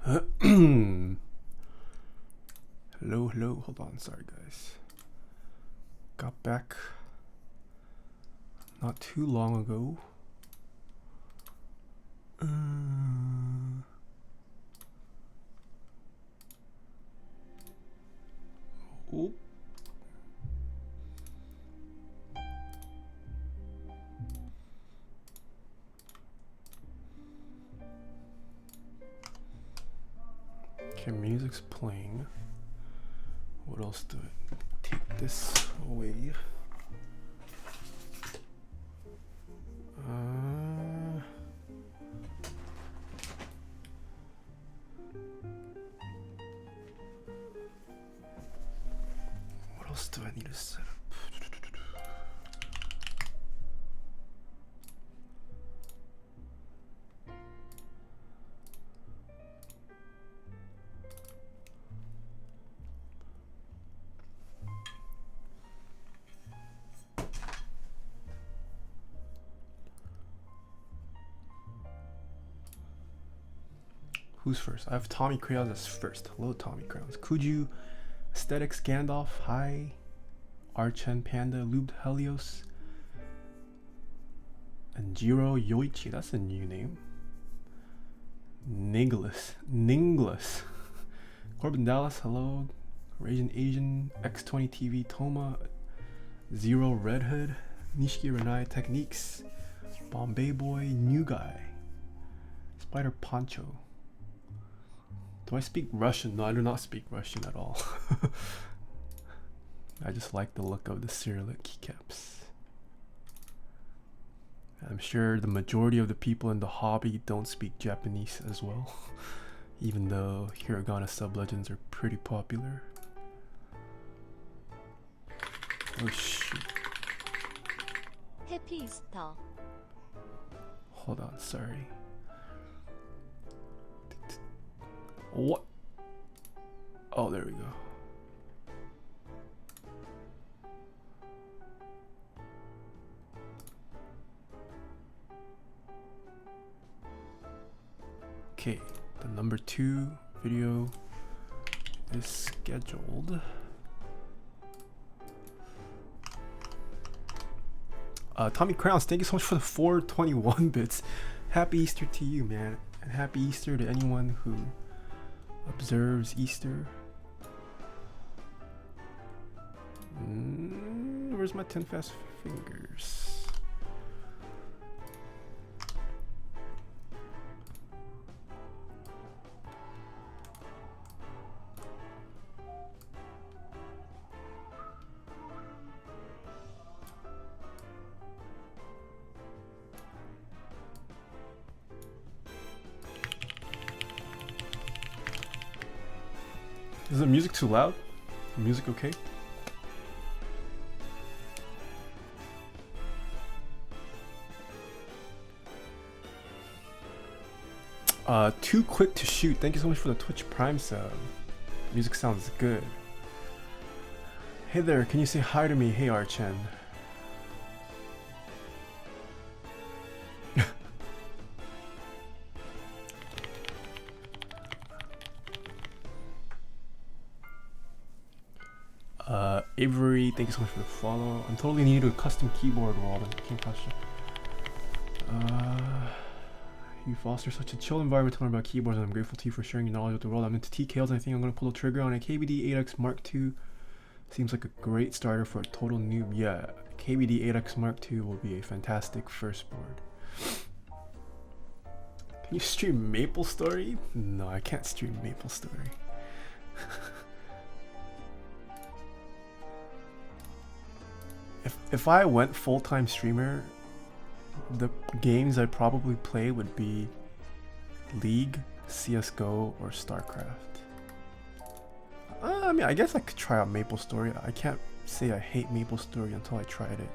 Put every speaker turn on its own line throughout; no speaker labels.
Hello, hold on, sorry guys. Got back not too long ago. Oh. Okay, music's playing. What else do I take this away? What else do I need to set up? Who's first? I have Tommy Crayons as first. Hello, Tommy Crayons. Kyuu, Aesthetics, Gandalf, Hi, Archen, Panda, Lubed, Helios, and Jiro Yoichi. That's a new name. Ninglis. Corbin Dallas, hello. Raging Asian, X20 TV, Toma, Zero Redhead, Nishiki Renai, Techniques, Bombay Boy, New Guy, Spider Poncho. Do I speak Russian? No, I do not speak Russian at all. I just like the look of the Cyrillic keycaps. I'm sure the majority of the people in the hobby don't speak Japanese as well, even though Hiragana sub-legends are pretty popular. Oh shoot.
Happy Easter.
Hold on, sorry. What? Oh, there we go. Okay, the number 2 video is scheduled. Tommy Crowns, thank you so much for the 421 bits. Happy Easter to you, man. And happy Easter to anyone who observes Easter. Where's my 10 fast fingers? Is the music too loud? The music okay? Too quick to shoot. Thank you so much for the Twitch Prime sub. Music sounds good. Hey there, can you say hi to me? Hey Archen. Avery, thank you so much for the follow. I'm totally new to a custom keyboard world and came across you foster such a chill environment to learn about keyboards, and I'm grateful to you for sharing your knowledge with the world. I'm into TKLs and I think I'm going to pull the trigger on a KBD 8X Mark II. Seems like a great starter for a total noob. Yeah, KBD 8X Mark II will be a fantastic first board. Can you stream MapleStory? No, I can't stream MapleStory. If I went full-time streamer, the games I'd probably play would be League, CSGO, or StarCraft. I mean, I guess I could try out MapleStory. I can't say I hate MapleStory until I tried it.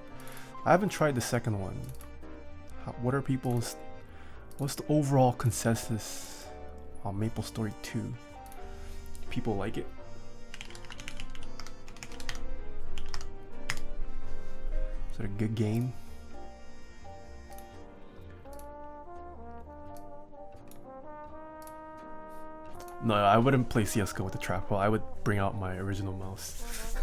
I haven't tried the second one. What's the overall consensus on MapleStory 2? People like it? Is it a good game? No, I wouldn't play CSGO with the trackball. I would bring out my original mouse.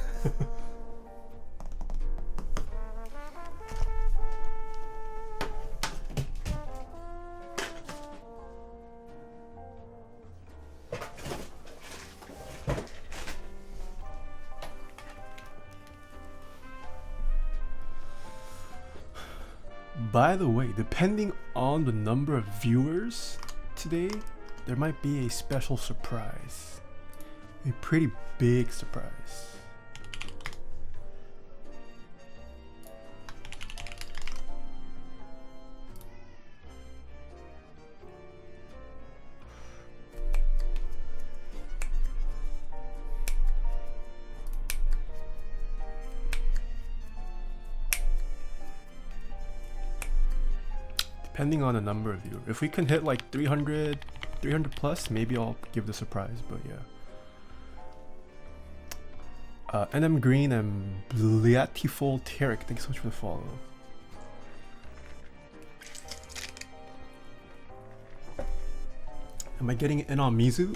By the way, depending on the number of viewers today, there might be a special surprise. A pretty big surprise. Depending on the number of viewers. If we can hit like 300 plus, maybe I'll give the surprise, but yeah. NM Green and Bliatiful Tarek, thank you so much for the follow. Am I getting in on Mizu?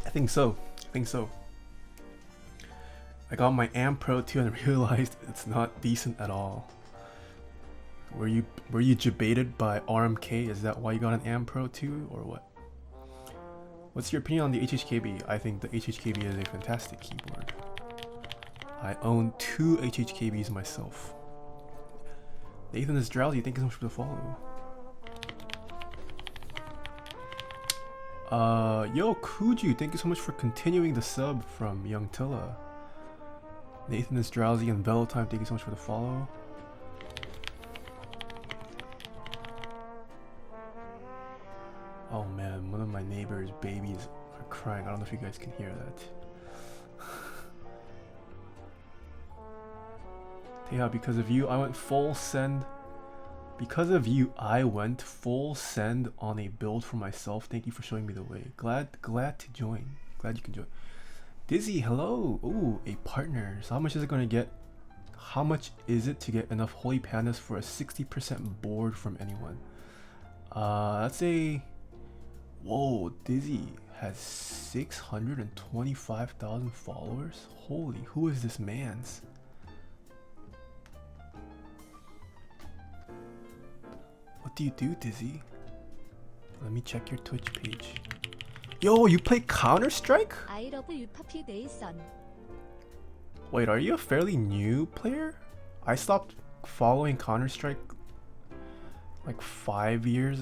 I think so. I got my Am Pro 2 and realized it's not decent at all. Were you debated by RMK? Is that why you got an Am Pro 2 or what? What's your opinion on the HHKB? I think the HHKB is a fantastic keyboard. I own 2 HHKBs myself. Nathan is drowsy, thank you so much for the follow. Yo Kuju, thank you so much for continuing the sub from Young Tilla. Nathan is drowsy and Velotime, thank you so much for the follow. Oh man, one of my neighbor's babies are crying. I don't know if you guys can hear that. Taeha, because of you, I went full send. Because of you, I went full send on a build for myself. Thank you for showing me the way. Glad to join. Glad you can join. Dizzy, hello. Ooh, a partner. So how much is it gonna get? How much is it to get enough holy pandas for a 60% board from anyone? That's a... Whoa, Dizzy has 625,000 followers? Holy, who is this man's? What do you do, Dizzy? Let me check your Twitch page. Yo, you play Counter-Strike?
I love you, Puppy Dayson.
Wait, are you a fairly new player? I stopped following Counter-Strike like 4 years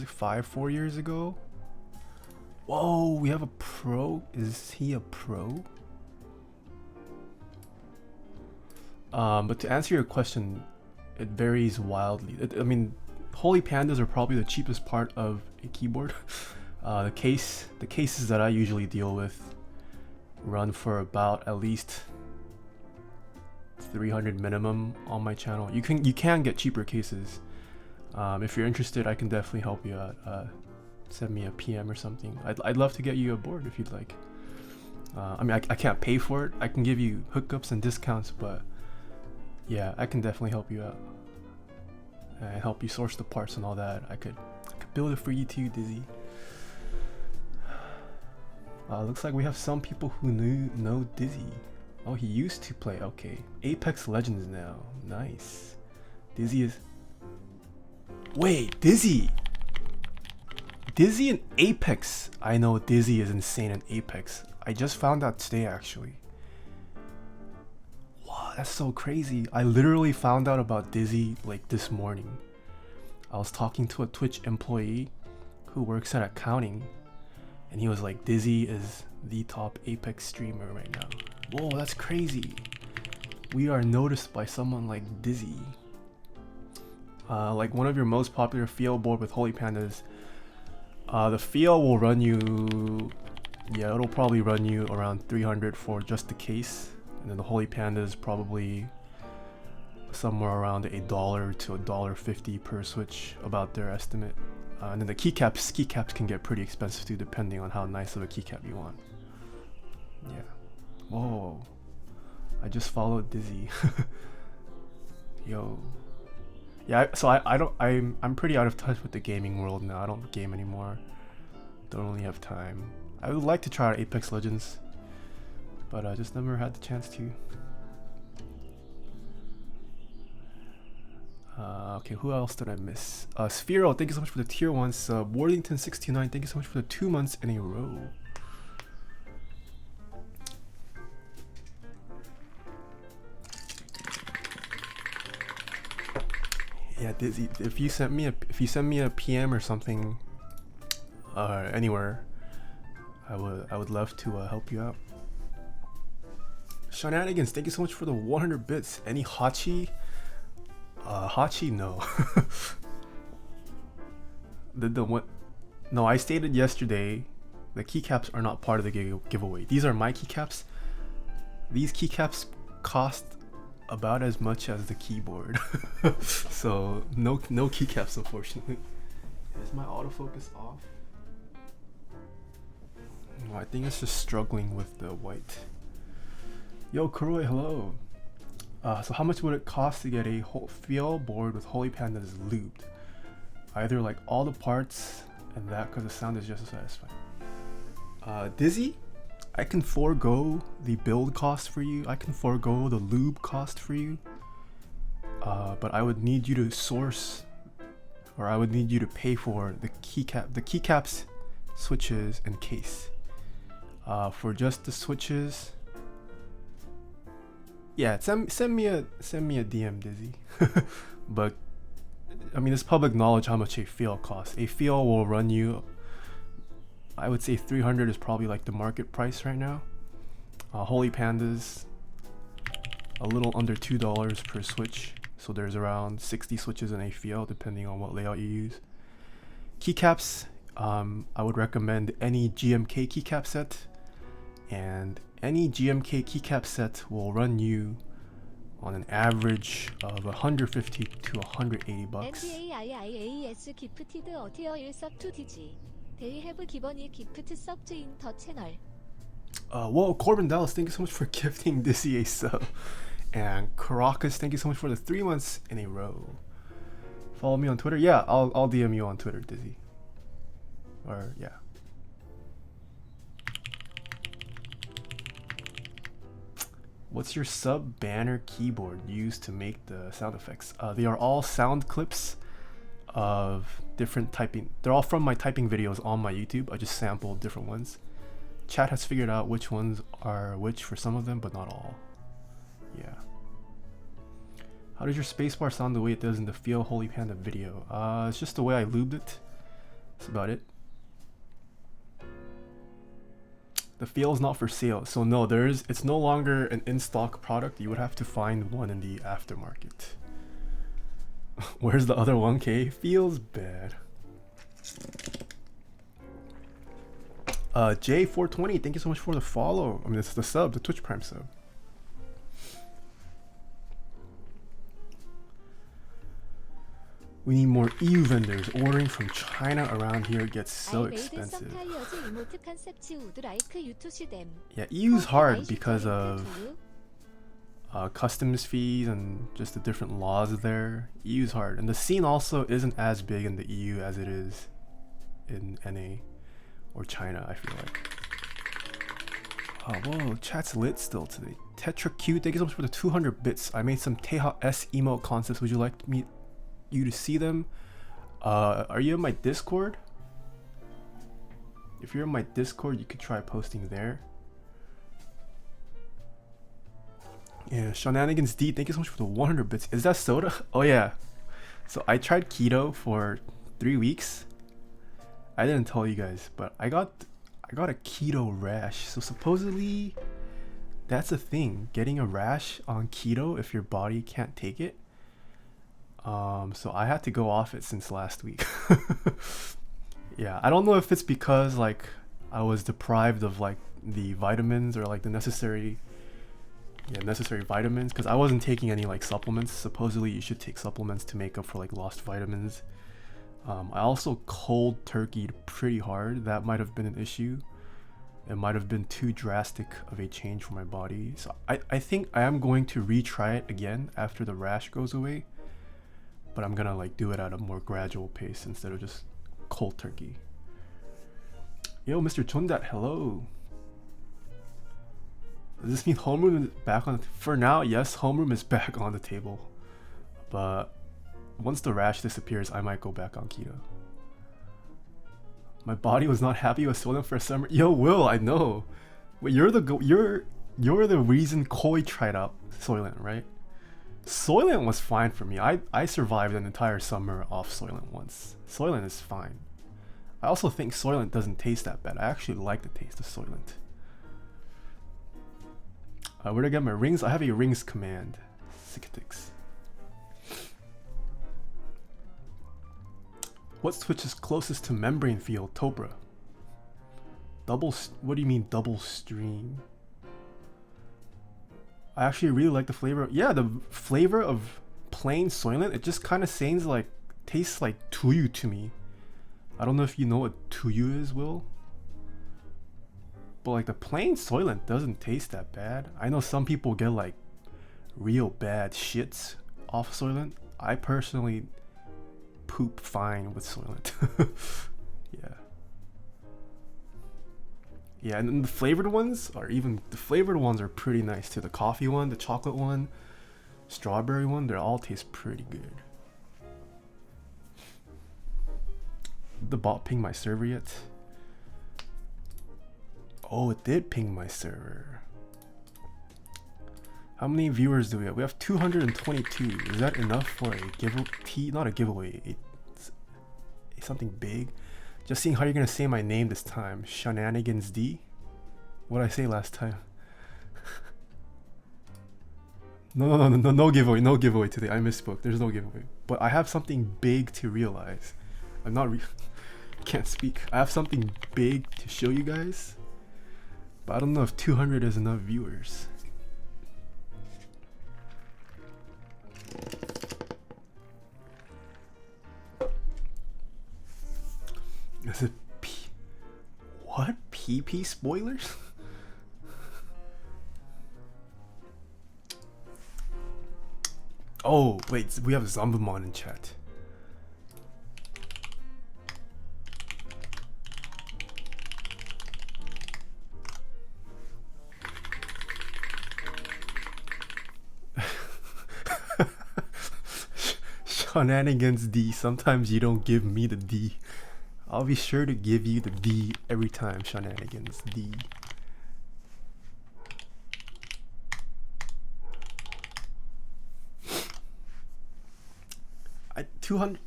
ago. Whoa, we have a pro? Is he a pro? But to answer your question, it varies wildly. I mean, holy pandas are probably the cheapest part of a keyboard. The cases that I usually deal with run for about at least 300 minimum on my channel. You can get cheaper cases. If you're interested, I can definitely help you out. Send me a PM or something. I'd love to get you a board if you'd like. I mean, I can't pay for it. I can give you hookups and discounts, but yeah, I can definitely help you out and help you source the parts and all that. I could build it for you too, Dizzy. Looks like we have some people who know Dizzy. Oh, he used to play. Okay, Apex Legends now. Nice. Dizzy is. Wait, Dizzy in Apex. I know Dizzy is insane in Apex. I just found out today, actually. Wow, that's so crazy. I literally found out about Dizzy like this morning. I was talking to a Twitch employee who works at accounting, and he was like, Dizzy is the top Apex streamer right now. Whoa, that's crazy. We are noticed by someone like Dizzy. Like one of your most popular field board with holy pandas. The field will run you, yeah, it'll probably run you around 300 for just the case, and then the holy pandas probably somewhere around $1 to $1.50 per switch, about their estimate. And then the keycaps can get pretty expensive too, depending on how nice of a keycap you want. Yeah. Whoa. I just followed Dizzy. Yo. Yeah, so I'm pretty out of touch with the gaming world now. I don't game anymore. Don't really have time. I would like to try out Apex Legends, but I just never had the chance to. Okay, who else did I miss? Sphero, thank you so much for the tier 1 sub. Worthington629, thank you so much for the 2 months in a row. Yeah, Dizzy, if you send me a PM or something, anywhere, I would love to help you out. Shenanigans, thank you so much for the 100 bits. Any Hachi? Hachi, no. the what? No, I stated yesterday the keycaps are not part of the giveaway. These are my keycaps. These keycaps cost about as much as the keyboard. So no keycaps, unfortunately. Is my autofocus off? No, I think it's just struggling with the white. Yo, Kuroi, hello. So how much would it cost to get a whole feel board with Holy Panda that is lubed? Either like all the parts and that, because the sound is just as satisfying. Dizzy, I can forego the build cost for you. I can forego the lube cost for you. But I would need you to source, or I would need you to pay for the keycaps, switches, and case. For just the switches, yeah, send me a DM, Dizzy. But I mean, it's public knowledge how much a feel costs. A feel will run you, I would say 300 is probably like the market price right now. Holy Pandas, a little under $2 per switch. So there's around 60 switches in a feel depending on what layout you use. Keycaps, I would recommend any GMK keycap set, and any GMK keycap set will run you on an average of 150 to 180 bucks.
NDAIIAS gifted a tier 1 sub to DG. They have given a gift sub to in the channel.
Whoa, Corbin Dallas, thank you so much for gifting Dizzy a sub. And Caracas, thank you so much for the 3 months in a row. Follow me on Twitter. Yeah, I'll DM you on Twitter, Dizzy. Or yeah. What's your sub banner keyboard used to make the sound effects? They are all sound clips of different typing. They're all from my typing videos on my YouTube. I just sampled different ones. Chat has figured out which ones are which for some of them, but not all. Yeah. How does your spacebar sound the way it does in the Feel Holy Panda video? It's just the way I lubed it. That's about it. The feel is not for sale, so no, it's no longer an in-stock product. You would have to find one in the aftermarket. Where's the other 1K? Feels bad. J420, thank you so much for the follow. I mean, it's the sub, the Twitch Prime sub. We need more EU vendors. Ordering from China around here gets so expensive. Yeah, EU's hard because of customs fees and just the different laws there. EU's hard, and the scene also isn't as big in the EU as it is in NA or China, I feel like. Oh, whoa, chat's lit still today. Tetra Q, thank you so much for the 200 bits. I made some Taeha S emote concepts. Would you like you to see them? Are you in my Discord? If you're in my Discord, you could try posting there. Yeah, Shenanigans D, thank you so much for the 100 bits. Is that soda? Oh yeah. So I tried keto for 3 weeks. I didn't tell you guys, but I got a keto rash. So supposedly that's a thing, getting a rash on keto if your body can't take it. So I had to go off it since last week. Yeah, I don't know if it's because like I was deprived of like the vitamins or like the necessary vitamins, because I wasn't taking any like supplements. Supposedly you should take supplements to make up for like lost vitamins. I also cold turkeyed pretty hard. That might have been an issue. It might have been too drastic of a change for my body. So I think I am going to retry it again after the rash goes away. But I'm gonna like do it at a more gradual pace instead of just cold turkey. Yo, Mr. Chondat, hello. Does this mean homeroom is back on the for now? Yes, homeroom is back on the table. But once the rash disappears, I might go back on keto. My body was not happy with Soylent for a summer. Yo, Will, I know. Wait, you're the reason Koi tried out Soylent, right? Soylent was fine for me. I survived an entire summer off Soylent once. Soylent is fine. I also think Soylent doesn't taste that bad. I actually like the taste of Soylent. Where do I get my rings? I have a rings command. Sikitix. What switch is closest to membrane field? Topra. What do you mean double stream? I actually really like the flavor. Yeah, the flavor of plain Soylent, it just kind of tastes like Tuyu to me. I don't know if you know what Tuyu is, Will. But like the plain Soylent doesn't taste that bad. I know some people get like real bad shits off Soylent. I personally poop fine with Soylent. Yeah. Yeah, and then the flavored ones are pretty nice too. The coffee one, the chocolate one, strawberry one, they all taste pretty good. Did the bot ping my server yet? Oh, it did ping my server. How many viewers do we have? We have 222. Is that enough for a giveaway? Not a giveaway. It's something big. Just seeing how you're gonna say my name this time. Shenanigans D. What did I say last time? No giveaway. No giveaway today. I misspoke. There's no giveaway. But I have something big to realize. I'm not. I can't speak. I have something big to show you guys. But I don't know if 200 is enough viewers. Is it what? PP spoilers? Oh, wait, we have Zombamon in chat. Shenanigans D. Sometimes you don't give me the D. I'll be sure to give you the D every time. Shenanigans D. I 200.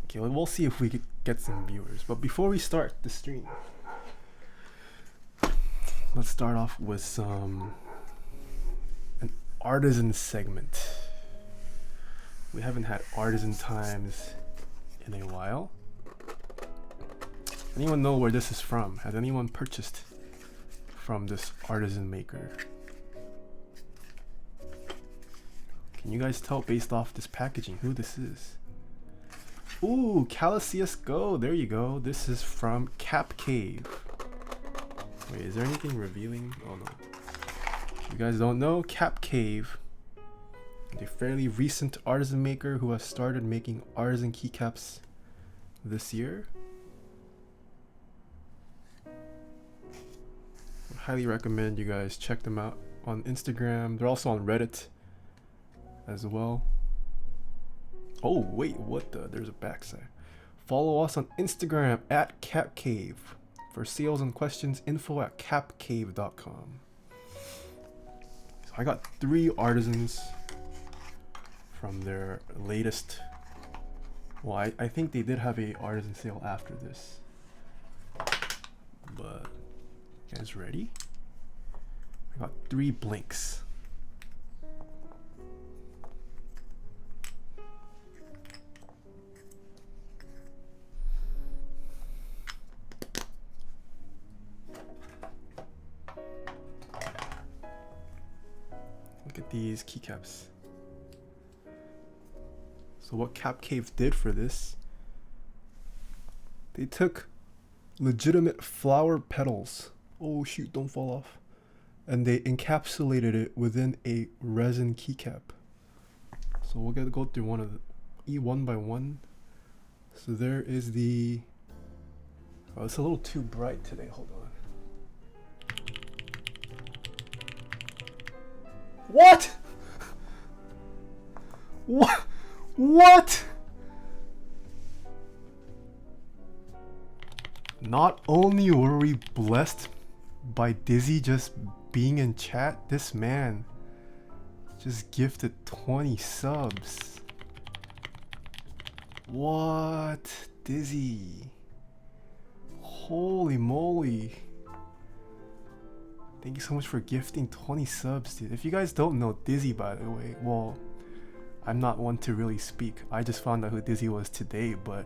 Okay, well, we'll see if we could get some viewers. But before we start the stream, let's start off with some an artisan segment. We haven't had artisan times in a while. Anyone know where this is from? Has anyone purchased from this artisan maker? Can you guys tell based off this packaging who this is? Ooh, Calicius Go. There you go. This is from Cap Cave. Wait, is there anything revealing? Oh no. You guys don't know? Cap Cave, a fairly recent artisan maker who has started making artisan keycaps this year. I highly recommend you guys check them out on Instagram. They're also on Reddit as well. Oh wait, what the? There's a backside. Follow us on Instagram at capcave. For sales and questions, info@capcave.com. So I got 3 artisans from their latest. Well, I think they did have a artisan sale after this. But you guys ready? I got 3 blinks. Look at these keycaps. So what Cap Cave did for this, they took legitimate flower petals. Oh shoot, don't fall off. And they encapsulated it within a resin keycap. So we're gonna go through one by one. So there is the Oh, it's a little too bright today. Hold on. What? What? What? Not only were we blessed by Dizzy just being in chat, this man just gifted 20 subs. What? Dizzy. Holy moly. Thank you so much for gifting 20 subs, dude. If you guys don't know Dizzy, by the way, well, I'm not one to really speak. I just found out who Dizzy was today, but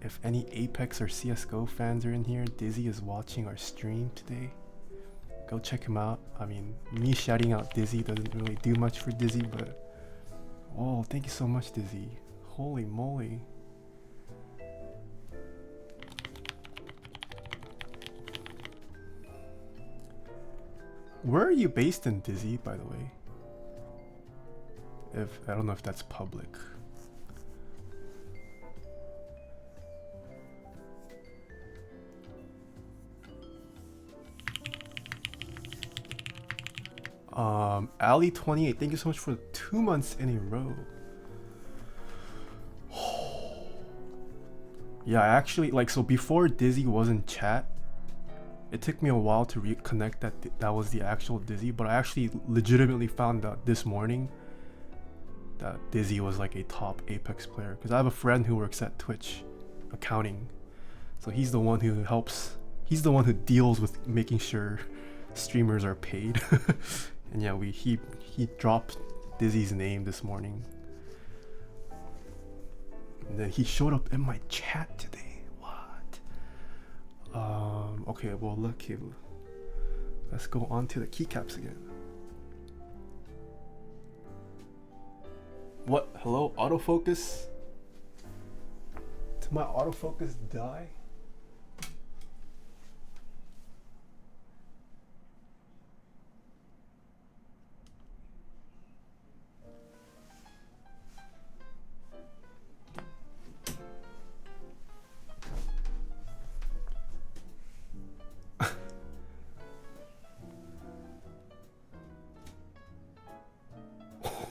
if any Apex or CSGO fans are in here, Dizzy is watching our stream today. Go check him out. I mean, me shouting out Dizzy doesn't really do much for Dizzy, but oh, thank you so much, Dizzy. Holy moly. Where are you based in, Dizzy, by the way? I don't know if that's public. Ali28, thank you so much for 2 months in a row. Yeah, I actually, like, so before Dizzy was in chat, it took me a while to reconnect that was the actual Dizzy, but I actually legitimately found out this morning that Dizzy was like a top Apex player, because I have a friend who works at Twitch accounting, so he's the one who deals with making sure streamers are paid. And yeah, he dropped Dizzy's name this morning, and then he showed up in my chat today. What? Okay, well, let's go on to the keycaps again. What? Hello, autofocus? Did my autofocus die?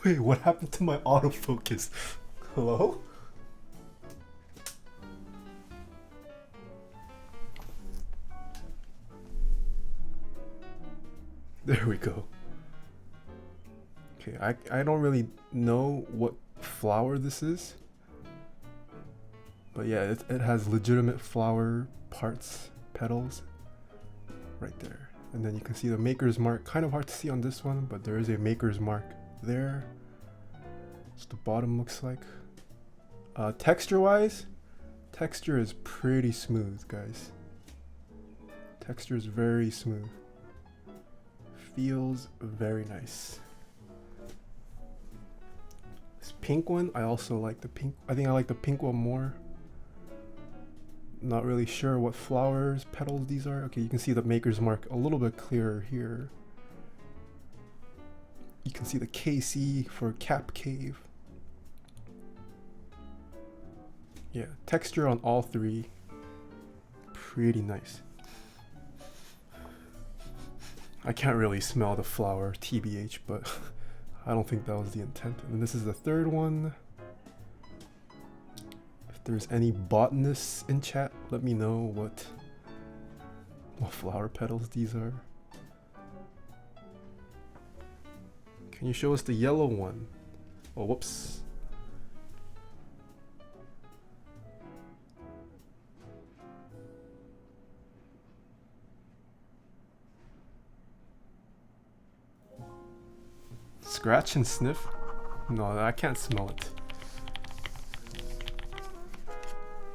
Wait, what happened to my autofocus? Hello? There we go. Okay, I don't really know what flower this is, but yeah, it has legitimate flower parts, petals, right there. And then you can see the maker's mark. Kind of hard to see on this one, but there is a maker's mark there. That's what the bottom looks like. Texture-wise, texture is pretty smooth, guys. Texture is very smooth. Feels very nice. This pink one, I also like the pink. I think I like the pink one more. Not really sure what flowers, petals these are. Okay, you can see the maker's mark a little bit clearer here. You can see the KC for Cap Cave. Yeah, texture on all three, pretty nice. I can't really smell the flower, TBH, but I don't think that was the intent. And then this is the third one. If there's any botanists in chat, let me know what flower petals these are. Can you show us the yellow one? Oh, whoops. Scratch and sniff? No, I can't smell it.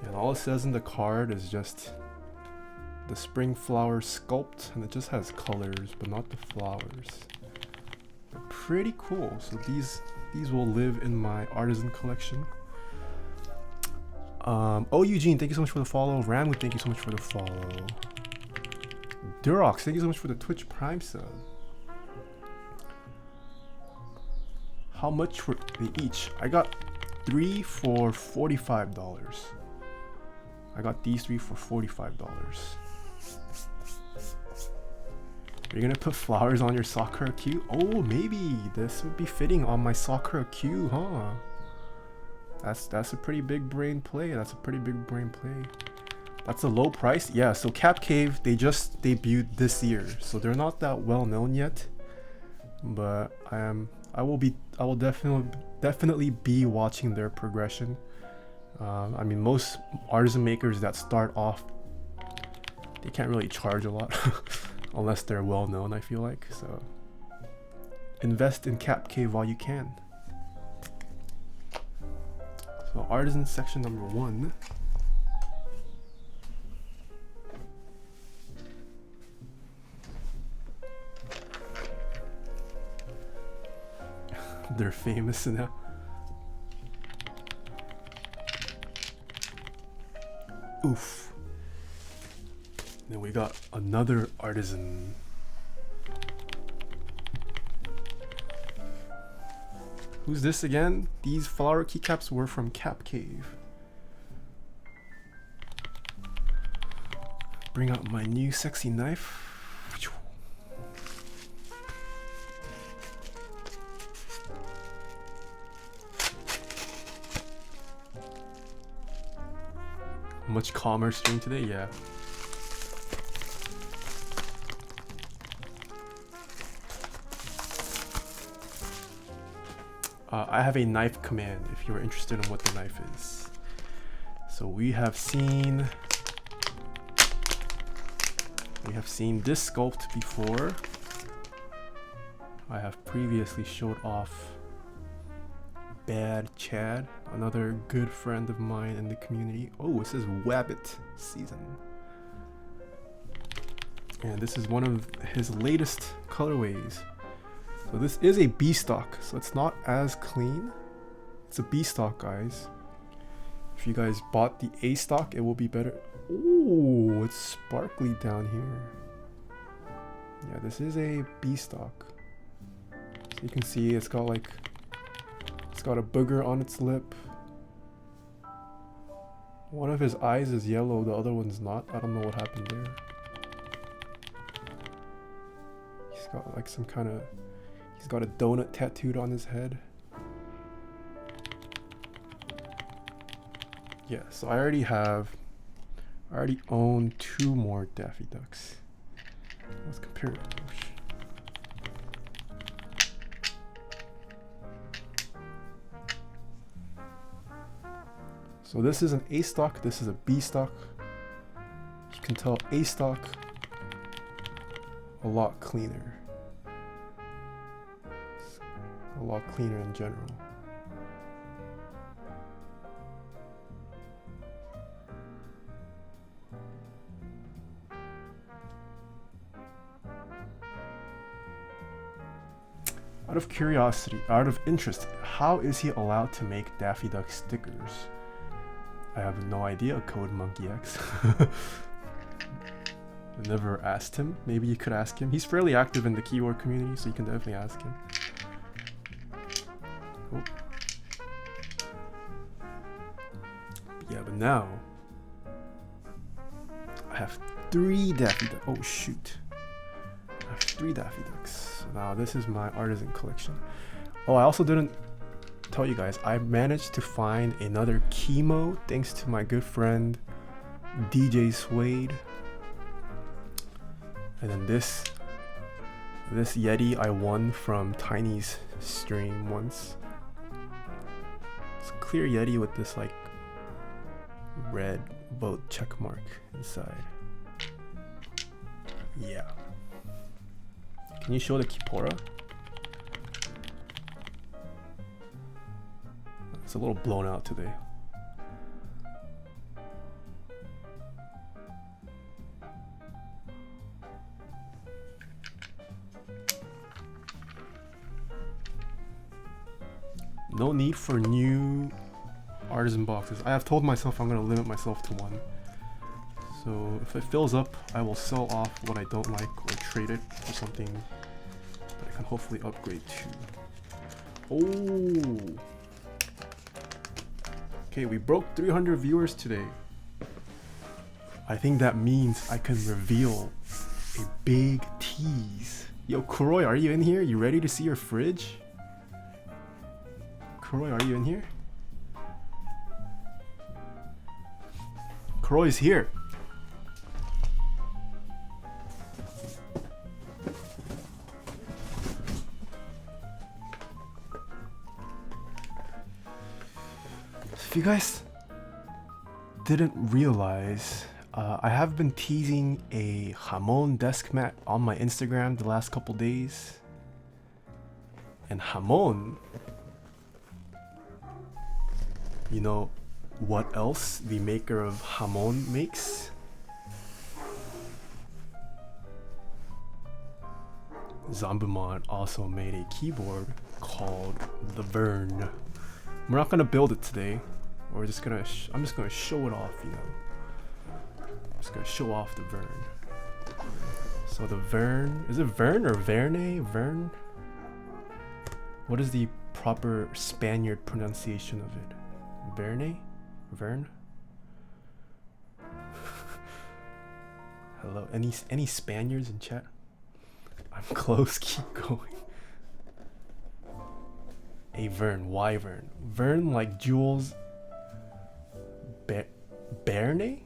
And all it says in the card is just the spring flower sculpt, and it just has colors, but not the flowers. They're pretty cool. So these will live in my Artisan collection. Oh, Eugene, thank you so much for the follow. Ramwood, thank you so much for the follow. Durox, thank you so much for the Twitch Prime sub. How much were they each? I got 3 for $45. I got these 3 for $45. Are you gonna put flowers on your Sakura Kyuu? Oh, maybe this would be fitting on my Sakura Kyuu, huh? That's a pretty big brain play. That's a pretty big brain play. That's a low price. Yeah, so Cap Cave, they just debuted this year, so they're not that well known yet. But I will definitely be watching their progression. I mean, most artisan makers that start off, they can't really charge a lot unless they're well known, I feel like. So invest in Cap Cave while you can. So artisan section number 1. They're famous now. Oof. Then we got another artisan. Who's this again? These flower keycaps were from Cap Cave. Bring out my new sexy knife. Much calmer stream today, yeah. I have a knife command if you're interested in what the knife is. So we have seen this sculpt before. I have previously showed off Bad Chad, another good friend of mine in the community. Oh, this is Wabbit season. And this is one of his latest colorways. So this is a B stock, so it's not as clean. It's a B stock, guys. If you guys bought the A stock, it will be better. Oh, it's sparkly down here. Yeah, this is a B stock. So you can see it's got a booger on its lip. One of his eyes is yellow, the other one's not. I don't know what happened there. He's got like he's got a donut tattooed on his head. Yeah, so I already own 2 more Daffy Ducks. Let's compare it. So this is an A stock, this is a B stock. You can tell A stock a lot cleaner. It's a lot cleaner in general. Out of curiosity, out of interest, how is he allowed to make Daffy Duck stickers? I have no idea, Code Monkey X. I never asked him. Maybe you could ask him. He's fairly active in the keyword community, so you can definitely ask him. Oh. Yeah, but now I have 3 Daffy Ducks. Oh shoot. I have 3 Daffy Ducks. So now this is my artisan collection. Oh, I also didn't tell you guys, I managed to find another chemo thanks to my good friend DJ Suede. And then this Yeti I won from Tiny's stream once. It's a clear Yeti with this like red boat check mark inside. Yeah. Can you show the Kippora? It's a little blown out today. No need for new artisan boxes. I have told myself I'm going to limit myself to 1. So if it fills up, I will sell off what I don't like or trade it for something that I can hopefully upgrade to. Oh! Okay, we broke 300 viewers today. I think that means I can reveal a big tease. Yo, Kuroi, are you in here? You ready to see your fridge? Kuroi, are you in here? Kuroi's here. If you guys didn't realize, I have been teasing a Hamon desk mat on my Instagram the last couple days. And Hamon, you know what else the maker of Hamon makes? Zambumon also made a keyboard called the Verne. We're not gonna build it today. We're just gonna. I'm just gonna show it off, you know. I'm just gonna show off the Verne. So the Verne, is it Verne or Verne? Verne. What is the proper Spaniard pronunciation of it? Verne? Verne? Hello. Any Spaniards in chat? I'm close. Keep going. A Verne. Why Verne? Verne like Jules. Verne?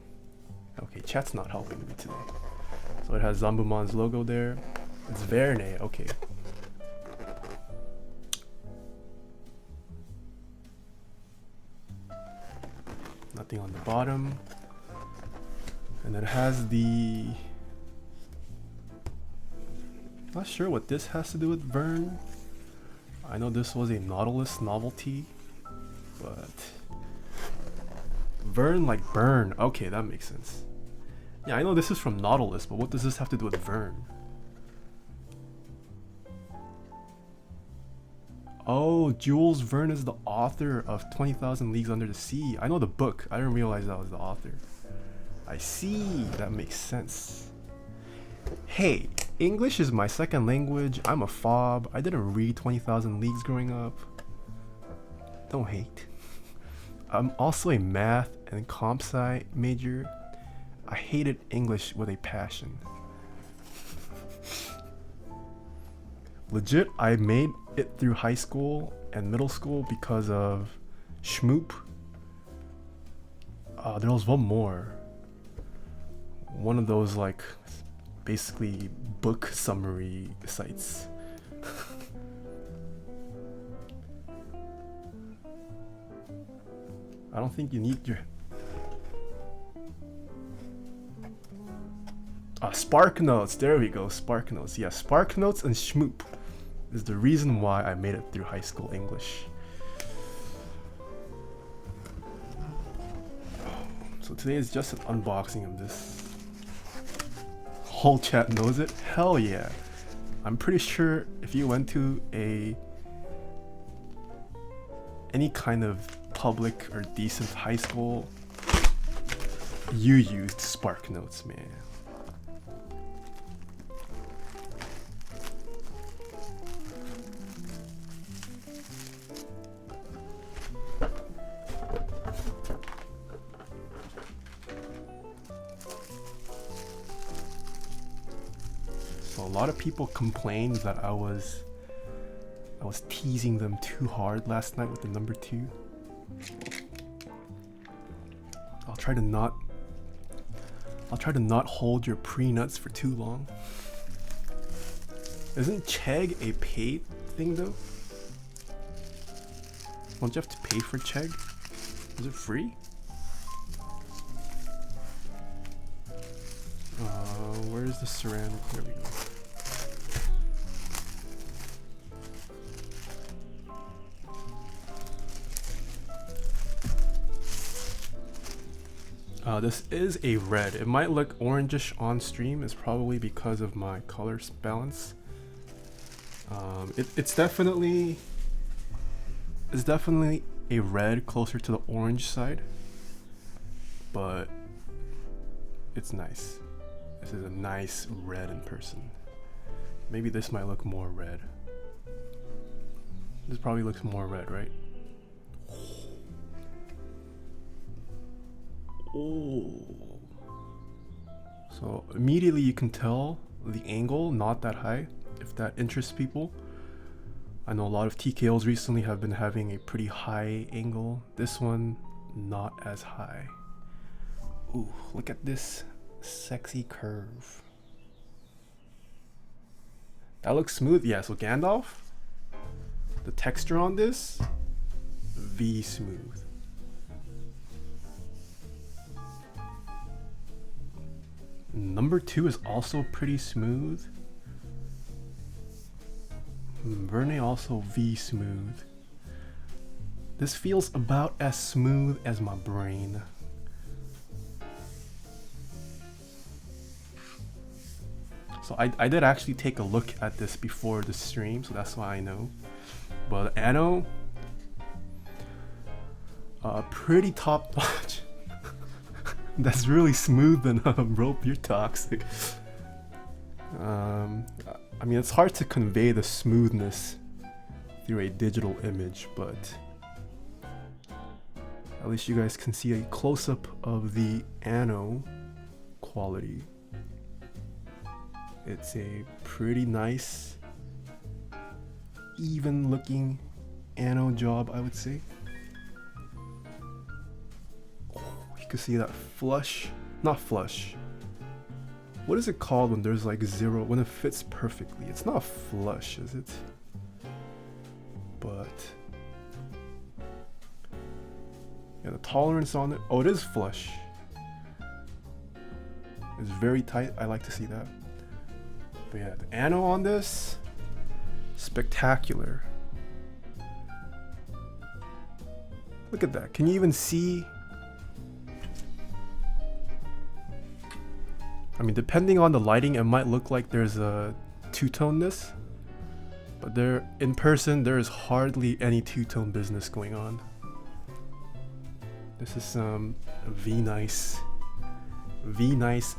Okay, chat's not helping me today. So it has Zambumon's logo there. It's Verne. Okay. Nothing on the bottom. And it has the... Not sure what this has to do with Verne. I know this was a Nautilus novelty, but Verne like burn. Okay, that makes sense. Yeah, I know this is from Nautilus, but what does this have to do with Verne? Oh, Jules Verne is the author of 20,000 Leagues Under the Sea. I know the book. I didn't realize that was the author. I see. That makes sense. Hey, English is my second language. I'm a fob. I didn't read 20,000 Leagues growing up. Don't hate. I'm also a math and comp sci major. I hated English with a passion. Legit, I made it through high school and middle school because of Shmoop. There was one more. One of those like basically book summary sites. I don't think you need your... Spark Notes, there we go, Spark Notes. Yeah, Spark Notes and Shmoop is the reason why I made it through high school English. So today is just an unboxing of this. Whole chat knows it? Hell yeah. I'm pretty sure if you went to any kind of public or decent high school, you used Spark Notes, man. So a lot of people complained that I was teasing them too hard last night with the number 2. I'll try to not hold your pre-nuts for too long. Isn't Chegg a paid thing though? Don't you have to pay for Chegg? Is it free? Where's the ceramic? There we go. This is a red. It might look orangish on stream. It's probably because of my color balance. It's definitely a red closer to the orange side, but it's nice. This is a nice red in person. Maybe this might look more red. This probably looks more red, right? Oh, So immediately you can tell the angle not that high, if that interests people. I know a lot of TKOs recently have been having a pretty high angle. This one, not as high. Ooh, look at this sexy curve. That looks smooth. Yeah, so Gandalf, the texture on this, V smooth. Number 2 is also pretty smooth. Verne also V smooth. This feels about as smooth as my brain. So I did actually take a look at this before the stream, so that's why I know. But Anno, pretty top notch. That's really smooth and rope, you're toxic. I mean, it's hard to convey the smoothness through a digital image, but at least you guys can see a close-up of the Anno quality. It's a pretty nice, even looking Anno job, I would say. Oh, you can see that flush, not flush. What is it called when there's like zero, when it fits perfectly? It's not flush, is it? But yeah, the tolerance on it, oh, it is flush. It's very tight. I like to see that. But yeah, the Anno on this, spectacular. Look at that. Can you even see? I mean, depending on the lighting, it might look like there's a two-toneness, but there, in person, there is hardly any two-tone business going on. This is some V-nice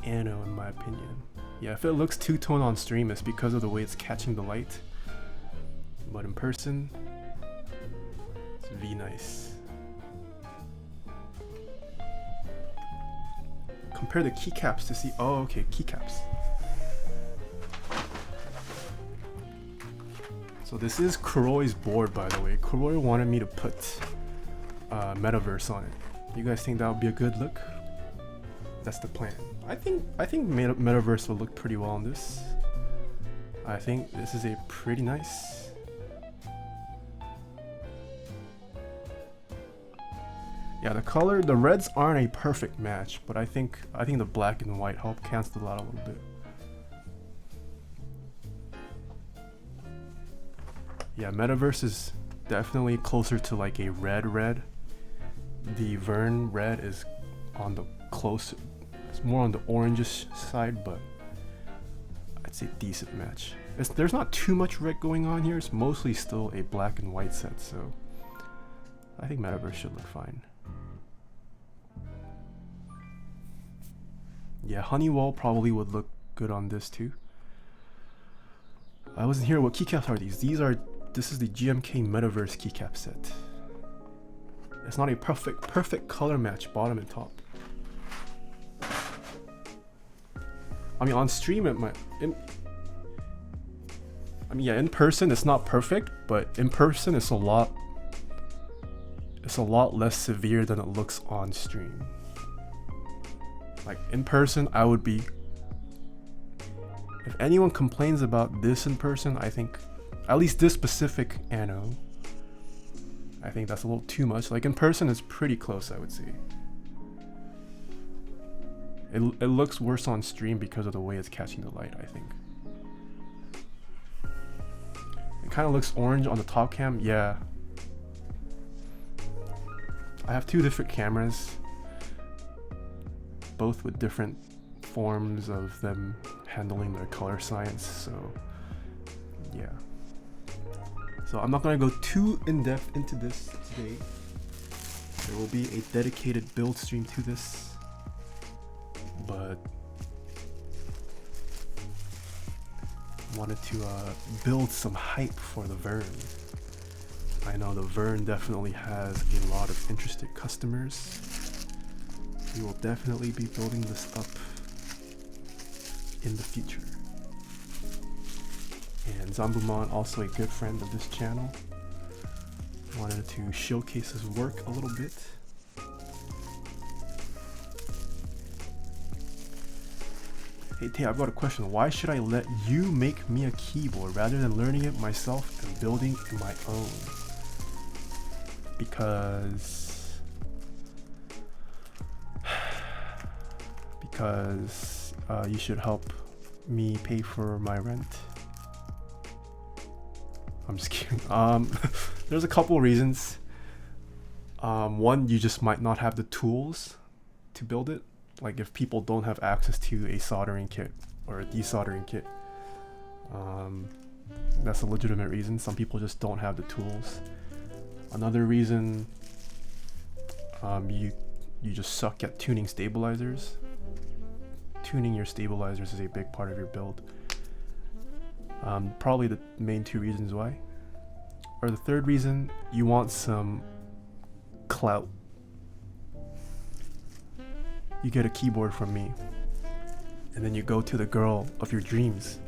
Anno in my opinion. Yeah, if it looks two-tone on stream, it's because of the way it's catching the light. But in person, it's V-nice. Compare the keycaps to see. Oh, okay, keycaps. So this is Kuroi's board, by the way. Kuroi wanted me to put Metaverse on it. You guys think that would be a good look? That's the plan. I think Metaverse will look pretty well on this. I think this is a pretty nice. Yeah, the color, the reds aren't a perfect match, but I think the black and white help cancel it out a little bit. Yeah, Metaverse is definitely closer to like a red. The Verne red is on the close, it's more on the orangish side, but I'd say decent match. There's not too much red going on here. It's mostly still a black and white set, so I think Metaverse should look fine. Yeah, Honeywell probably would look good on this too. I wasn't here. What keycaps are these? This is the GMK Metaverse keycap set. It's not a perfect color match, bottom and top. I mean, on stream it might. Yeah, in person it's not perfect, but in person it's a lot less severe than it looks on stream. Like in person, I would be. If anyone complains about this in person, I think, at least this specific Anno, I think that's a little too much. Like in person, it's pretty close, I would say. It looks worse on stream because of the way it's catching the light, I think. It kind of looks orange on the top cam, yeah. I have two different cameras, both with different forms of them handling their color science, so yeah. So I'm not going to go too in-depth into this today. There will be a dedicated build stream to this, but wanted to build some hype for the Verne. I know the Verne definitely has a lot of interested customers. We will definitely be building this up in the future. And Zambumon, also a good friend of this channel, wanted to showcase his work a little bit. Hey Taeha, I've got a question. Why should I let you make me a keyboard rather than learning it myself and building my own? Because you should help me pay for my rent. I'm just kidding. There's a couple reasons. One, you just might not have the tools to build it. Like if people don't have access to a soldering kit or a desoldering kit, that's a legitimate reason. Some people just don't have the tools. Another reason, you just suck at tuning stabilizers. Tuning your stabilizers is a big part of your build. Probably the main two reasons why. Or the third reason, you want some clout. You get a keyboard from me, and then you go to the girl of your dreams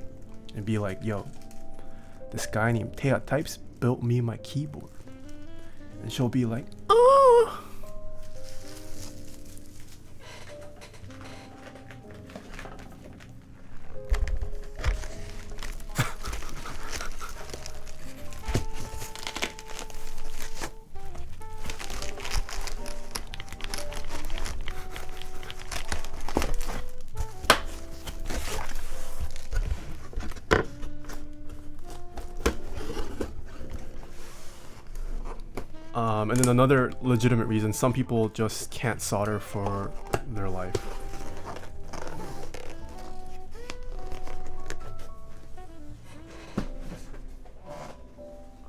and be like, yo, this guy named Taeha Types built me my keyboard. And she'll be like, oh. And then another legitimate reason, some people just can't solder for their life.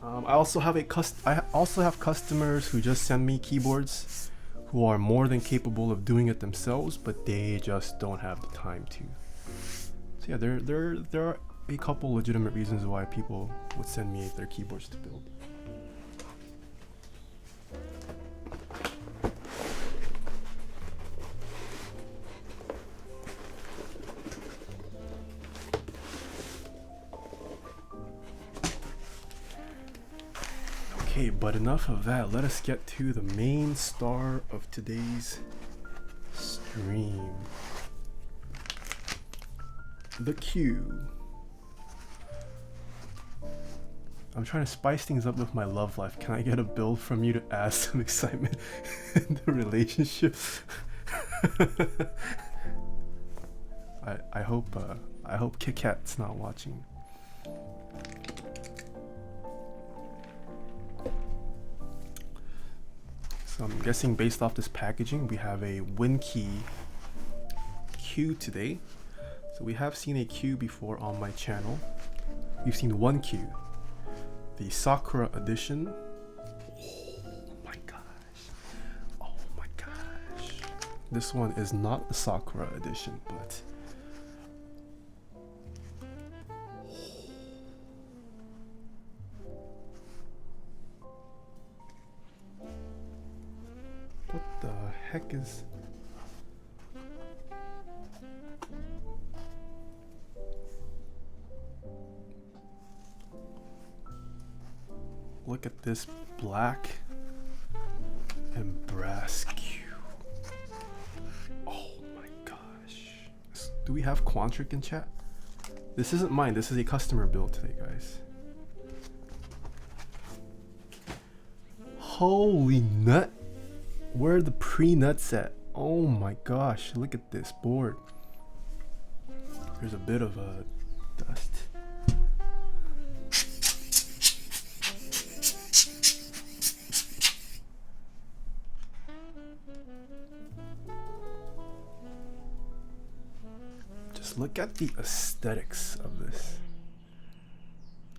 I also have customers who just send me keyboards who are more than capable of doing it themselves, but they just don't have the time to. So yeah, there are a couple legitimate reasons why people would send me their keyboards to build. Okay, but enough of that. Let us get to the main star of today's stream. The Kyuu. I'm trying to spice things up with my love life. Can I get a build from you to add some excitement in the relationship? I hope Keycap's not watching. So I'm guessing based off this packaging, we have a Winkey Kyuu today. So we have seen a Kyuu before on my channel. We've seen one Kyuu, the Sakura edition. Oh my gosh. Oh my gosh. This one is not the Sakura edition, but what the heck is... Look at this black and brass Kyuu. Oh my gosh. Do we have Quantric in chat? This isn't mine, this is a customer build today, guys. Holy nut. Where are the pre-nuts at? Oh my gosh, look at this board. There's a bit of a dust. Just look at the aesthetics of this.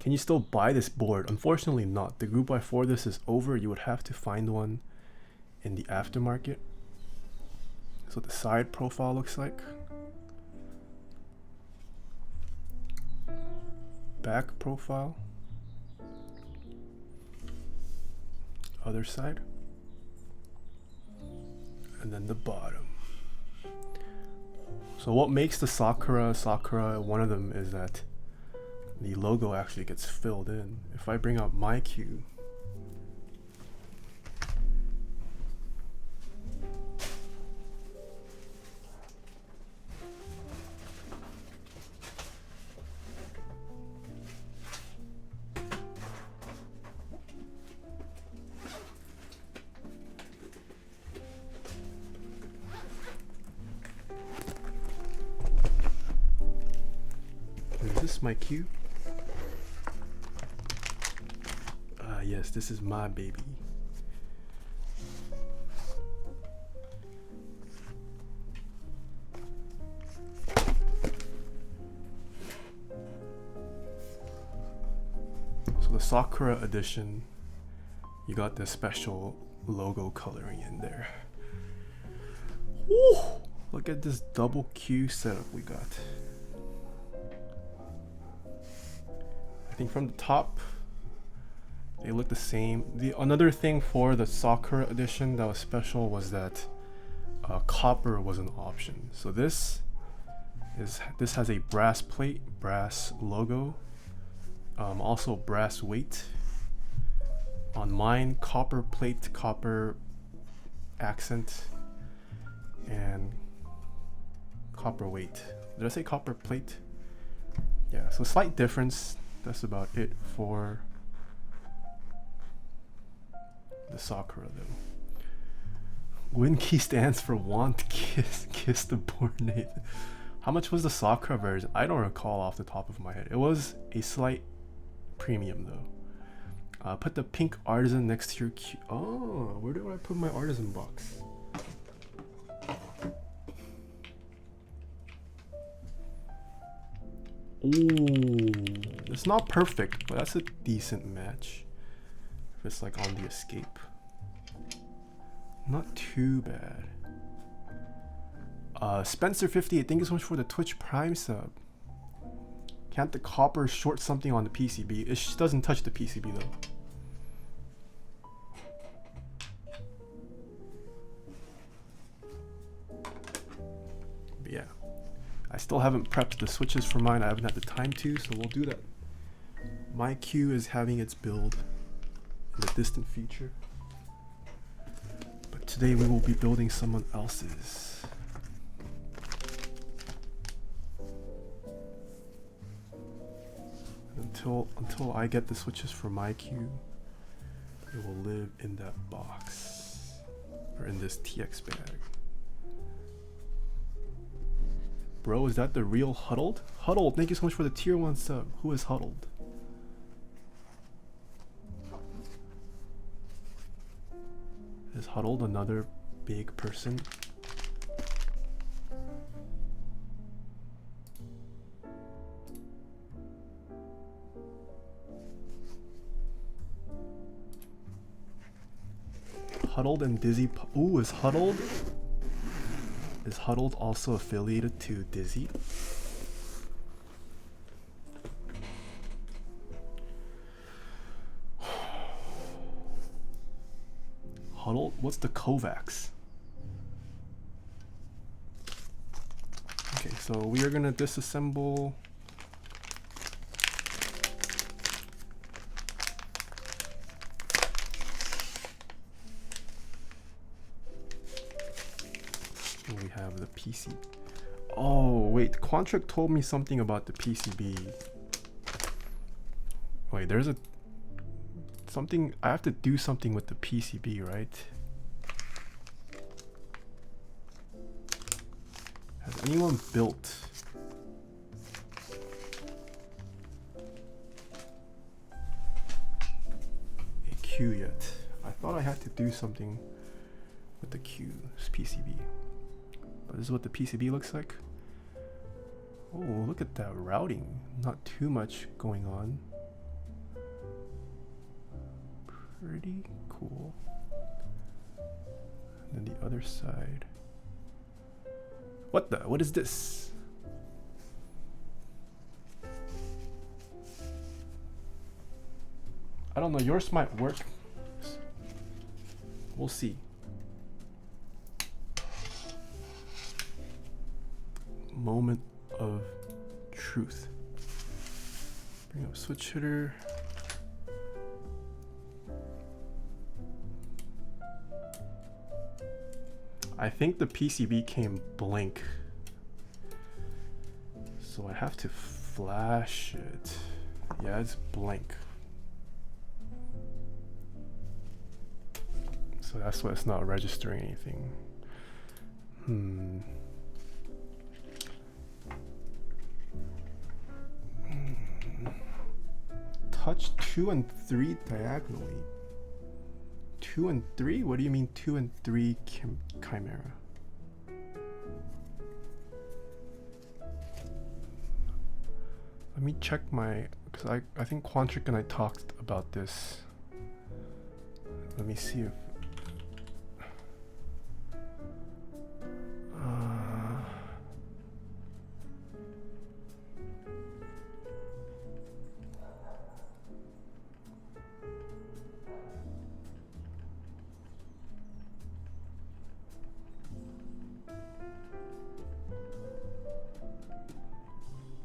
Can you still buy this board? Unfortunately not. The group buy for this is over. You would have to find one in the aftermarket. That's what the side profile looks like. Back profile. Other side. And then the bottom. So what makes the Sakura, one of them is that the logo actually gets filled in. If I bring up my Kyuu, is this my Kyuu? Yes, this is my baby. So the Sakura edition, you got the special logo coloring in there. Woo! Look at this double Kyuu setup we got. I think from the top, they look the same. Another thing for the Sakura edition that was special was that copper was an option. So this has a brass plate, brass logo, also brass weight. On mine, copper plate, copper accent, and copper weight. Did I say copper plate? Yeah, so slight difference. That's about it for the Sakura though. Winkey stands for want kiss the poor Nathan. How much was the Sakura version? I don't recall off the top of my head. It was a slight premium though. Put the pink Artisan next to your Kyuu. Oh, where do I put my Artisan box? Ooh, it's not perfect, but that's a decent match. If it's like on the escape, not too bad. Spencer58, thank you so much for the Twitch Prime sub. Can't the copper short something on the PCB? It doesn't touch the PCB though. But yeah, I still haven't prepped the switches for mine. I haven't had the time to, so we'll do that. My Kyuu is having its build in the distant future, but today we will be building someone else's. Until I get the switches for my Kyuu, it will live in that box or in this TX bag. Bro, is that the real Huddled? Huddled, thank you so much for the tier 1 sub. Who is Huddled? Is Huddled another big person? Huddled and Dizzy. Ooh, is Huddled also affiliated to Dizzy? Huddled? What's the Kovacs? Okay, so we are gonna disassemble. We have the PC. Oh wait, Quantric told me something about the PCB. Wait, there's something. I have to do something with the PCB, right? Has anyone built a Kyuu yet? I thought I had to do something with the Kyuu's PCB. But this is what the PCB looks like. Oh, look at that routing. Not too much going on. Pretty cool. And then the other side. What the? What is this? I don't know. Yours might work. We'll moment of truth. Bring up switch hitter. I think the PCB came blank, so I have to flash it. Yeah, it's blank. So that's why it's not registering anything. Touch 2 and 3 diagonally. 2 and 3? What do you mean 2 and 3 Chimera? Let me check my, because I think Quantric and I talked about this. Let me see if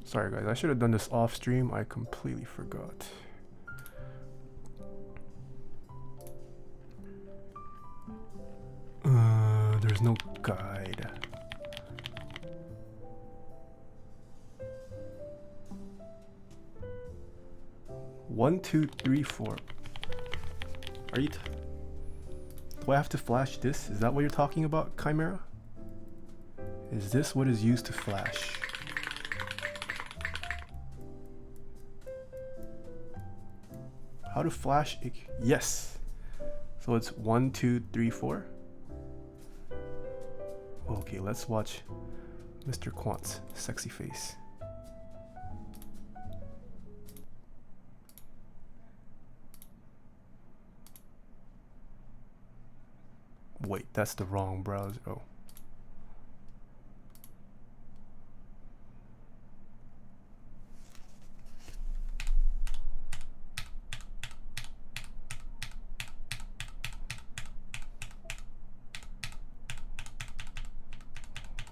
sorry guys, I should have done this off stream. I completely forgot. There's no guide. One, two, three, four. Are you? Do I have to flash this? Is that what you're talking about, Chimera? Is this what is used to flash? How to flash? Yes. So it's 1, 2, 3, 4. Okay, let's watch Mr. Quant's sexy face. Wait, that's the wrong browser. Oh.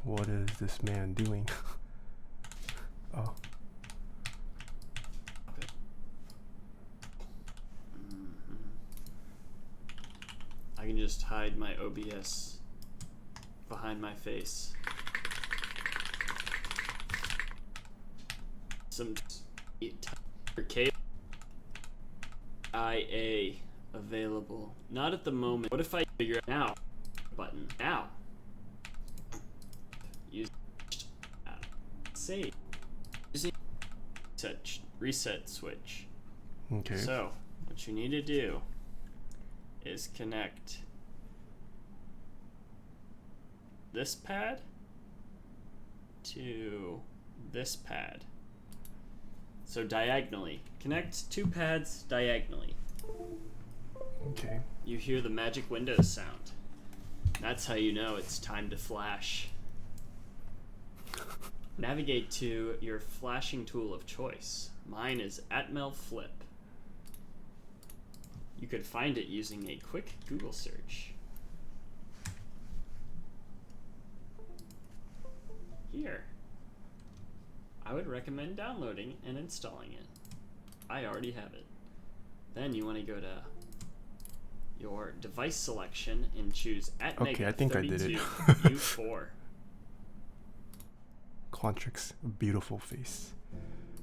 What is this man doing? Oh.
I can just hide my OBS behind my face. Some cable IA available. Not at the moment. What if I figure out now? Button now. Use save. Using reset switch.
Okay.
So what you need to do is connect this pad to this pad. So diagonally. Connect two pads diagonally.
Okay.
You hear the magic Windows sound. That's how you know it's time to flash. Navigate to your flashing tool of choice. Mine is Atmel Flip. You could find it using a quick Google search. Here. I would recommend downloading and installing it. I already have it. Then you want to go to your device selection and choose Atmega
Okay, I think I did it.
U4.
Quantric's beautiful face.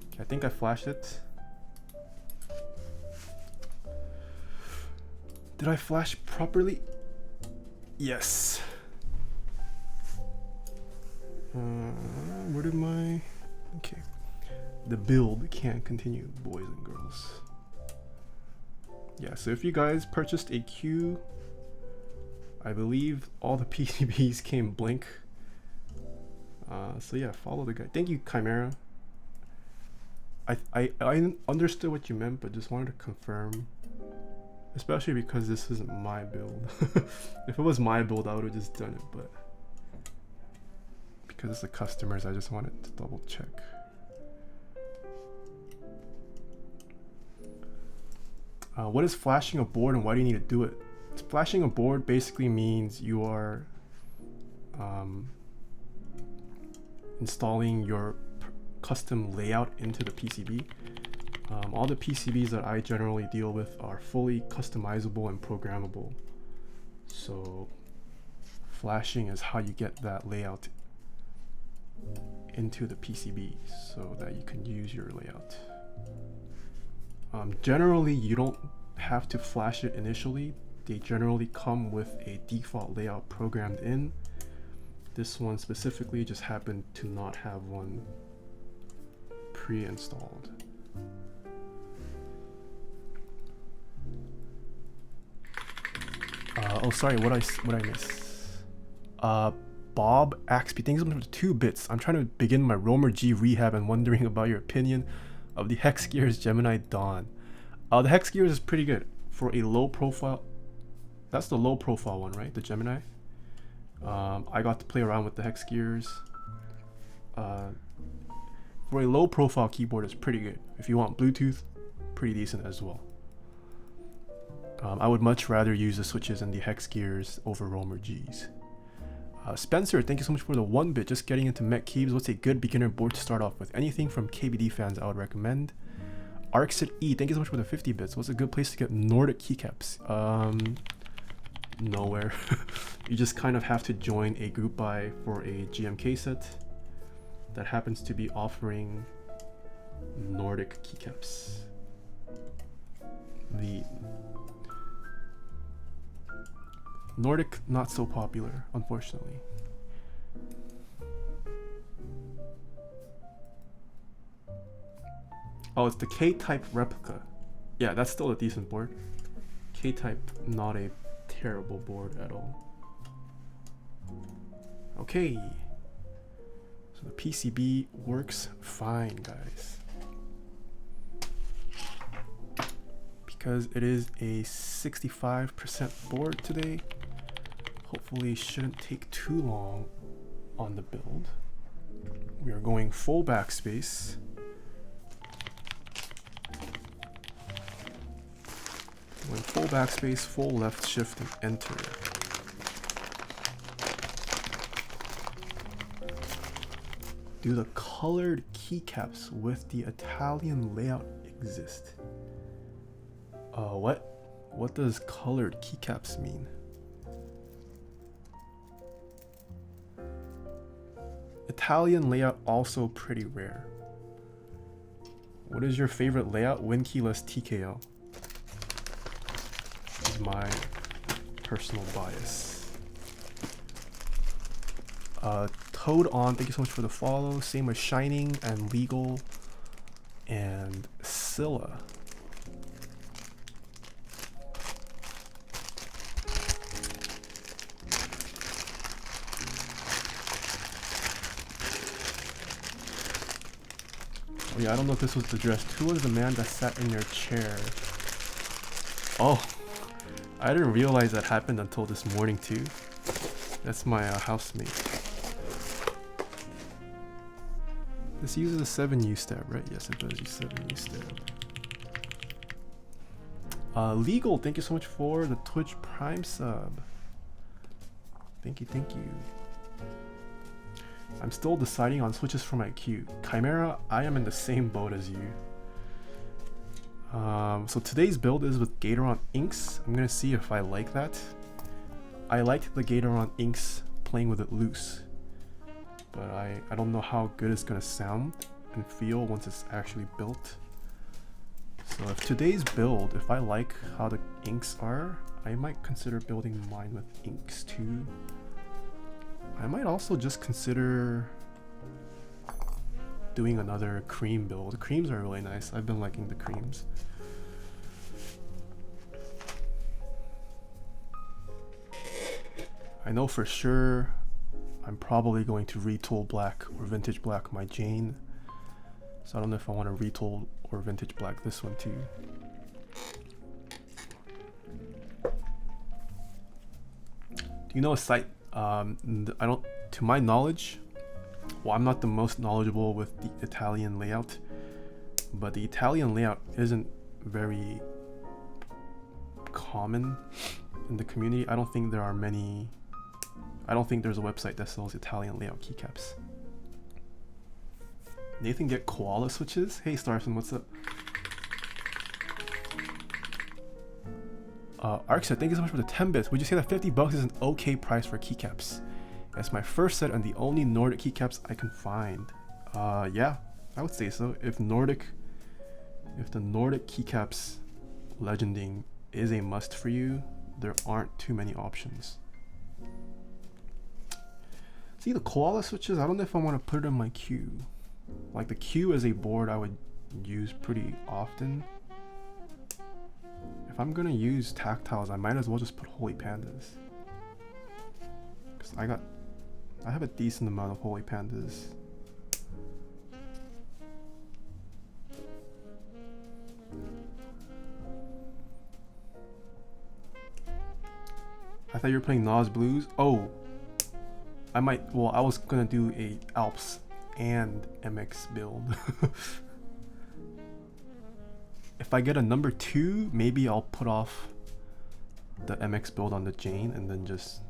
Okay, I think I flashed it. Did I flash properly? Yes. Where did my... Okay. The build can't continue, boys and girls. Yeah, so if you guys purchased a Kyuu, I believe all the PCBs came blank. So yeah, follow the guide. Thank you, Chimera. I understood what you meant, but just wanted to confirm. Especially because this isn't my build. If it was my build, I would have just done it, but because it's the customers, I just wanted to double check. What is flashing a board and why do you need to do it? Flashing a board basically means you are installing your custom layout into the PCB. All the PCBs that I generally deal with are fully customizable and programmable. So flashing is how you get that layout into the PCB so that you can use your layout. Generally, you don't have to flash it initially. They generally come with a default layout programmed in. This one specifically just happened to not have one pre-installed. Oh, sorry, what I miss? Bob Axby, thanks so much for 2 bits. I'm trying to begin my Romer G rehab and wondering about your opinion of the Hex Gears Gemini Dawn. The Hex Gears is pretty good for a low profile. That's the low profile one, right? The Gemini. I got to play around with the Hex Gears. For a low profile keyboard, it's pretty good. If you want Bluetooth, pretty decent as well. I would much rather use the switches in the Hex Gears over Romer Gs. Spencer, thank you so much for the 1 bit. Just getting into mech keys. What's a good beginner board to start off with? Anything from KBD fans I would recommend. Arxit E, thank you so much for the 50 bits. What's a good place to get Nordic keycaps? Nowhere. You just kind of have to join a group buy for a GMK set that happens to be offering Nordic keycaps. The Nordic, not so popular, unfortunately. Oh, it's the K-type replica. Yeah, that's still a decent board. K-type, not a terrible board at all. Okay. So the PCB works fine, guys. Because it is a 65% board today, hopefully shouldn't take too long on the build. We are going full backspace. Going full backspace, full left shift and enter. Do the colored keycaps with the Italian layout exist? What does colored keycaps mean? Italian layout also pretty rare. What is your favorite layout? Win keyless TKO. Is my personal bias. Toad on, thank you so much for the follow. Same with Shining and Legal and Scylla. Oh yeah, I don't know if this was addressed. Who was the man that sat in your chair? Oh, I didn't realize that happened until this morning too. That's my housemate. This uses a 7U stab, right? Yes, it does use 7U stab. Legal, thank you so much for the Twitch Prime sub. Thank you, thank you. I'm still deciding on switches for my Kyuu. Chimera, I am in the same boat as you. So today's build is with Gateron Inks. I'm gonna see if I like that. I liked the Gateron Inks playing with it loose, but I don't know how good it's gonna sound and feel once it's actually built. So if today's build, if I like how the inks are, I might consider building mine with inks too. I might also just consider doing another cream build. The creams are really nice. I've been liking the creams. I know for sure I'm probably going to retool black or vintage black my Jane. So I don't know if I want to retool or vintage black this one too. Do you know a site? I don't, to my knowledge, well, I'm not the most knowledgeable with the Italian layout, but the Italian layout isn't very common in the community. I don't think there are many. I don't think there's a website that sells Italian layout keycaps. Nathan get koala switches? Hey Starson, what's up? Arxia, thank you so much for the 10 bits. Would you say that 50 bucks is an okay price for keycaps? It's my first set and the only Nordic keycaps I can find. Yeah, I would say so. If the Nordic keycaps legending is a must for you, there aren't too many options. See, the koala switches, I don't know if I want to put it in my queue. Like the Kyuu is a board I would use pretty often. If I'm gonna use tactiles, I might as well just put holy pandas. Cause I have a decent amount of holy pandas. I thought you were playing Nas Blues. Oh, I was gonna do a Alps and MX build. If I get a number 2, maybe I'll put off the MX build on the Jane and then just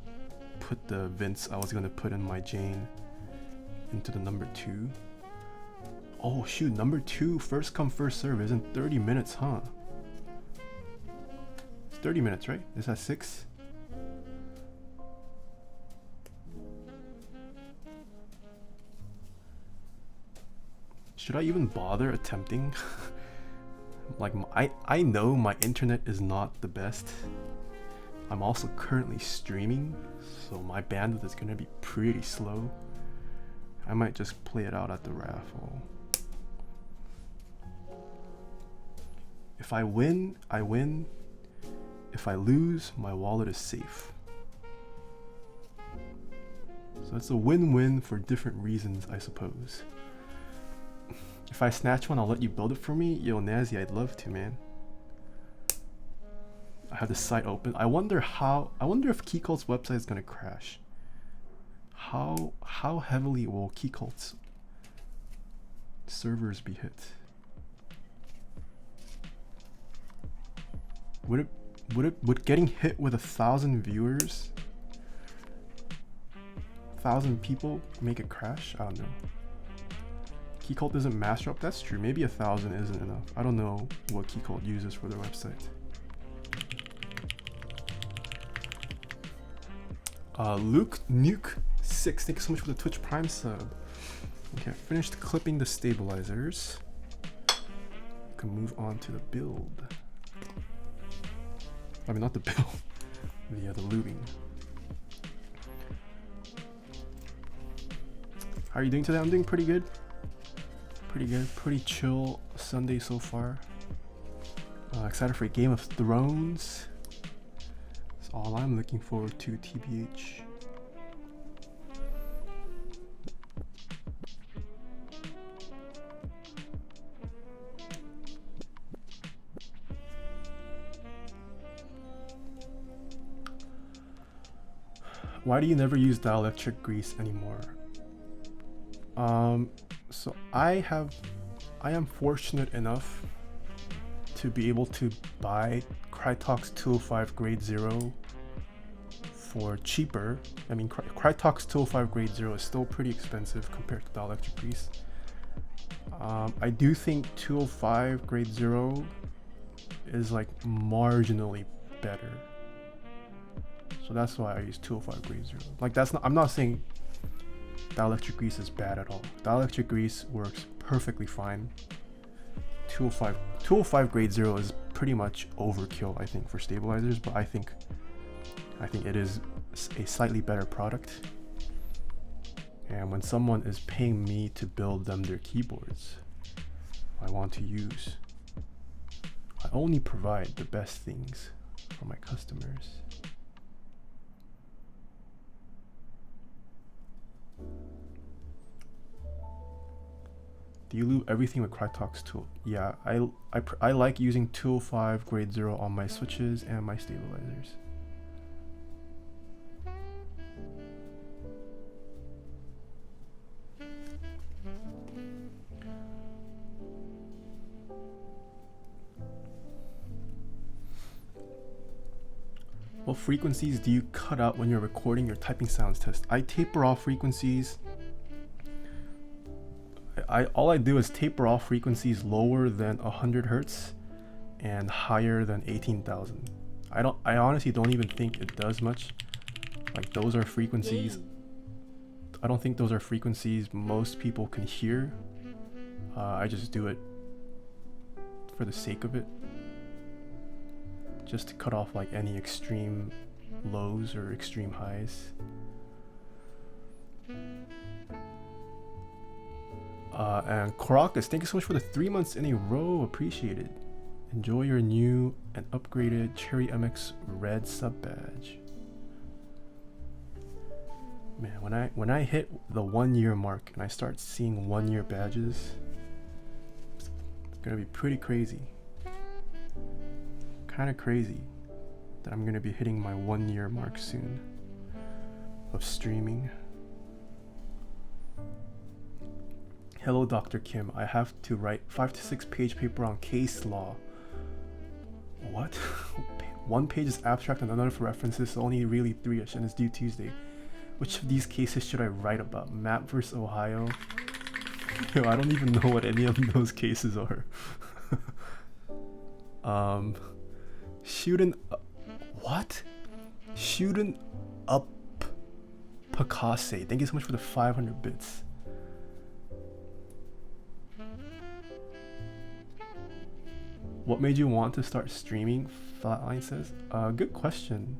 put the Vince I was gonna put in my Jane into the number 2. Oh shoot, number 2 first come first serve isn't 30 minutes, huh? It's 30 minutes, right? Is that 6? Should I even bother attempting? Like, I know my internet is not the best. I'm also currently streaming, so my bandwidth is gonna be pretty slow. I might just play it out at the raffle. If I win, I win. If I lose, my wallet is safe. So it's a win-win for different reasons, I suppose. If I snatch one, I'll let you build it for me. Yo, Nazi, I'd love to, man. I have the site open. I wonder if Keycult's website is gonna crash. How heavily will Keycult's servers be hit? Would getting hit with 1,000 viewers, 1,000 people make it crash? I don't know. Keycult isn't master up. That's true. Maybe 1,000 isn't enough. I don't know what Keycult uses for their website. Luke Nuke 6. Thank you so much for the Twitch Prime sub. Okay, I finished clipping the stabilizers. We can move on to the build. I mean, not the build. The looting. How are you doing today? I'm doing pretty good. Pretty good, pretty chill Sunday so far. Excited for a Game of Thrones. That's all I'm looking forward to, TBH. Why do you never use dielectric grease anymore? So I am fortunate enough to be able to buy Krytox 205 grade 0 for cheaper. I mean, Krytox 205 grade 0 is still pretty expensive compared to dielectric grease. I do think 205 grade 0 is like marginally better. So that's why I use 205 grade 0. Like I'm not saying dielectric grease is bad at all. Dielectric grease works perfectly fine. 205 grade 0 is pretty much overkill, I think, for stabilizers, but I think it is a slightly better product. And when someone is paying me to build them their keyboards, I want to use. I only provide the best things for my customers. Do you lube everything with Krytox tool? Yeah, I like using 205 grade 0 on my switches and my stabilizers. What frequencies do you cut out when you're recording your typing sounds test? I taper off frequencies. all I do is taper off frequencies lower than 100 hertz and higher than 18,000. I honestly don't even think it does much. Like those are frequencies. I don't think those are frequencies most people can hear. I just do it for the sake of it, just to cut off like any extreme lows or extreme highs. And Caracas, thank you so much for the 3 months in a row. Appreciate it. Enjoy your new and upgraded Cherry MX red sub badge. Man, when I hit the 1 year mark and I start seeing 1 year badges, it's gonna be pretty crazy. Kind of crazy that I'm gonna be hitting my 1 year mark soon of streaming. Hello, Dr. Kim. I have to write 5 to 6 page paper on case law. What? 1 page is abstract and another for references, so only really 3ish, and it's due Tuesday. Which of these cases should I write about? Map versus Ohio? Yo, I don't even know what any of those cases are. Shooting what? Shooting up Picasso. Thank you so much for the 500 bits. What made you want to start streaming? Flatline says. Good question.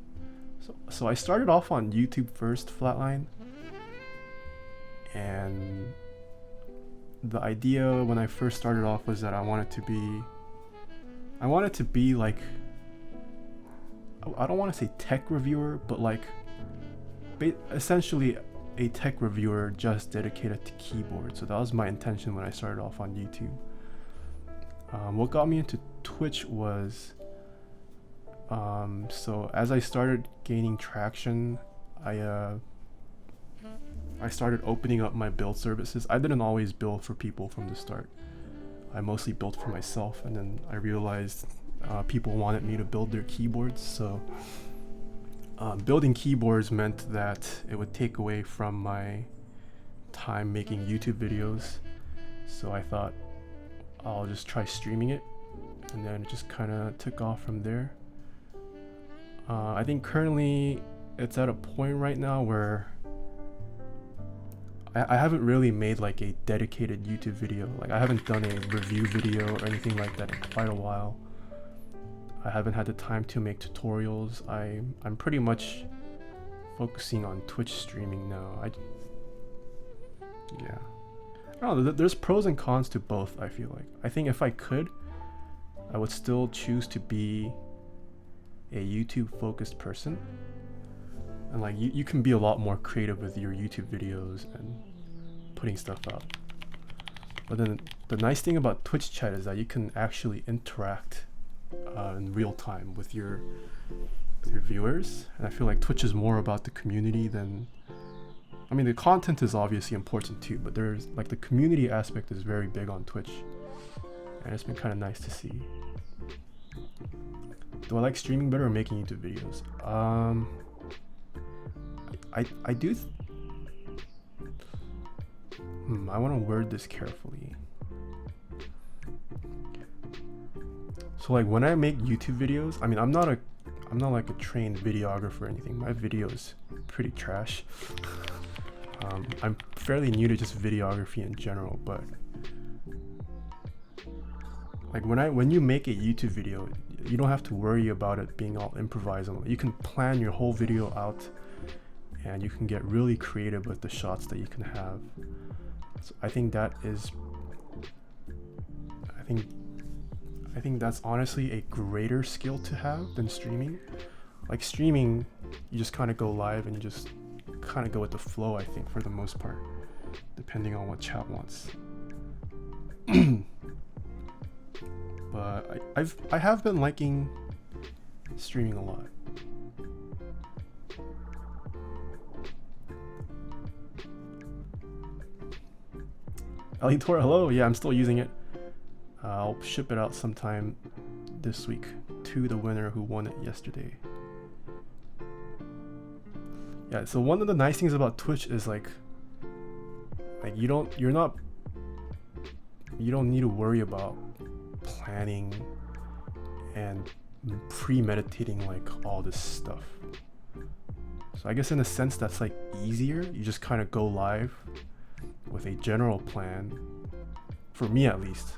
So I started off on YouTube first, Flatline. And the idea when I first started off was that I wanted to be like, I don't want to say tech reviewer, but like essentially a tech reviewer just dedicated to keyboards. So that was my intention when I started off on YouTube. What got me into Twitch was so as I started gaining traction, I started opening up my build services. I didn't always build for people from the start. I mostly built for myself, and then I realized people wanted me to build their keyboards. So building keyboards meant that it would take away from my time making YouTube videos. So I thought I'll just try streaming it, and then it just kind of took off from there. I think currently it's at a point right now where I haven't really made like a dedicated YouTube video. Like I haven't done a review video or anything like that in quite a while. I haven't had the time to make tutorials. I'm pretty much focusing on Twitch streaming now. Yeah. I don't know, there's pros and cons to both, I feel like. I think if I could, I would still choose to be a YouTube focused person. And like you can be a lot more creative with your YouTube videos and putting stuff out. But then the nice thing about Twitch chat is that you can actually interact in real time with your viewers. And I feel like Twitch is more about the community than, I mean, the content is obviously important too, but there's like the community aspect is very big on Twitch, and it's been kind of nice to see. Do I like streaming better or making YouTube videos? I do. I want to word this carefully. So like when I make YouTube videos, I mean, I'm not like a trained videographer or anything. My video is pretty trash. I'm fairly new to just videography in general, but like when you make a YouTube video, you don't have to worry about it being all improvised. You can plan your whole video out, and you can get really creative with the shots that you can have. So I think that is, I think that's honestly a greater skill to have than streaming. Like streaming, you just kind of go live and you just kind of go with the flow, I think, for the most part, depending on what chat wants. But I have been liking streaming a lot. Alitor, hello. Yeah, I'm still using it. I'll ship it out sometime this week to the winner who won it yesterday. Yeah, so one of the nice things about Twitch is like you're not you don't need to worry about planning and premeditating like all this stuff. So I guess in a sense that's like easier. You just kind of go live with a general plan. For me at least.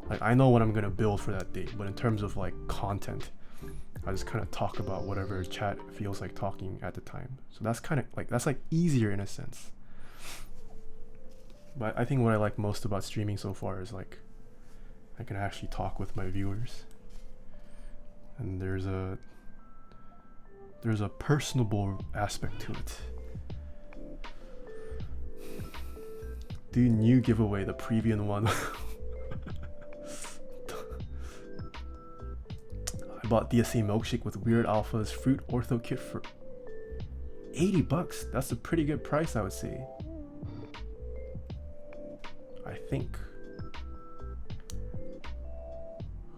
Like I know what I'm gonna build for that day, but in terms of like content, I just kind of talk about whatever chat feels like talking at the time. So that's kind of like, that's like easier in a sense. But I think what I like most about streaming so far is like I can actually talk with my viewers. And there's a personable aspect to it. Do new giveaway, the previous one. I bought DSA milkshake with Weird Alpha's fruit ortho kit for $80. That's a pretty good price, I would say. I think.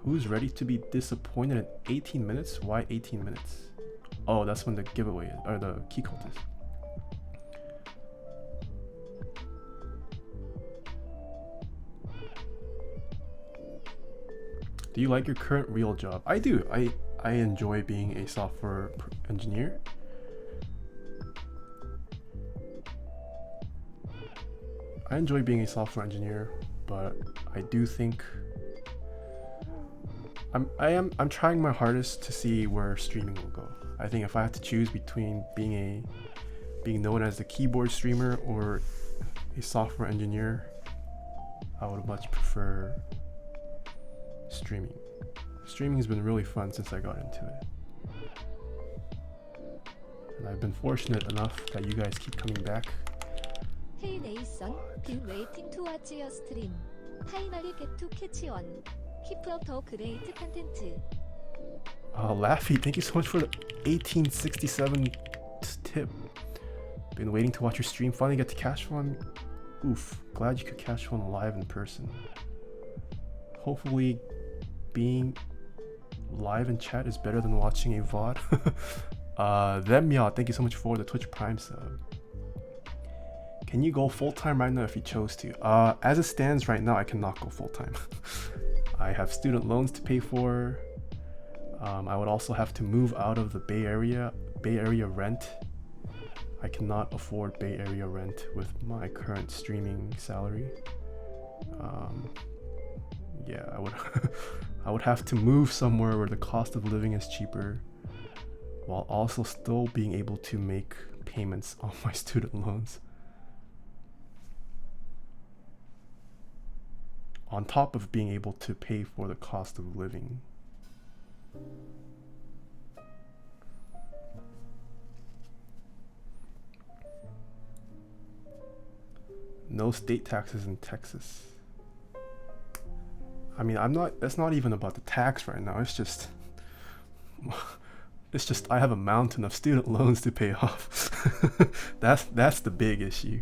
Who's ready to be disappointed in 18 minutes? Why 18 minutes? Oh, that's when the giveaway is, or the key cult is. Do you like your current real job? I do. I enjoy being a software engineer. I enjoy being a software engineer, but I do think I'm trying my hardest to see where streaming will go. I think if I had to choose between being known as a keyboard streamer or a software engineer, I would much prefer streaming. Streaming has been really fun since I got into it. And I've been fortunate enough that you guys keep coming back.
Hey Nathan, been waiting to watch your stream. Finally get to catch on. Keep up the great content.
Laffy, thank you so much for the 1867 tip. Been waiting to watch your stream. Finally get to catch one. Oof, glad you could catch one live in person. Hopefully being live in chat is better than watching a VOD. Themya, thank you so much for the Twitch Prime sub. Can you go full-time right now if you chose to? As it stands right now, I cannot go full-time. I have student loans to pay for. I would also have to move out of the Bay Area rent. I cannot afford Bay Area rent with my current streaming salary. Yeah, I would have to move somewhere where the cost of living is cheaper, while also still being able to make payments on my student loans. On top of being able to pay for the cost of living. No state taxes in Texas. I mean, that's not even about the tax right now. It's just I have a mountain of student loans to pay off. That's the big issue.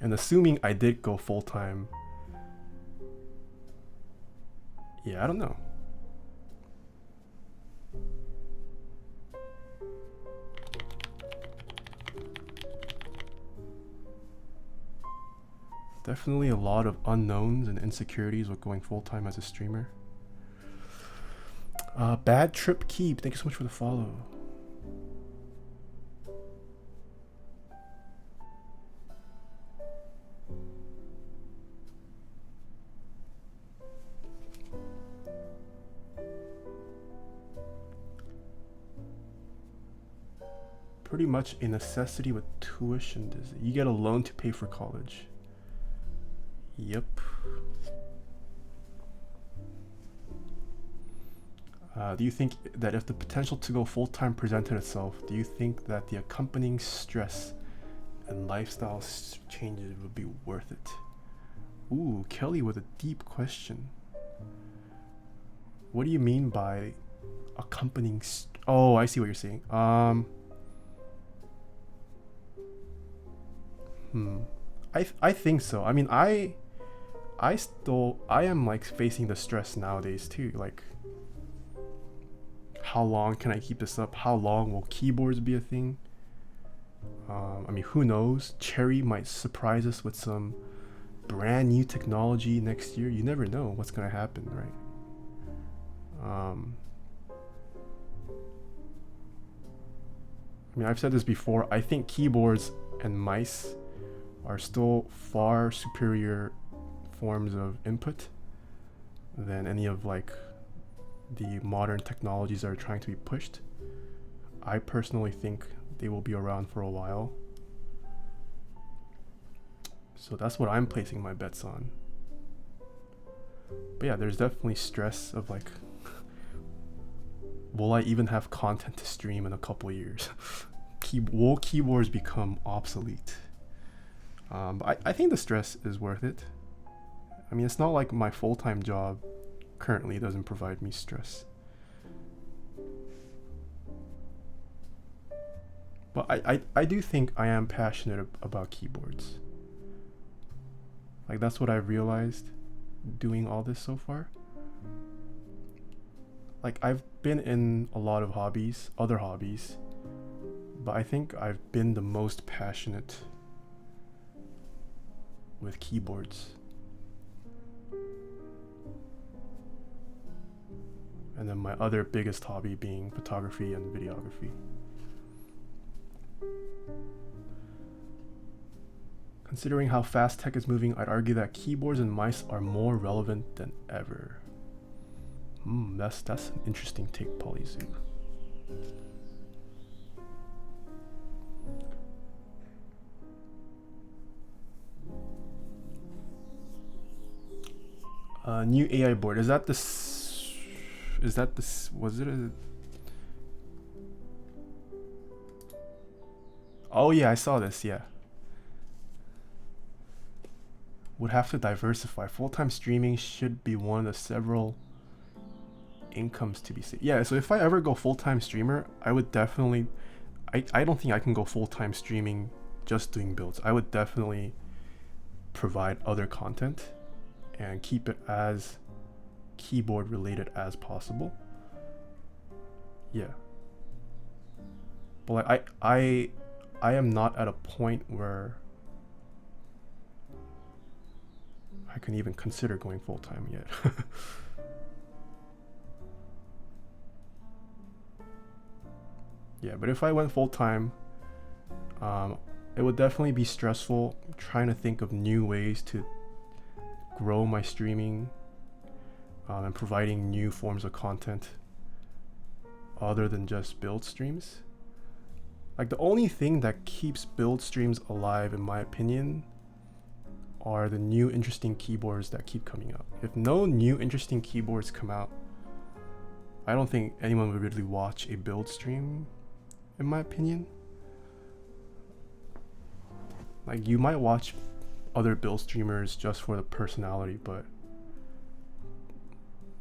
And assuming I did go full-time, yeah, I don't know. Definitely a lot of unknowns and insecurities with going full-time as a streamer. Bad Trip Keep, thank you so much for the follow. Pretty much a necessity with tuition. You get a loan to pay for college. Yep. Do you think that if the potential to go full-time presented itself, do you think that the accompanying stress and lifestyle changes would be worth it? Ooh, Kelly with a deep question. What do you mean by accompanying? Oh, I see what you're saying. I think so. I mean, I am like facing the stress nowadays too. Like, how long can I keep this up? How long will keyboards be a thing? I mean, who knows? Cherry might surprise us with some brand new technology next year. You never know what's gonna happen, right? I mean, I've said this before. I think keyboards and mice are still far superior forms of input than any of like the modern technologies that are trying to be pushed. I personally think they will be around for a while. So that's what I'm placing my bets on. But yeah, there's definitely stress of like, will I even have content to stream in a couple years? Will keyboards become obsolete? But I think the stress is worth it. I mean, it's not like my full-time job currently doesn't provide me stress. But I do think I am passionate about keyboards. Like, that's what I've realized doing all this so far. Like, I've been in a lot of hobbies, other hobbies, but I think I've been the most passionate with keyboards. And then my other biggest hobby being photography and videography. Considering how fast tech is moving, I'd argue that keyboards and mice are more relevant than ever. That's an interesting take, Polyzoo. New AI board. Is that this? Was it a? Oh yeah, I saw this. Yeah. Would have to diversify. Full-time streaming should be one of the several incomes to be saved. Yeah, so if I ever go full-time streamer, I would definitely... I don't think I can go full-time streaming just doing builds. I would definitely provide other content and keep it as keyboard related as possible. Yeah. But like I am not at a point where I can even consider going full-time yet. Yeah, but if I went full-time, it would definitely be stressful trying to think of new ways to grow my streaming and providing new forms of content other than just build streams. Like, the only thing that keeps build streams alive, in my opinion, are the new interesting keyboards that keep coming out. If no new interesting keyboards come out, I don't think anyone would really watch a build stream, in my opinion. Like, you might watch other build streamers just for the personality, but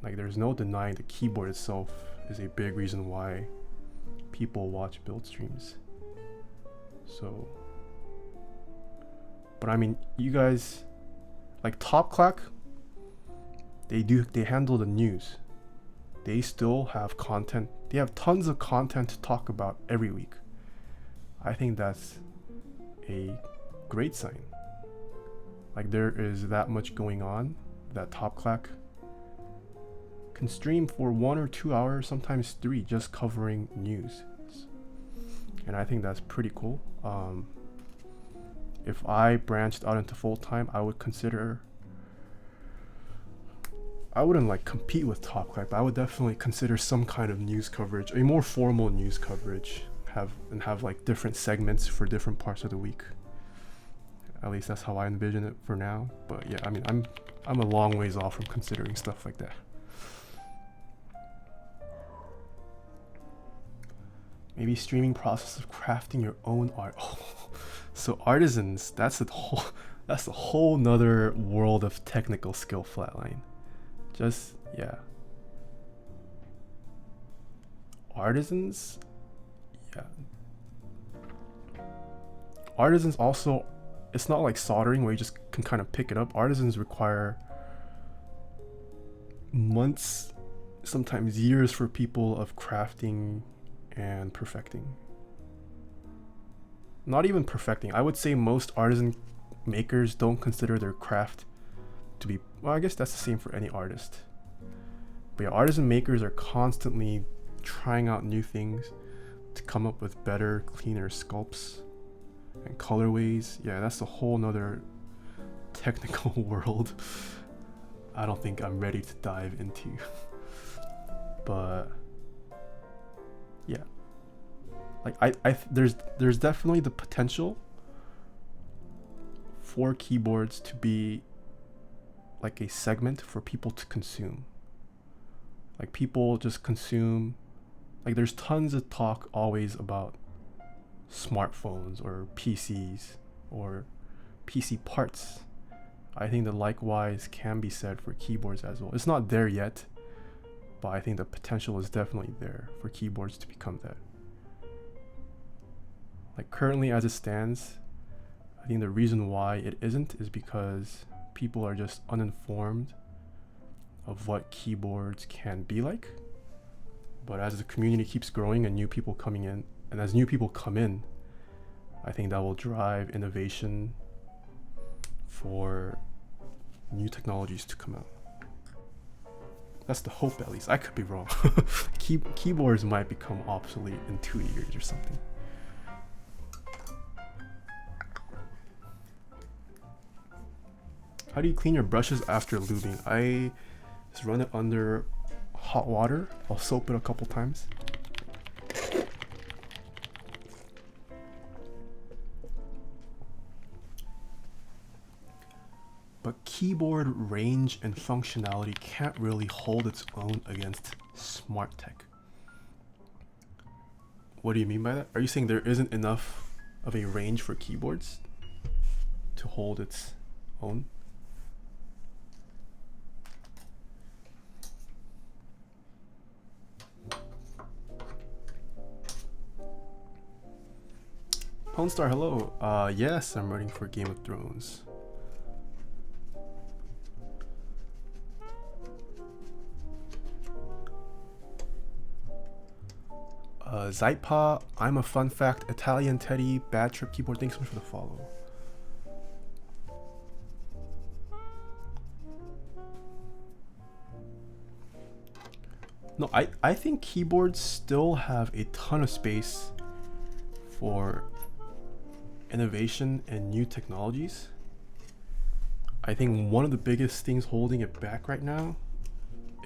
like, there's no denying the keyboard itself is a big reason why people watch build streams. So, but I mean, you guys, like Top Clack, they handle the news. They still have content. They have tons of content to talk about every week. I think that's a great sign. Like, there is that much going on that Top Clack can stream for 1 or 2 hours, sometimes 3, just covering news. And I think that's pretty cool. If I branched out into full-time, I would consider... I wouldn't like compete with Top Clack, but I would definitely consider some kind of news coverage, a more formal news coverage, have like different segments for different parts of the week. At least that's how I envision it for now. But yeah, I mean, I'm a long ways off from considering stuff like that. Maybe streaming process of crafting your own art. Oh, so artisans, that's a whole nother world of technical skill, Flatline. Just, yeah. Artisans, yeah. Artisans also, it's not like soldering where you just can kind of pick it up. Artisans require months sometimes years for people of crafting and perfecting. Not even perfecting. I would say most artisan makers don't consider their craft to be, well, I guess that's the same for any artist. But yeah, artisan makers are constantly trying out new things to come up with better, cleaner sculpts and colorways. Yeah, that's a whole nother technical world I don't think I'm ready to dive into. But yeah, like there's definitely the potential for keyboards to be like a segment for people to consume. Like people just consume, like there's tons of talk always about smartphones or PCs or PC parts. I think that likewise can be said for keyboards as well. It's not there yet, but I think the potential is definitely there for keyboards to become that. Like currently as it stands, I think the reason why it isn't is because people are just uninformed of what keyboards can be like. But as the community keeps growing and new people coming in, and as new people come in, I think that will drive innovation for new technologies to come out. That's the hope, at least. I could be wrong. Keyboards might become obsolete in 2 years or something. How do you clean your brushes after lubing? I just run it under hot water. I'll soap it a couple times. But keyboard range and functionality can't really hold its own against smart tech. What do you mean by that? Are you saying there isn't enough of a range for keyboards to hold its own? Pawnstar, hello. Yes, I'm running for Game of Thrones. Zaipa, I'm a fun fact, Italian Teddy, Bad Trip Keyboard, thanks so much for the follow. No, I think keyboards still have a ton of space for innovation and new technologies. I think one of the biggest things holding it back right now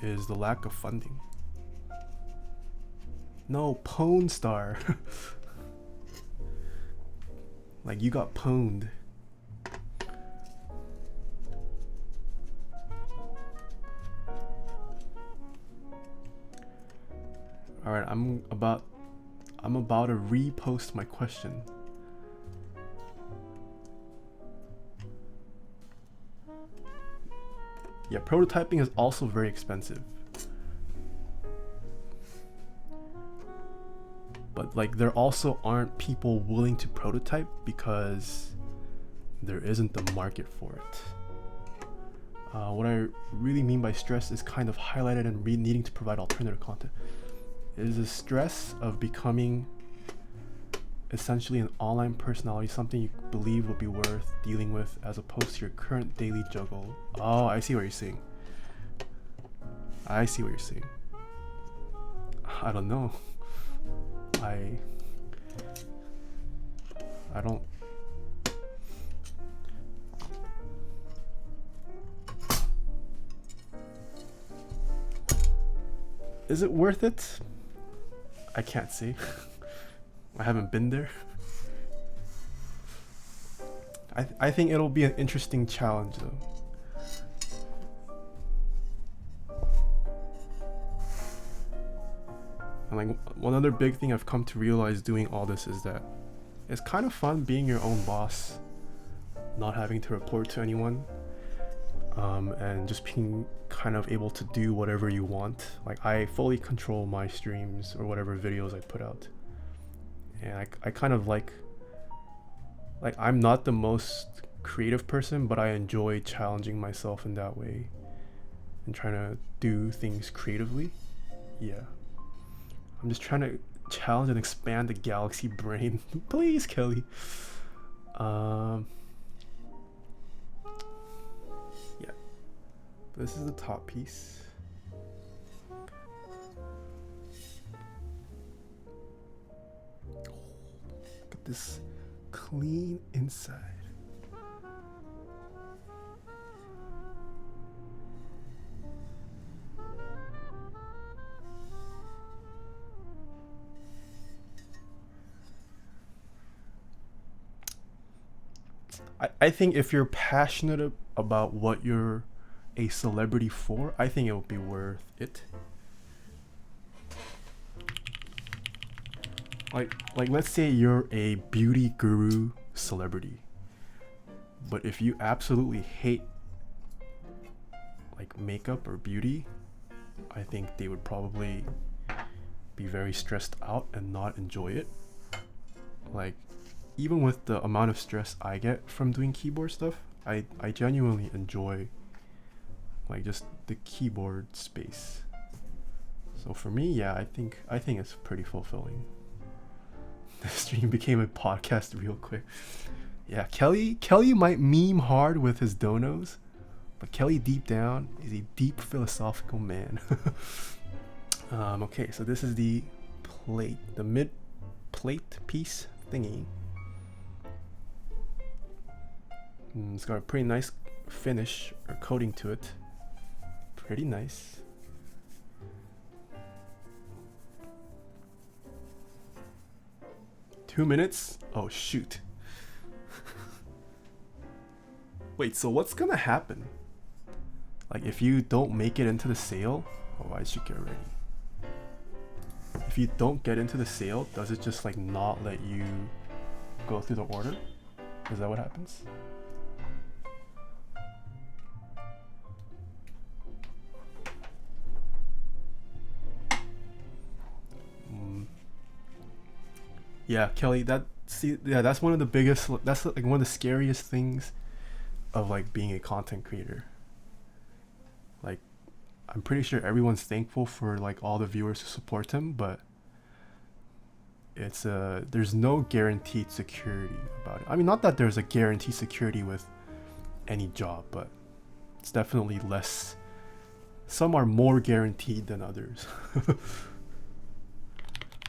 is the lack of funding. No, Pawnstar. Like you got pwned. All right, I'm about to repost my question. Yeah, prototyping is also very expensive. But like there also aren't people willing to prototype because there isn't the market for it. What I really mean by stress is kind of highlighted and needing to provide alternative content. It is the stress of becoming essentially an online personality, something you believe will be worth dealing with as opposed to your current daily juggle. Oh, I see what you're saying. I see what you're saying. I don't know. I don't. Is it worth it? I can't say. I haven't been there. I think it'll be an interesting challenge though. And like one other big thing I've come to realize doing all this is that it's kind of fun being your own boss, not having to report to anyone, and just being kind of able to do whatever you want. Like I fully control my streams or whatever videos I put out. And I kind of like I'm not the most creative person, but I enjoy challenging myself in that way and trying to do things creatively. yeah. I'm just trying to challenge and expand the galaxy brain. Please, Kelly. Yeah. This is the top piece. Look at this clean inside. I think if you're passionate about what you're a celebrity for, I think it would be worth it. Like let's say you're a beauty guru celebrity, but if you absolutely hate like makeup or beauty, I think they would probably be very stressed out and not enjoy it. Like, even with the amount of stress I get from doing keyboard stuff, I genuinely enjoy like just the keyboard space. So for me, yeah, I think it's pretty fulfilling. The stream became a podcast real quick. Yeah, Kelly might meme hard with his donos, but Kelly deep down is a deep philosophical man. Okay, so this is the plate, the mid plate piece thingy. It's got a pretty nice finish or coating to it. Pretty nice. Two minutes? Oh shoot. Wait, so what's gonna happen? Like if you don't make it into the sale? Oh, I should get ready. If you don't get into the sale, does it just like not let you go through the order? Is that what happens? Yeah, Kelly, that's one of the biggest, that's like one of the scariest things of like being a content creator. Like, I'm pretty sure everyone's thankful for like all the viewers who support him, but it's there's no guaranteed security about it. I mean, not that there's a guaranteed security with any job, but it's definitely less. Some are more guaranteed than others.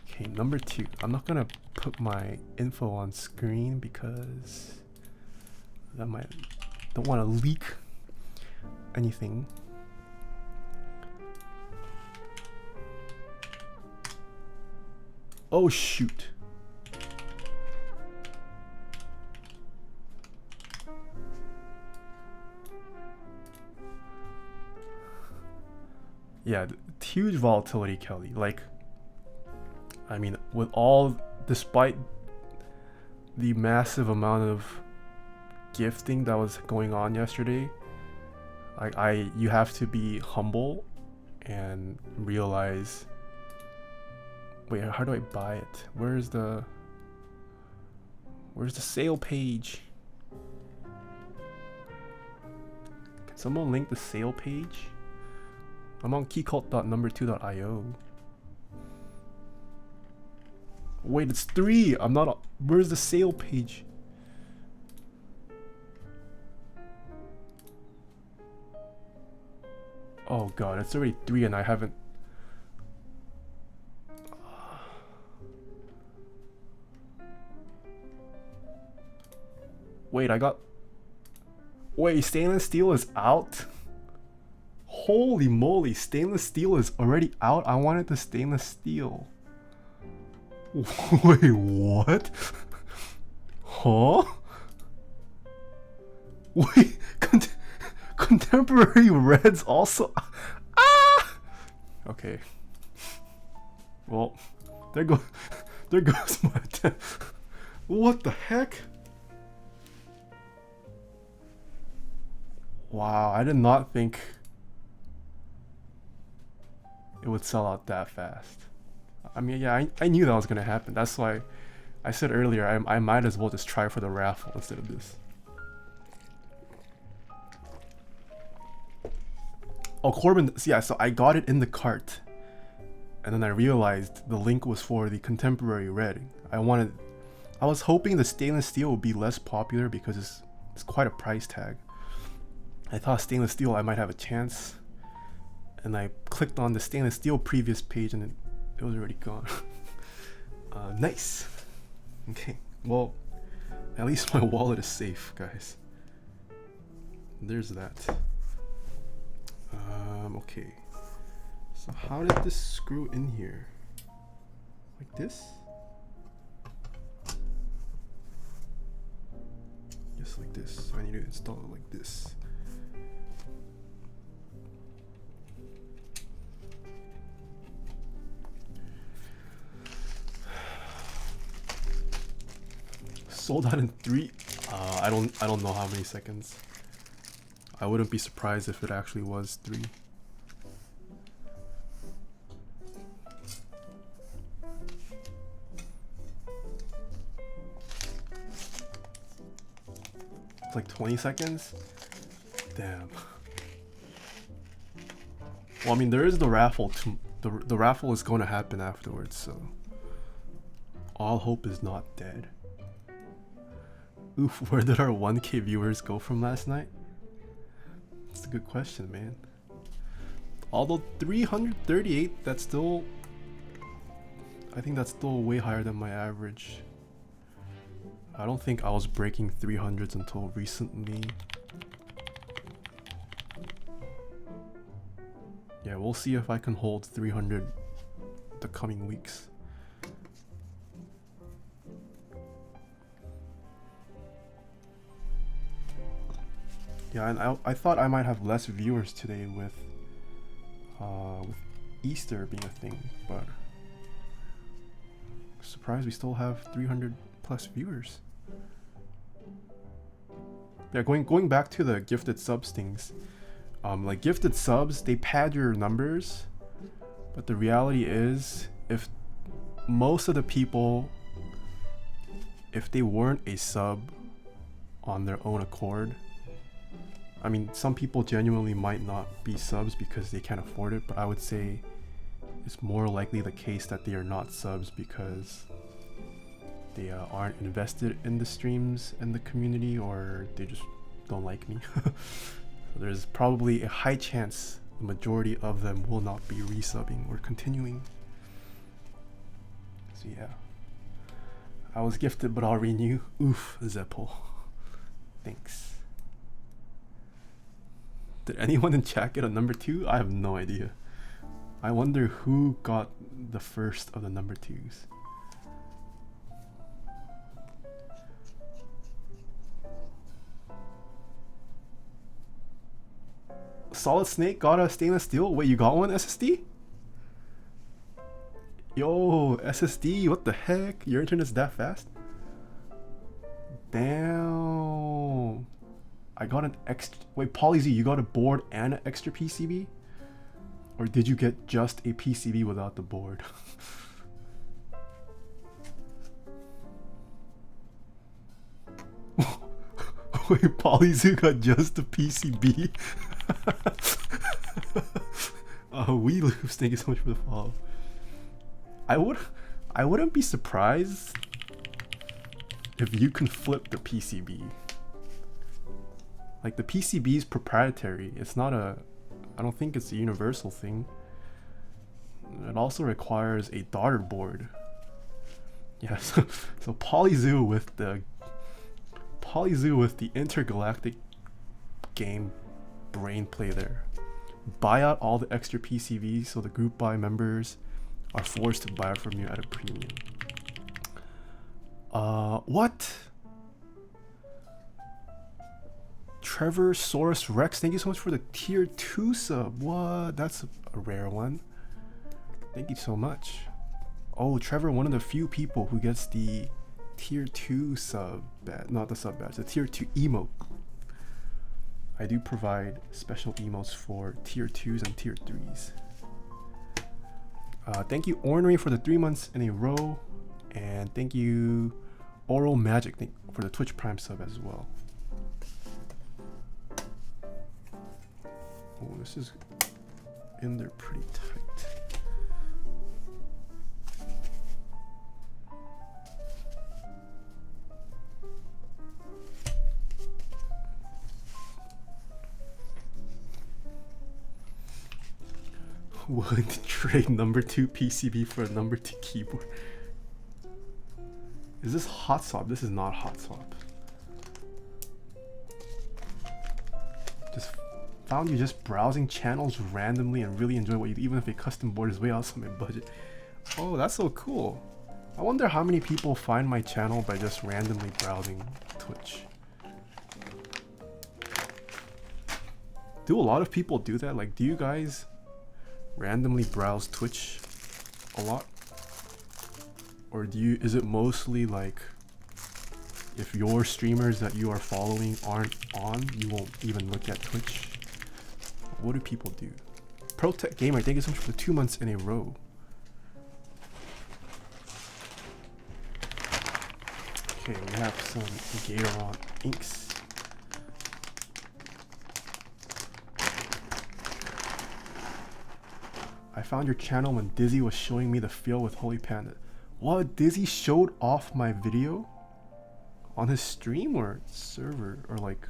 Okay, number 2. I'm not gonna put my info on screen because that might, don't want to leak anything. Oh shoot. Yeah, huge volatility, Kelly. Like, I mean, with all, despite the massive amount of gifting that was going on yesterday, like you have to be humble and realize, wait, how do I buy it? Where's the sale page? Can someone link the sale page? I'm on keycult.number2.io. Wait, it's 3. I'm not. Where's the sale page? Oh god, it's already 3 and I haven't. Wait, wait, stainless steel is out? Holy moly, stainless steel is already out? I wanted the stainless steel. Wait, what? Huh? Wait, contemporary reds also. Ah! Okay. Well, there goes my attempt. What the heck? Wow, I did not think it would sell out that fast. I mean, yeah, I knew that was gonna happen. That's why I said earlier I might as well just try for the raffle instead of this. Oh, Corbin, yeah, so I got it in the cart. and then I realized the link was for the contemporary red. I was hoping the stainless steel would be less popular because it's quite a price tag. I thought stainless steel I might have a chance, and I clicked on the stainless steel previous page and it was already gone. Nice. Okay, well, at least my wallet is safe, guys. There's that. Okay. So how did this screw in here? Like this? Just like this. I need to install it like this. Sold out in 3. I don't know how many seconds. I wouldn't be surprised if it actually was 3. It's like 20 seconds? Damn. Well, I mean, there is the raffle. The raffle is going to happen afterwards, so all hope is not dead. Oof, where did our 1K viewers go from last night? That's a good question, man. Although 338, that's still... I think that's still way higher than my average. I don't think I was breaking 300s until recently. Yeah, we'll see if I can hold 300 the coming weeks. Yeah, and I thought I might have less viewers today with Easter being a thing, but surprised we still have 300 plus viewers. Yeah, going back to the gifted subs things, like gifted subs, they pad your numbers, but the reality is, if most of the people, if they weren't a sub on their own accord, I mean, some people genuinely might not be subs because they can't afford it, but I would say it's more likely the case that they are not subs because they aren't invested in the streams and the community, or they just don't like me. So there's probably a high chance the majority of them will not be resubbing or continuing. So yeah, I was gifted, but I'll renew. Oof, Zeppo. Thanks. Did anyone in chat get a number 2? I have no idea. I wonder who got the first of the number 2s. Solid Snake got a stainless steel? Wait, you got one, SSD? Yo, SSD, what the heck? Your internet's that fast? Damn. I got an extra... Wait, PolyZ, you got a board and an extra PCB? Or did you get just a PCB without the board? Wait, PolyZ got just a PCB? We lose. Thank you so much for the follow. I wouldn't be surprised if you can flip the PCB. Like, the PCB is proprietary. It's not a... I don't think it's a universal thing. It also requires a daughter board. Yeah, so PolyZ with the intergalactic game brain play there. Buy out all the extra PCBs so the group buy members are forced to buy it from you at a premium. What? Trevor Saurus Rex, thank you so much for the tier 2 sub. What? That's a rare one. Thank you so much. Oh, Trevor, one of the few people who gets the tier 2 sub badge, not the sub badge, the tier 2 emote. I do provide special emotes for tier 2s and tier 3s. Thank you, Ornery, for the 3 months in a row. And thank you, Oral Magic, for the Twitch Prime sub as well. Oh, this is in there pretty tight. Willing to trade number 2 PCB for a number 2 keyboard. Is this hot swap? This is not hot swap. Just found you just browsing channels randomly and really enjoy what you do, even if a custom board is way outside my budget. Oh, that's so cool. I wonder how many people find my channel by just randomly browsing Twitch. Do a lot of people do that? Like, do you guys randomly browse Twitch a lot? Or is it mostly like, if your streamers that you are following aren't on, you won't even look at Twitch? What do people do? Protect Gamer, thank you so much for the 2 months in a row. Okay, we have some Gateron Inks. I found your channel when Dizzy was showing me the feel with Holy Panda. What? Dizzy showed off my video? On his stream or server? Or like...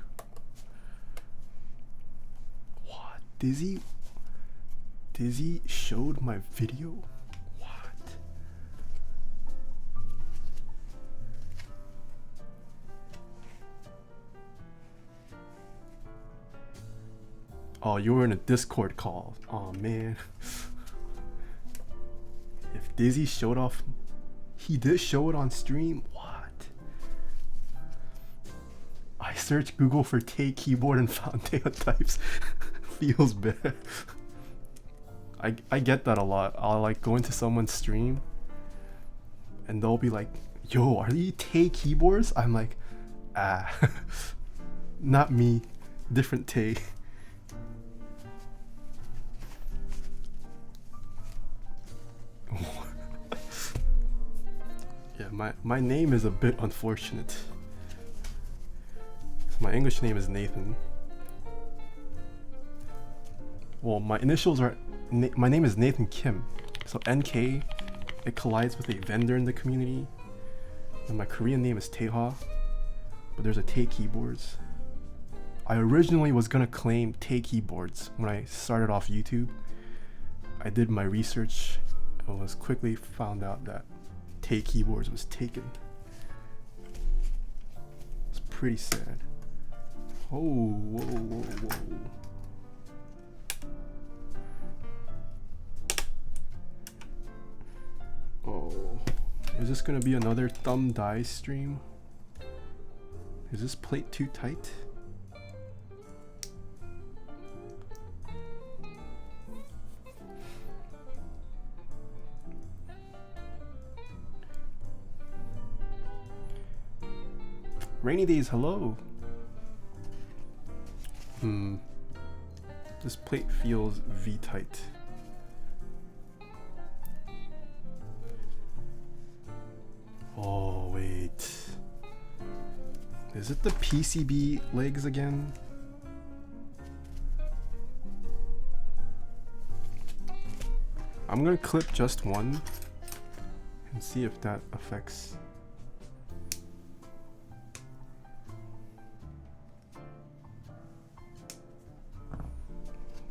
What? Dizzy showed my video? What? Oh, you were in a Discord call. Oh man. If Dizzy showed off, he did show it on stream. What? I searched Google for Tae keyboard and found Taeha types. Feels bad. I get that a lot. I'll like go into someone's stream and they'll be like, yo, are these Tae keyboards? I'm like, ah, not me, different Tae. Yeah, my name is a bit unfortunate. My English name is Nathan. Well, my initials are... my name is Nathan Kim. So NK, it collides with a vendor in the community. And my Korean name is Taeha. But there's a Tae keyboards. I originally was gonna claim Tae keyboards when I started off YouTube. I did my research and was quickly found out that Tae keyboards was taken. It's pretty sad. Oh, whoa, whoa, whoa. Oh, is this gonna be another thumb dive stream? Is this plate too tight? Rainy days, hello. This plate feels V-tight. Oh, wait. Is it the PCB legs again? I'm gonna clip just one and see if that affects.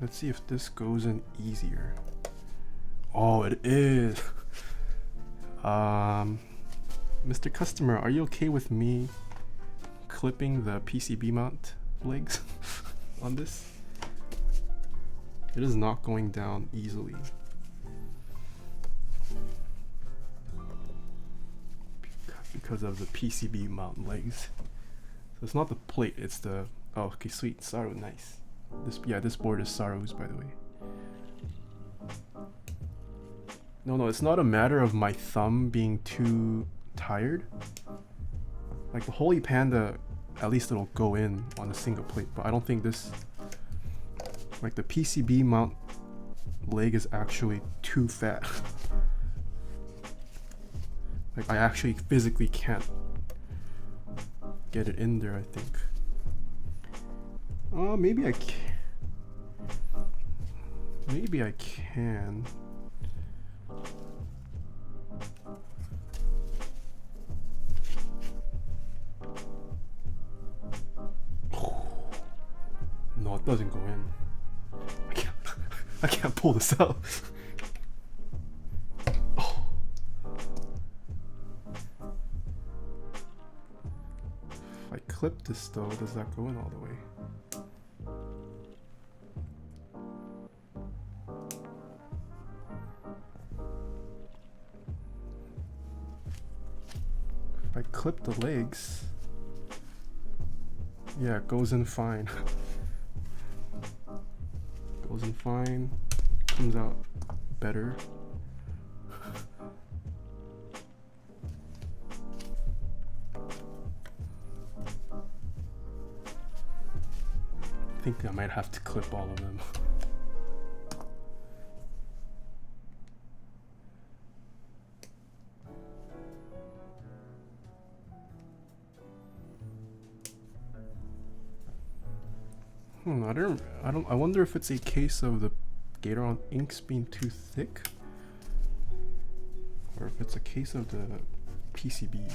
Let's see if this goes in easier. Oh, it is. Mr. Customer, are you okay with me clipping the PCB mount legs on this? It is not going down easily. Because of the PCB mount legs. So it's not the plate, it's the... Oh, okay, sweet. Saru, nice. This board is Saru's, by the way. No, it's not a matter of my thumb being too tired. Like the Holy Panda, at least it'll go in on a single plate, but I don't think this... Like the PCB mount leg is actually too fat. Like I actually physically can't get it in there, I think. Oh, maybe I can. Maybe I can. No, it doesn't go in. I can't. I can't pull this out. Oh. If I clip this though, does that go in all the way? If I clip the legs, yeah, it goes in fine. Goes in fine, comes out better. I think I might have to clip all of them. I wonder if it's a case of the Gateron Inks being too thick, or if it's a case of the PCB.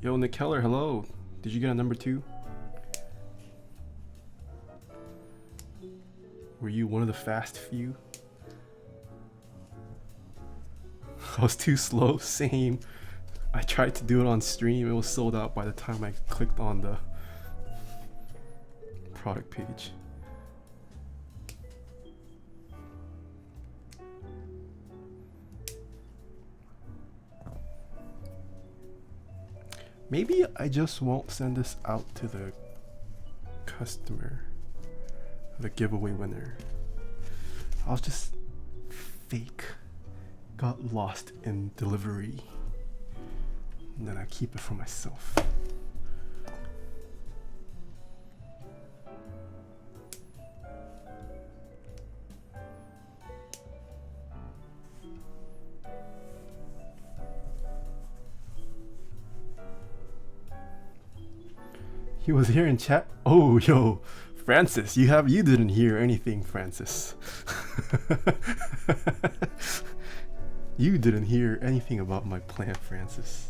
Yo, Nick Keller, hello. Did you get a number 2? Were you one of the fast few? I was too slow, same. I tried to do it on stream, it was sold out by the time I clicked on the product page. Maybe I just won't send this out to the customer, the giveaway winner. I'll just fake got lost in delivery, and then I keep it for myself. He was here in chat. Oh, yo, Francis, you didn't hear anything, Francis. You didn't hear anything about my plan, Francis.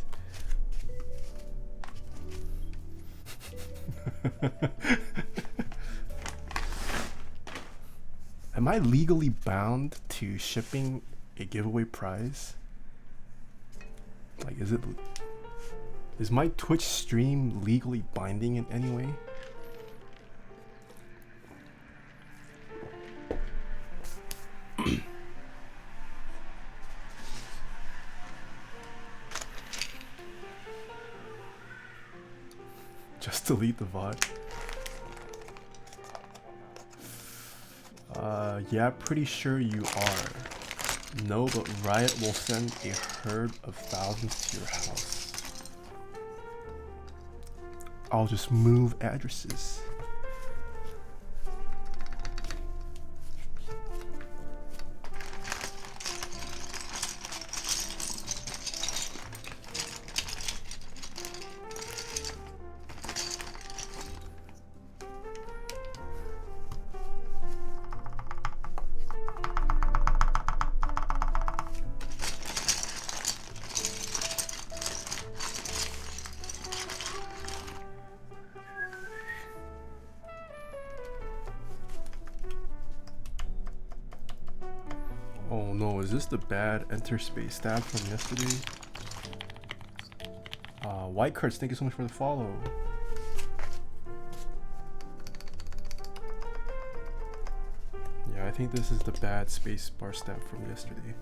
Am I legally bound to shipping a giveaway prize? Like, is my Twitch stream legally binding in any way? Just delete the VOD. Yeah, pretty sure you are. No, but Riot will send a herd of thousands to your house. I'll just move addresses. Oh no, is this the bad enter space stab from yesterday? White Cards, thank you so much for the follow. Yeah, I think this is the bad space bar stab from yesterday.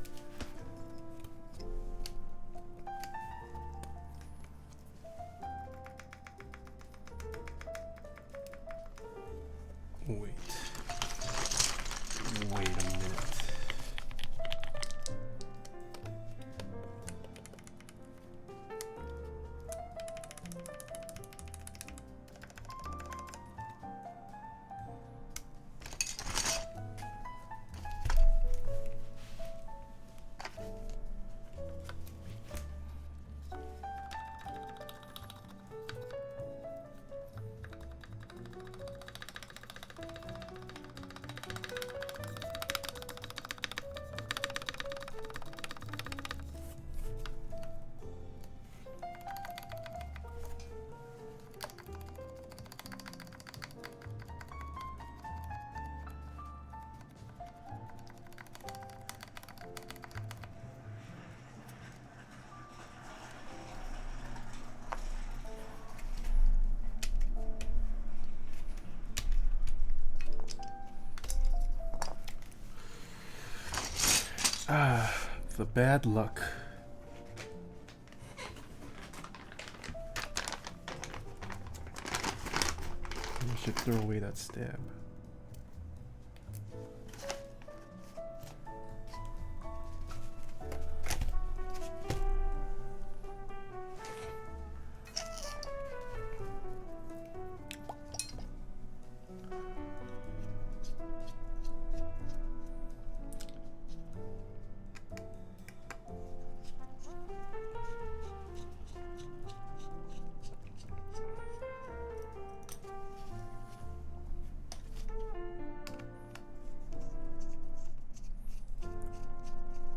Wait a minute. Ah, the bad luck. I should throw away that stab.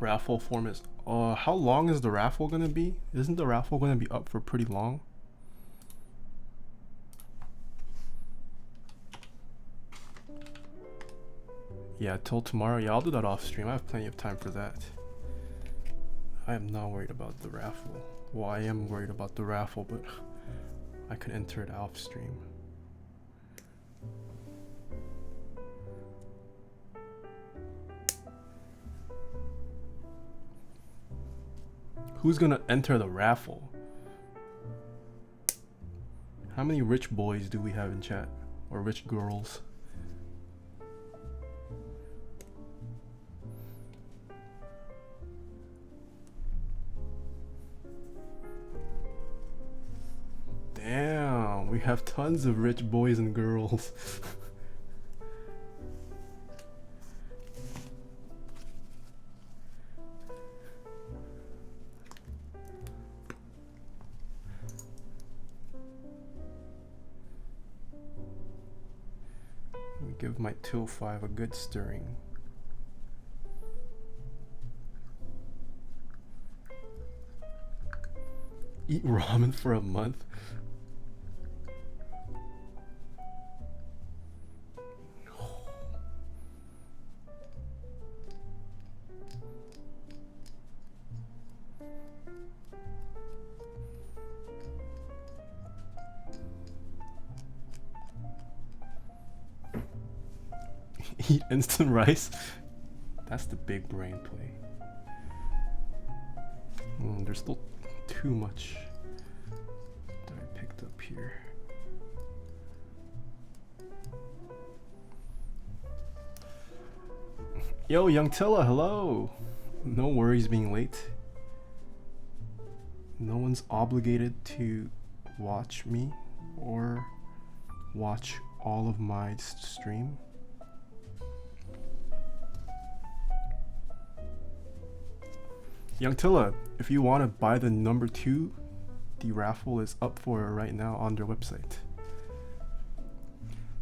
Raffle form is how long is the raffle gonna be? Isn't the raffle gonna be up for pretty long? Yeah, till tomorrow. Yeah, I'll do that off stream. I have plenty of time for that. I am not worried about the raffle. Well, I am worried about the raffle, but I can enter it off stream. Who's gonna enter the raffle? How many rich boys do we have in chat? Or rich girls? Damn, we have tons of rich boys and girls. Give my 205 a good stirring. Eat ramen for a month? Eat instant rice? That's the big brain play. There's still too much that I picked up here. Yo, Young Tilla, hello! No worries being late. No one's obligated to watch me or watch all of my stream. Young Tilla, if you want to buy the number 2, the raffle is up for right now on their website.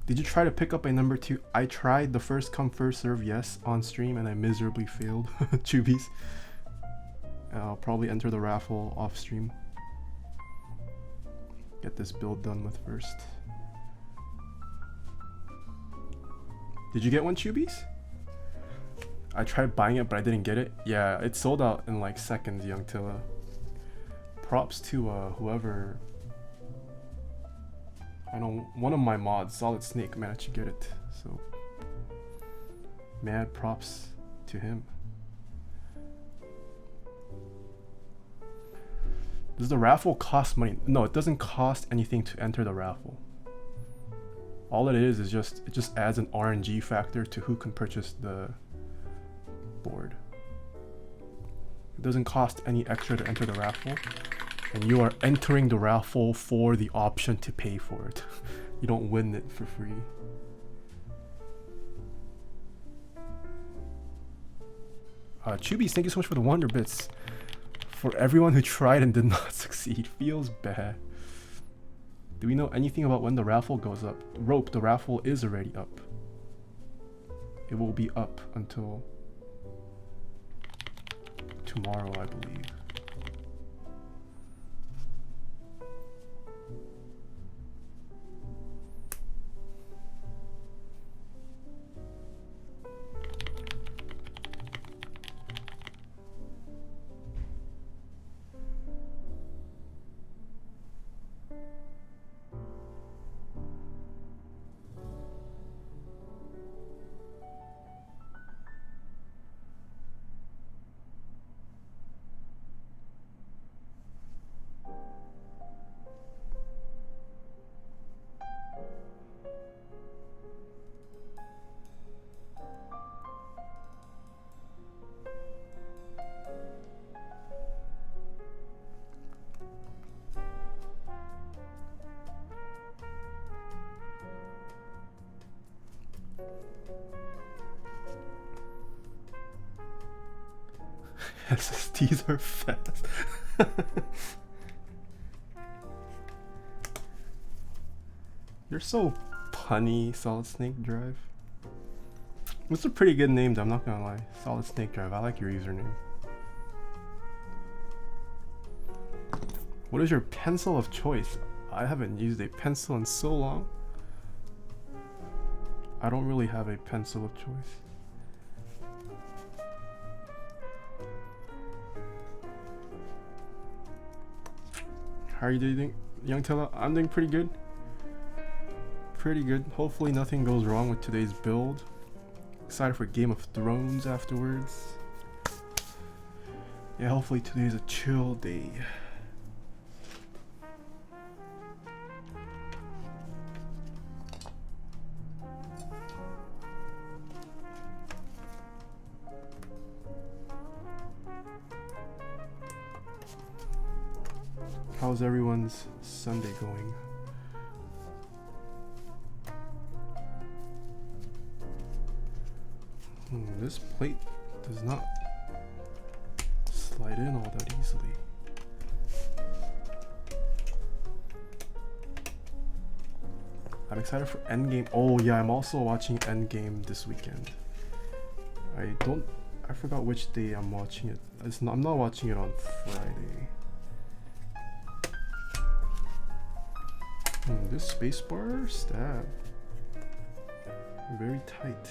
Did you try to pick up a number 2? I tried the first come first serve yes on stream and I miserably failed. Chubies. I'll probably enter the raffle off stream. Get this build done with first. Did you get one, Chubies? I tried buying it, but I didn't get it. Yeah, it sold out in like seconds, Young Tilla. Props to whoever. I know one of my mods, Solid Snake, managed to get it. So, mad props to him. Does the raffle cost money? No, it doesn't cost anything to enter the raffle. All it is just it just adds an RNG factor to who can purchase the board. It doesn't cost any extra to enter the raffle, and you are entering the raffle for the option to pay for it. You don't win it for free. Chubies, thank you so much for the Wonder Bits. For everyone who tried and did not succeed, feels bad. Do we know anything about when the raffle goes up? Rope, the raffle is already up. It will be up until tomorrow, I believe. SSDs are fast. You're so punny, Solid Snake Drive. It's a pretty good name though, I'm not gonna lie. Solid Snake Drive, I like your username. What is your pencil of choice? I haven't used a pencil in so long. I don't really have a pencil of choice. How are you doing, young Taeha? I'm doing pretty good. Pretty good. Hopefully nothing goes wrong with today's build. Excited for Game of Thrones afterwards. Yeah, hopefully today's a chill day. How's everyone's Sunday going? This plate does not slide in all that easily. I'm excited for Endgame. Oh yeah, I'm also watching Endgame this weekend. I forgot which day I'm watching it. I'm not watching it on Friday. This spacebar stab. Very tight.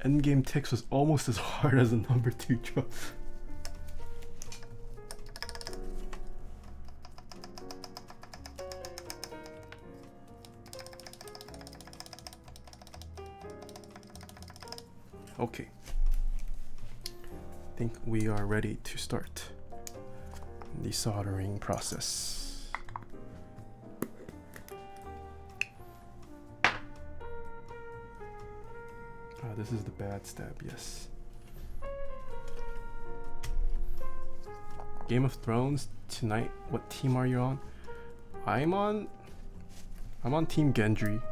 Endgame Ticks was almost as hard as a number 2 drop. Okay. I think we are ready to start the soldering process. This is the bad stab, yes. Game of Thrones tonight. What team are you on? I'm on Team Gendry.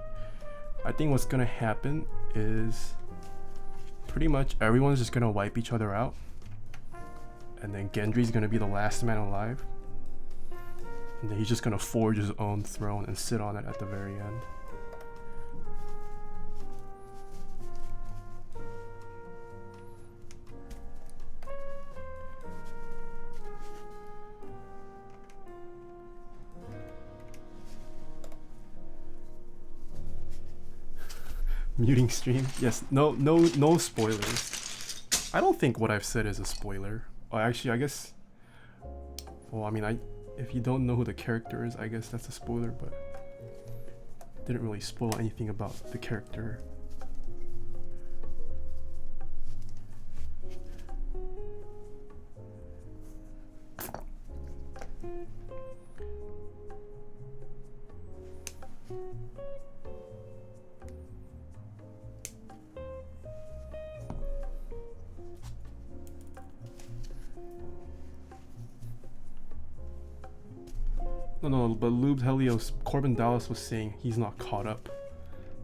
I think what's gonna happen is pretty much everyone's just gonna wipe each other out, and then Gendry's gonna be the last man alive, and then he's just gonna forge his own throne and sit on it at the very end. Muting stream. Yes, no spoilers. I don't think what I've said is a spoiler. Oh, actually, I guess. Well, I mean, if you don't know who the character is, I guess that's a spoiler. But didn't really spoil anything about the character. No, but Lubed Helios, Corbin Dallas was saying he's not caught up.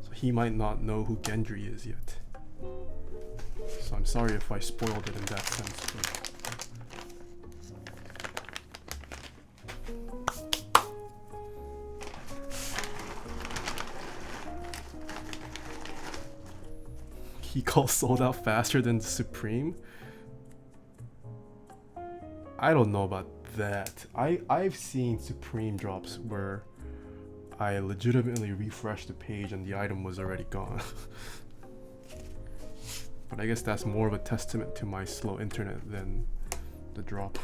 So he might not know who Gendry is yet. So I'm sorry if I spoiled it in that sense. He calls sold out faster than Supreme? I don't know about that. I've seen Supreme drops where I legitimately refreshed the page and the item was already gone. But I guess that's more of a testament to my slow internet than the drop.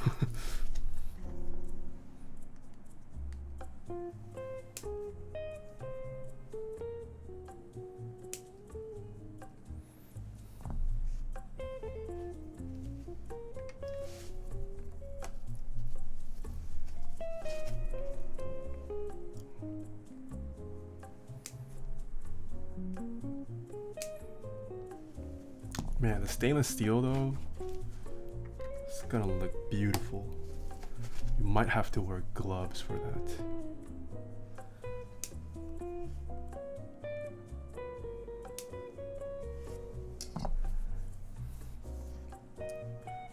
Man, the stainless steel though, it's gonna look beautiful. You might have to wear gloves for that.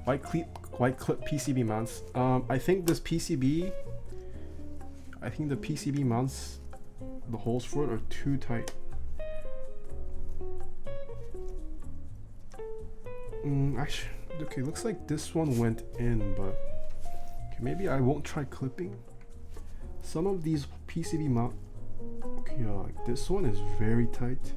white clip PCB mounts. I think this PCB. I think the PCB mounts, the holes for it are too tight. Actually, okay, looks like this one went in, but okay, maybe I won't try clipping. Some of these PCB mount, okay, like this one is very tight.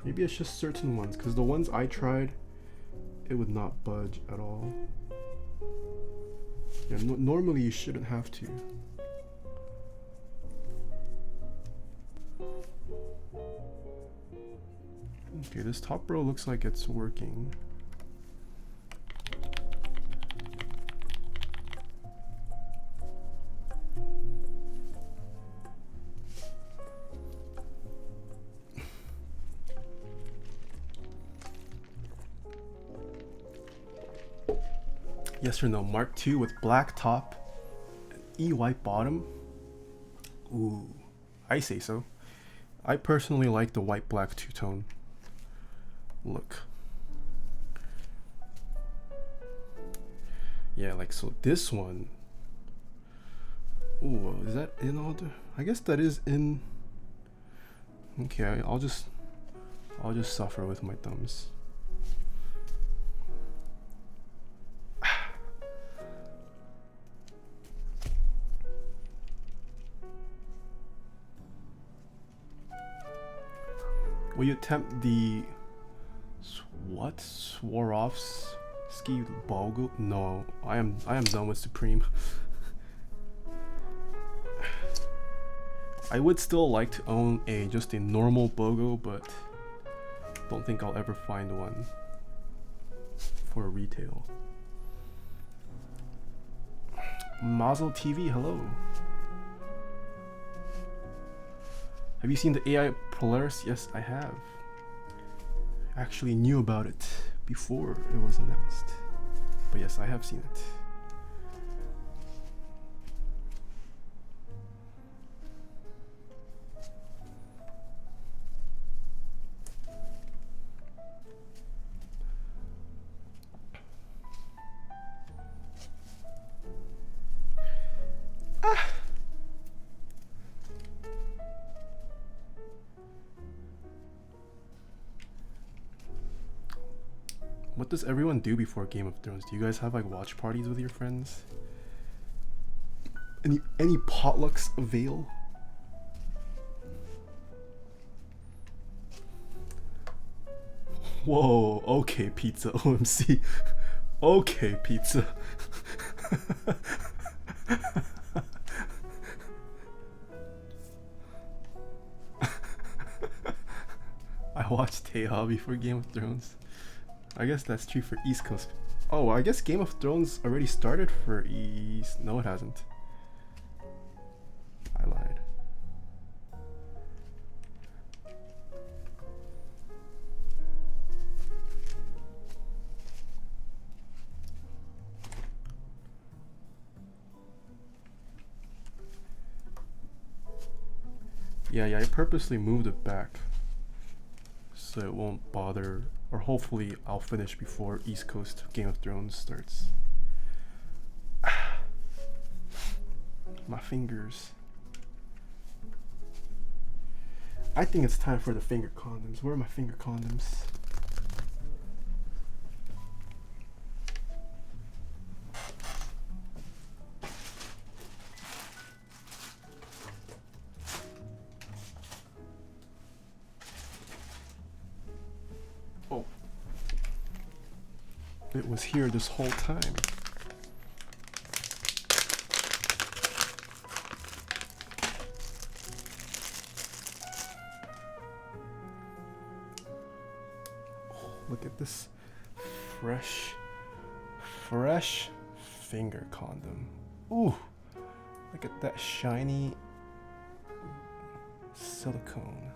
Maybe it's just certain ones, because the ones I tried, it would not budge at all. Yeah, normally you shouldn't have to. Okay, this top row looks like it's working. Yes or no? Mark II with black top, E white bottom. Ooh, I say so. I personally like the white black two-tone look. Yeah, like so this one. Ooh, is that in all the? I guess that is in. Okay, I'll just suffer with my thumbs. Will you attempt the what? Swarovski Bogle? No, I am done with Supreme. I would still like to own just a normal BOGO, but don't think I'll ever find one for retail. Mazel TV, hello. Have you seen the AI Polaris? Yes, I have. I actually knew about it before it was announced. But yes, I have seen it. What does everyone do before Game of Thrones? Do you guys have like watch parties with your friends? Any potlucks avail? Whoa, okay pizza, OMC. Okay pizza. I watched Taeha before Game of Thrones. I guess that's true for East Coast. Oh, I guess Game of Thrones already started for East. No, it hasn't. I lied. Yeah, I purposely moved it back so it won't bother. Or hopefully I'll finish before East Coast Game of Thrones starts. My fingers. I think it's time for the finger condoms. Where are my finger condoms? It was here this whole time. Oh, look at this fresh finger condom. Ooh, look at that shiny silicone.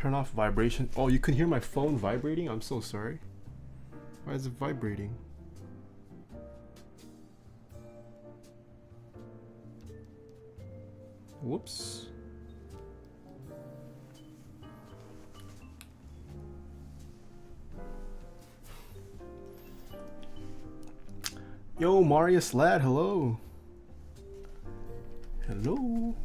turn off vibration. Oh, you can hear my phone vibrating? I'm so sorry. Why is it vibrating? Whoops. Yo, Marius Lad, hello. Hello.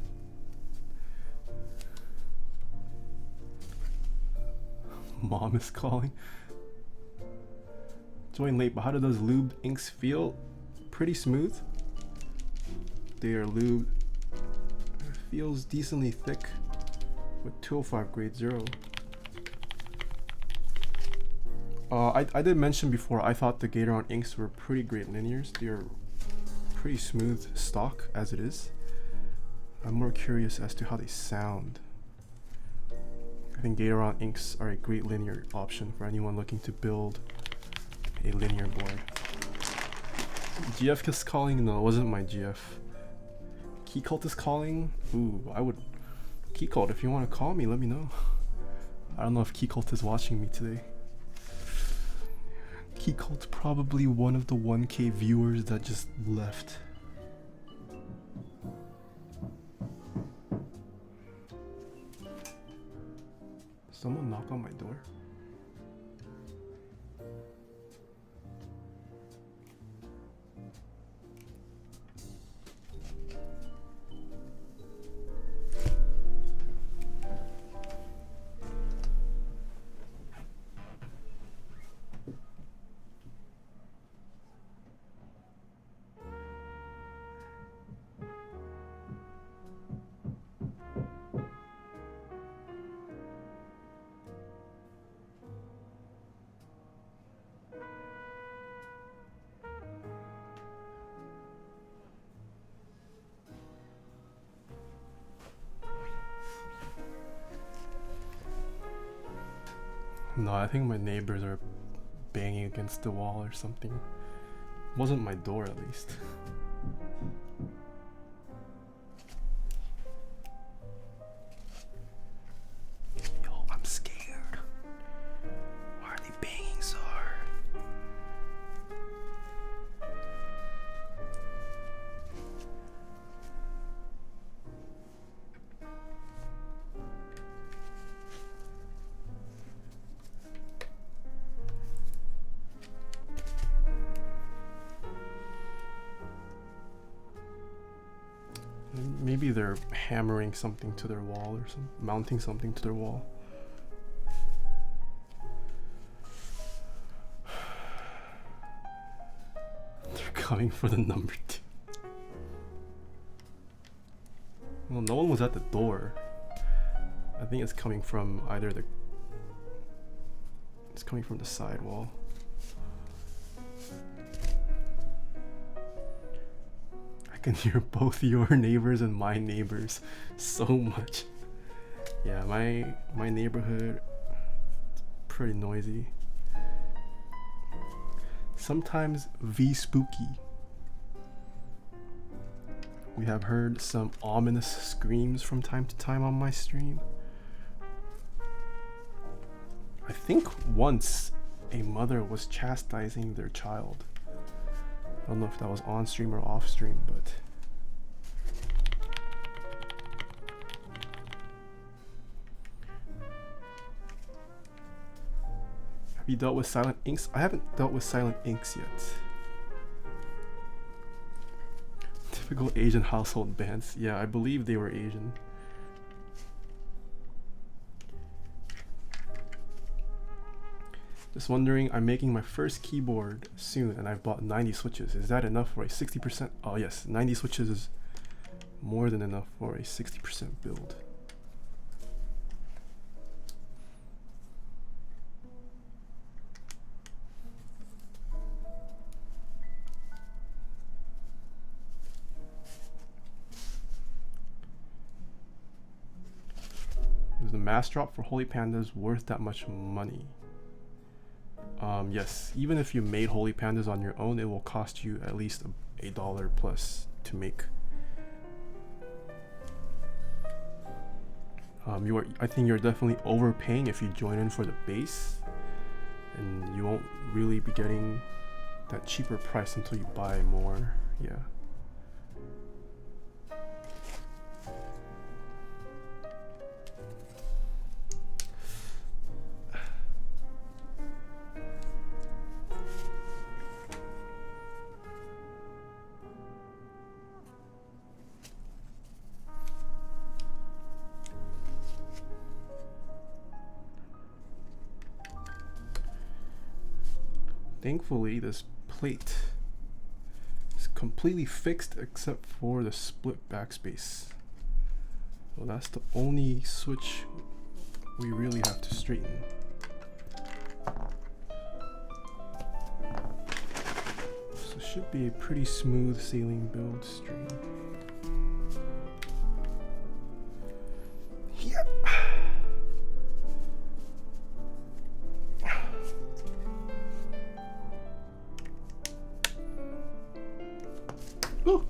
Mom is calling. Join late, but how do those lubed inks feel? Pretty smooth. They are lubed. It feels decently thick with 205 grade 0. I did mention before, I thought the Gateron Inks were pretty great linears. They're pretty smooth stock as it is. I'm more curious as to how they sound. I think Gateron Inks are a great linear option for anyone looking to build a linear board. GF is calling? No, it wasn't my GF. Keycult is calling? Ooh, I would... Keycult, if you want to call me, let me know. I don't know if Keycult is watching me today. Keycult's probably one of the 1K viewers that just left. Someone knock on my door? No, I think my neighbors are banging against the wall or something. It wasn't my door, at least. Yo, I'm scared. Why are they banging so hard? Maybe they're hammering something to their wall or some mounting something to their wall. They're coming for the number 2. Well, no one was at the door. I think it's coming from either the... It's coming from the side wall. I can hear both your neighbors and my neighbors so much. Yeah, my neighborhood is pretty noisy. Sometimes spooky. We have heard some ominous screams from time to time on my stream. I think once a mother was chastising their child. I don't know if that was on stream or off stream, but have you dealt with Silent Inks? I haven't dealt with Silent Inks yet. Typical Asian household bands. Yeah, I believe they were Asian. Just wondering, I'm making my first keyboard soon and I've bought 90 switches. Is that enough for a 60%? Oh yes, 90 switches is more than enough for a 60% build. Is the mass drop for Holy Pandas worth that much money? Yes, even if you made Holy Pandas on your own, it will cost you at least $1 plus to make. I think you're definitely overpaying if you join in for the base, and you won't really be getting that cheaper price until you buy more. Yeah. Thankfully, this plate is completely fixed except for the split backspace. So that's the only switch we really have to straighten. So it should be a pretty smooth sailing build stream. Yep. Ooh.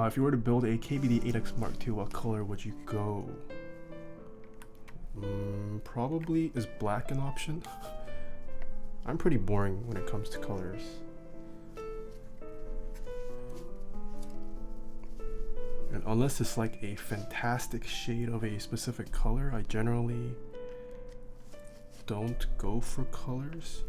If you were to build a KBD 8X Mark II, what color would you go? Probably is black an option? I'm pretty boring when it comes to colors. And unless it's like a fantastic shade of a specific color, I generally don't go for colors.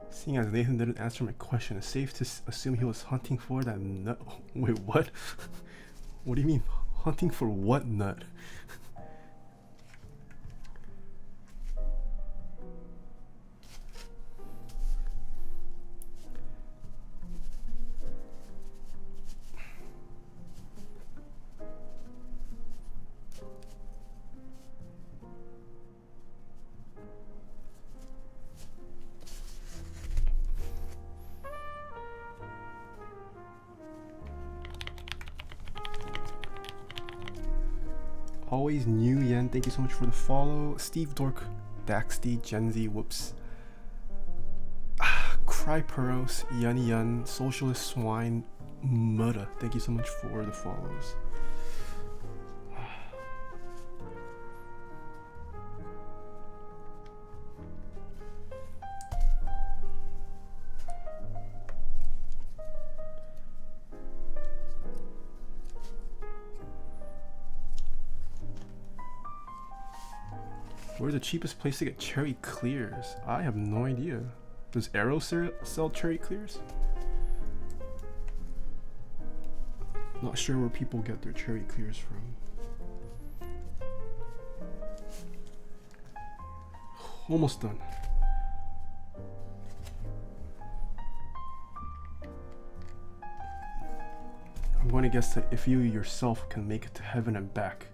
Seeing as Nathan didn't answer my question, it's safe to assume he was hunting for that nut. Wait, what? What do you mean, hunting for what nut? Always New Yen, thank you so much for the follow. Steve Dork, Daxty, Gen Z, whoops. Cryperos, Yun Yun, Socialist Swine, Mutta, thank you so much for the follows. Where's the cheapest place to get cherry clears? I have no idea. Does Arrow sell cherry clears? Not sure where people get their cherry clears from. Almost done. I'm going to guess that if you yourself can make it to heaven and back,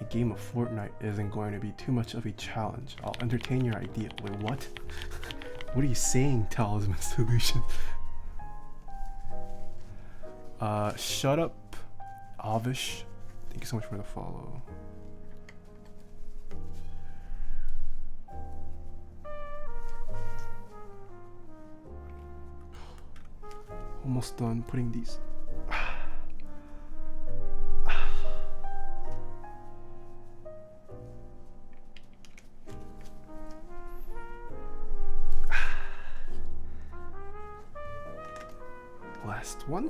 a game of Fortnite isn't going to be too much of a challenge. I'll entertain your idea. Wait, what? What are you saying, Talisman Solution? Shut up, Avish. Thank you so much for the follow. Almost done putting these. Last one.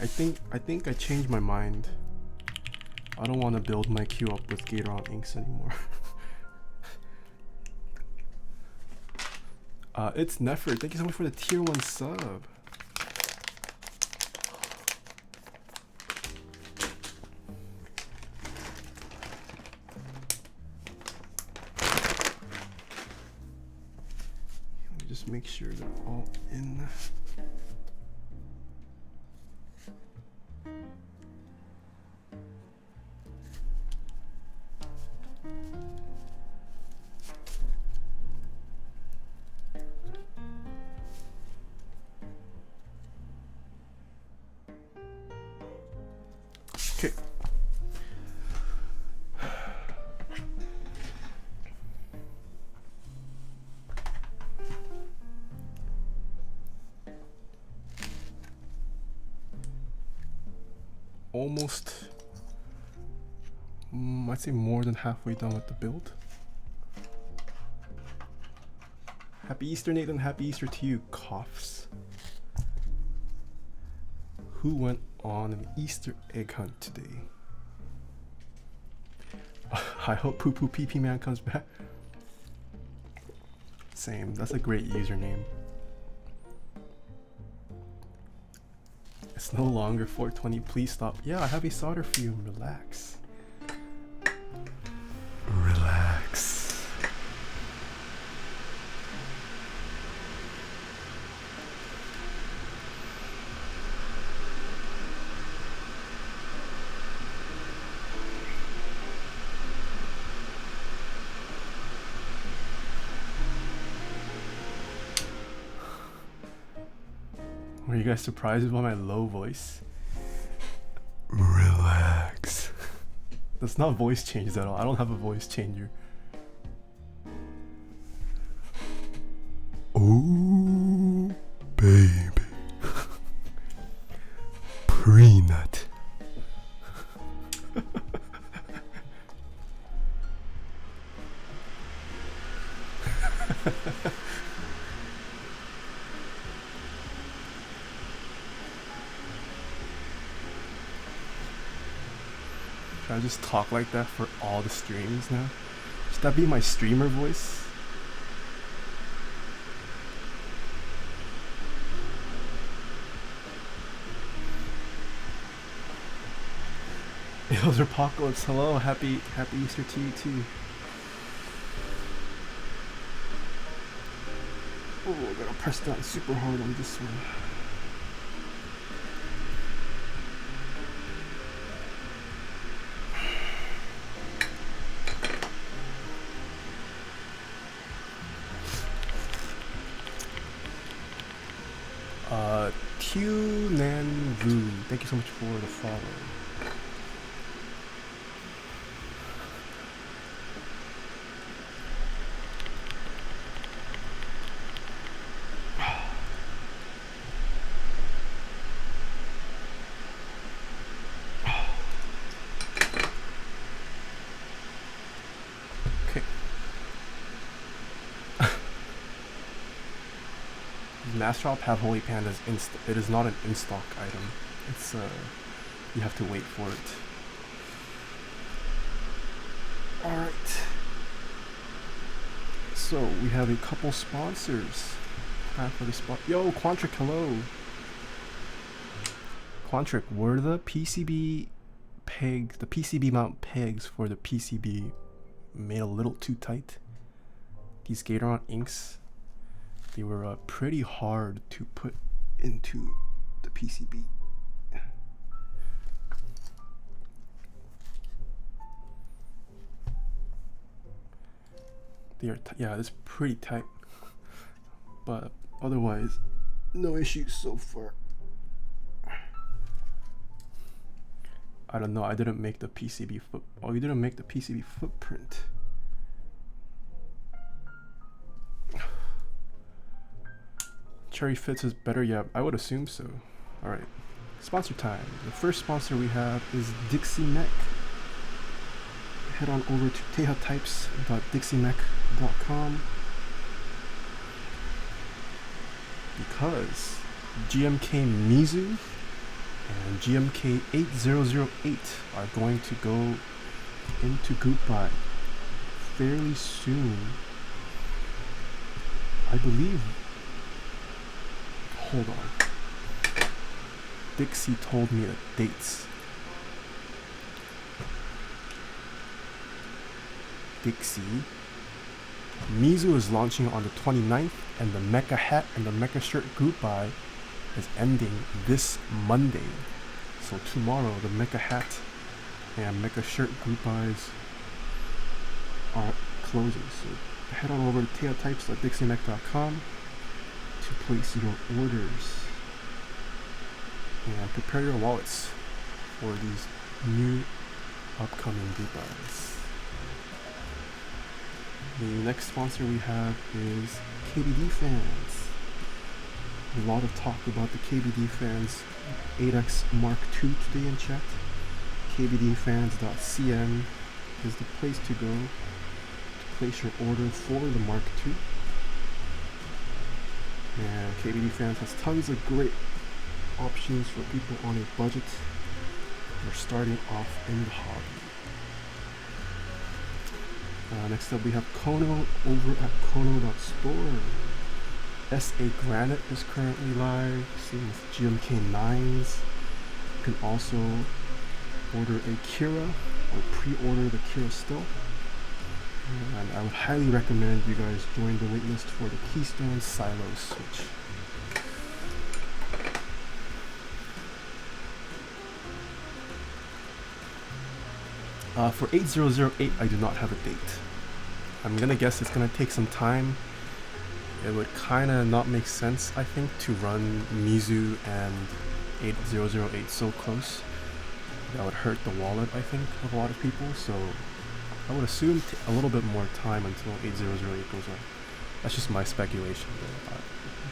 I think I changed my mind. I don't want to build my queue up with Gateron Inks anymore. It's Neffert. Thank you so much for the tier 1 sub. Let me just make sure they're all in. Okay. Almost, I'd say more than halfway done with the build. Happy Easter, Nathan. Happy Easter to you. Coughs. Who went on an Easter egg hunt today? I hope Poo Poo Pee Pee Man comes back. Same. That's a great username. It's no longer 420. Please stop. Yeah, I have a solder for you. Relax. Relax. Were you guys surprised by my low voice? Relax. That's not voice changes at all. I don't have a voice changer. Oh, baby. Pre-nut. Should I just talk like that for all the streams now? Should that be my streamer voice? Those are Apocalypse. Hello, happy Easter to you too. Oh, I gotta press down super hard on this one. Kyuu Nanvu, thank you so much for the follow. Mastrop have Holy Pandas it is not an in-stock item. It's you have to wait for it. Alright. So we have a couple sponsors. Time for the spot. Yo, Quantric, hello. Quantric, were the PCB pegs, the PCB mount pegs for the PCB made a little too tight? These Gateron Inks, they were pretty hard to put into the PCB. They are yeah, it's pretty tight, but otherwise, no issues so far. I don't know. I didn't make the PCB foot. Oh, you didn't make the PCB footprint. Cherry Fits is better, yeah, I would assume so. Alright, sponsor time. The first sponsor we have is Dixie Mech. Head on over to tehatypes.dixiemech.com because GMK Mizu and GMK 8008 are going to go into group buy fairly soon. I believe. Hold on. Dixie told me the dates. Dixie. Mizu is launching on the 29th, and the Mecha Hat and the Mecha Shirt group buy is ending this Monday. So tomorrow, the Mecha Hat and Mecha Shirt group buys are closing. So head on over to teatypes.dixiemech.com to place your orders and prepare your wallets for these new upcoming group buys. The next sponsor we have is KBD Fans. A lot of talk about the KBD Fans 8X Mark II today in chat. KBDfans.cn is the place to go to place your order for the Mark II. And KBD Fans has tons of great options for people on a budget. They're starting off in the hobby. Next up we have Kono over at Kono.store. SA Granite is currently live, same with GMK 9s. You can also order a Kira or pre-order the Kira still. And I would highly recommend you guys join the waitlist for the Keystone Silo Switch. For 8008, I do not have a date. I'm gonna guess it's gonna take some time. It would kinda not make sense, I think, to run Mizu and 8008 so close. That would hurt the wallet, I think, of a lot of people. So I would assume a little bit more time until 8008 goes on. That's just my speculation.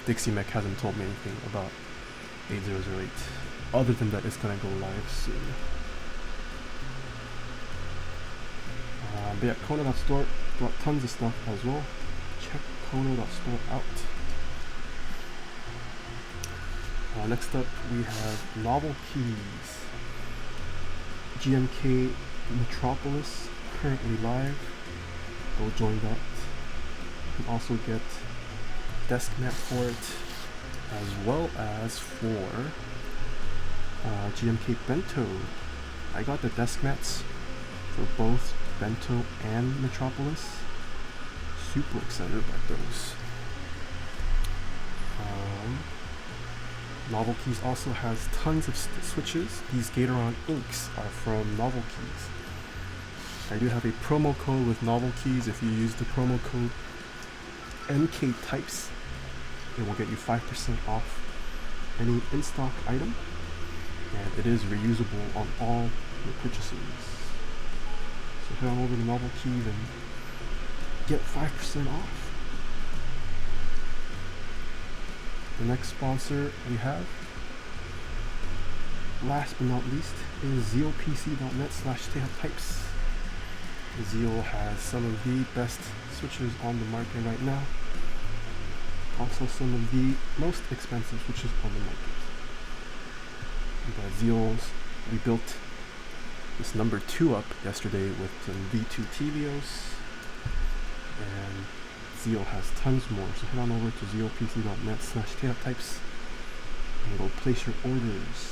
Dixie Mech hasn't told me anything about 8008, other than that it's gonna go live soon. But yeah, Kono.store got tons of stuff as well. Check Kono.store out. Next up, we have Novelkeys. GMK Metropolis currently live. Go join that. You can also get desk mat for it, as well as for GMK Bento. I got the desk mats for both Bento and Metropolis. Super excited about those. Novelkeys also has tons of switches. These Gateron Inks are from Novelkeys. I do have a promo code with Novelkeys. If you use the promo code NKTypes, it will get you 5% off any in-stock item, and it is reusable on all your purchases. So head on over to Novelkeys and get 5% off. The next sponsor we have, last but not least, is zealpc.net/Taeha. Zeal has some of the best switches on the market right now. Also some of the most expensive switches on the market. Zeal's, we built this number 2 up yesterday with some V2 TVOs, and Zeal has tons more. So head on over to zealpc.net/Taeha and go place your orders.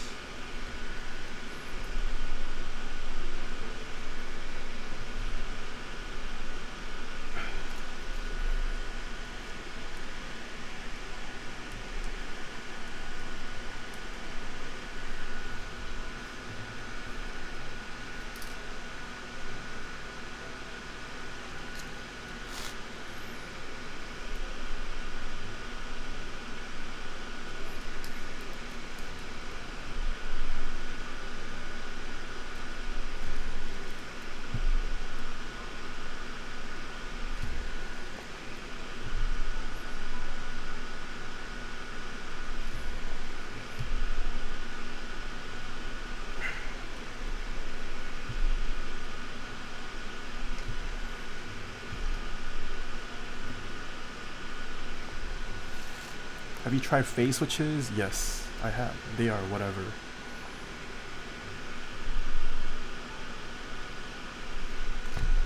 Have you tried phase switches? Yes, I have. They are whatever.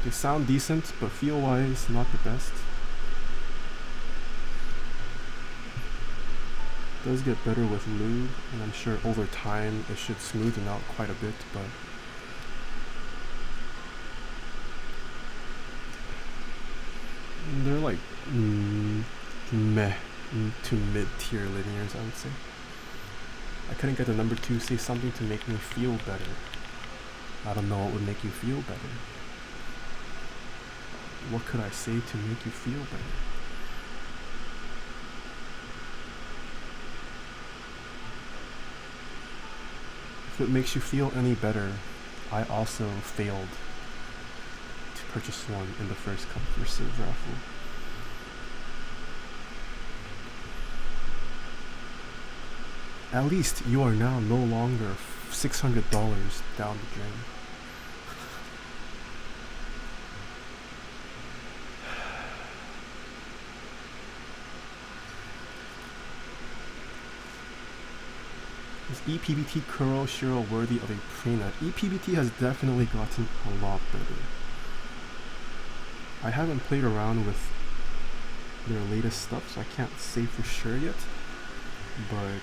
They sound decent, but feel-wise, not the best. Does get better with lube, and I'm sure over time it should smoothen out quite a bit, but they're like meh to mid-tier linears, I would say. I couldn't get the number 2 say something to make me feel better. I don't know what would make you feel better. What could I say to make you feel better? If it makes you feel any better, I also failed to purchase one in the first come first serve raffle. At least you are now no longer $600 down the drain. Is ePBT Kuro Shiro worthy of a prenup? ePBT has definitely gotten a lot better. I haven't played around with their latest stuff, so I can't say for sure yet, but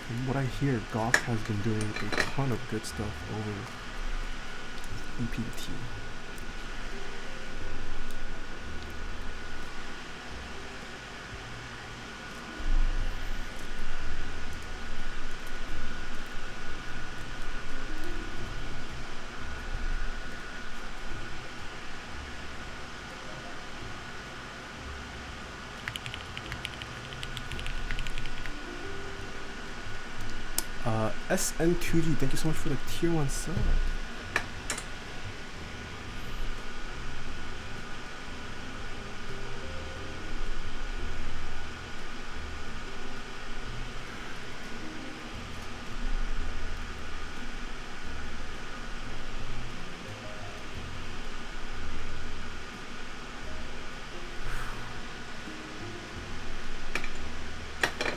from what I hear, Goth has been doing a ton of good stuff over ePBT. SN2G, thank you so much for the tier 1 sub.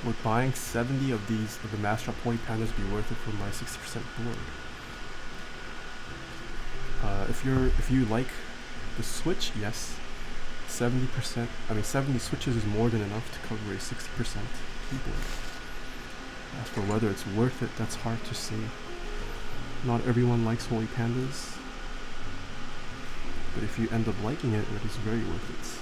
Would buying 70 of these of the Master Poi Pandas be worth it for my 60% board? If you like the Switch, yes. 70%, I mean 70 switches is more than enough to cover a 60% keyboard. As for whether it's worth it, that's hard to say. Not everyone likes Holy Pandas, but if you end up liking it, it is very worth it.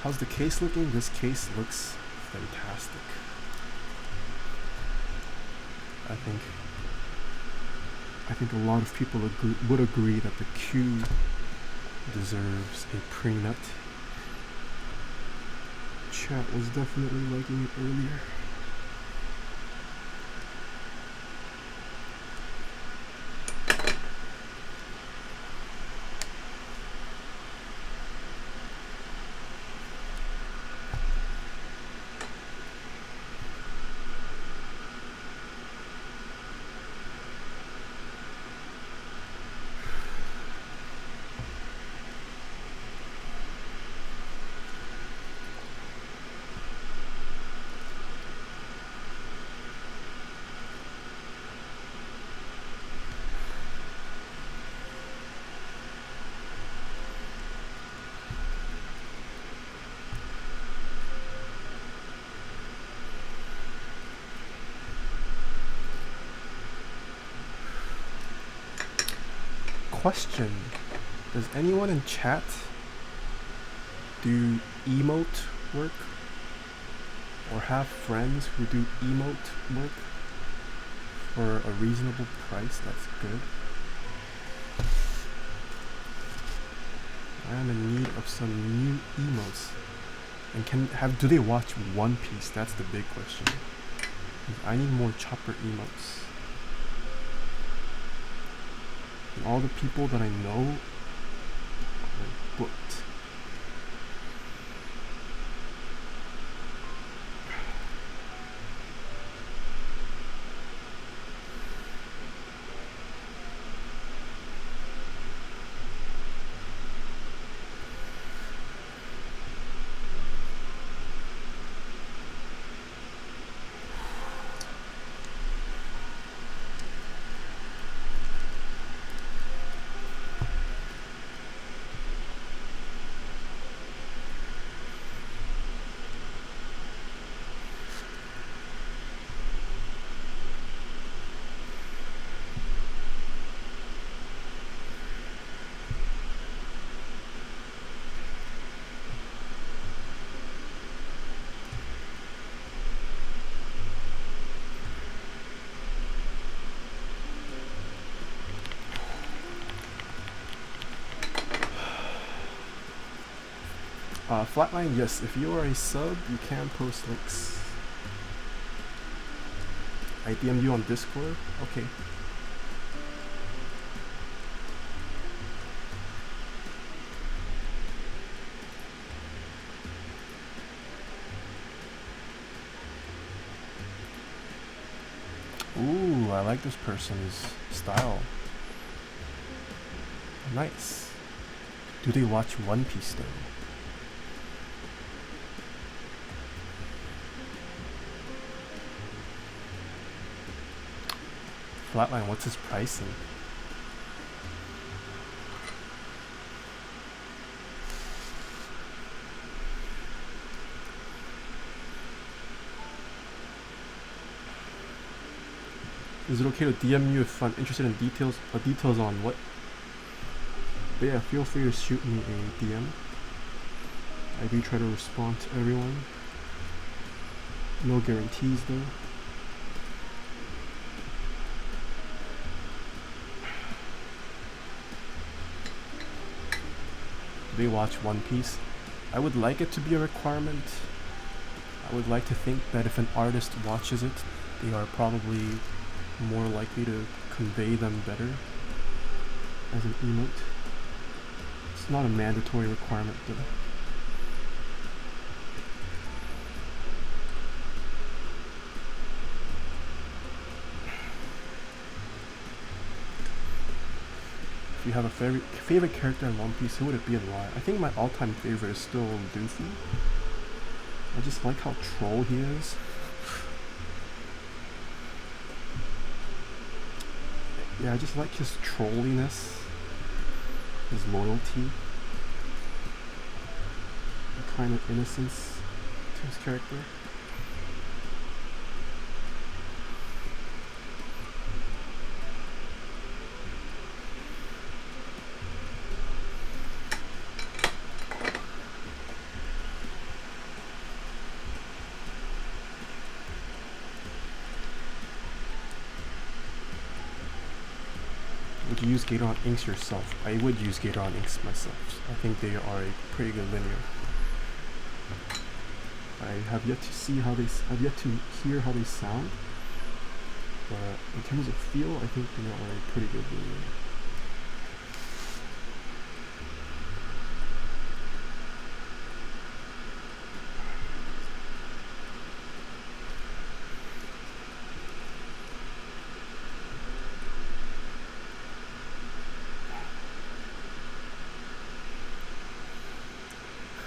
How's the case looking? This case looks fantastic. I think a lot of people would agree that the Kyuu deserves a pre-nut. Chat was definitely liking it earlier. Question: does anyone in chat do emote work or have friends who do emote work for a reasonable price that's good? I am in need of some new emotes. And do they watch One Piece? That's the big question. I need more Chopper emotes. And all the people that I know are booked. Flatline, yes, if you are a sub, you can post links. I DM you on Discord? Okay. Ooh, I like this person's style. Nice. Do they watch One Piece though? Flatline, what's his pricing? Is it okay to DM you if I'm interested in details on what? But yeah, feel free to shoot me a DM. I do try to respond to everyone. No guarantees though. They watch One Piece. I would like it to be a requirement. I would like to think that if an artist watches it, they are probably more likely to convey them better as an emote. It's not a mandatory requirement though. If you have a favorite character in One Piece, who would it be and why? I think my all-time favorite is still Luffy. I just like how troll he is. Yeah, I just like his trolliness, his loyalty, the kind of innocence to his character. Would you use Gateron Inks yourself? I would use Gateron Inks myself. I think they are a pretty good linear. I have yet to see how I've yet to hear how they sound, but in terms of feel, I think they are a pretty good linear.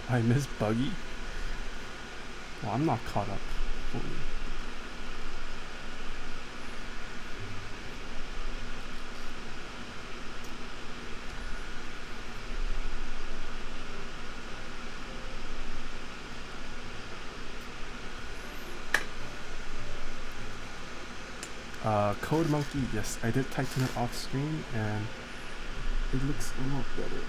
I miss Buggy? Well, I'm not caught up fully. Code Monkey, yes, I did tighten it off screen and it looks a lot better.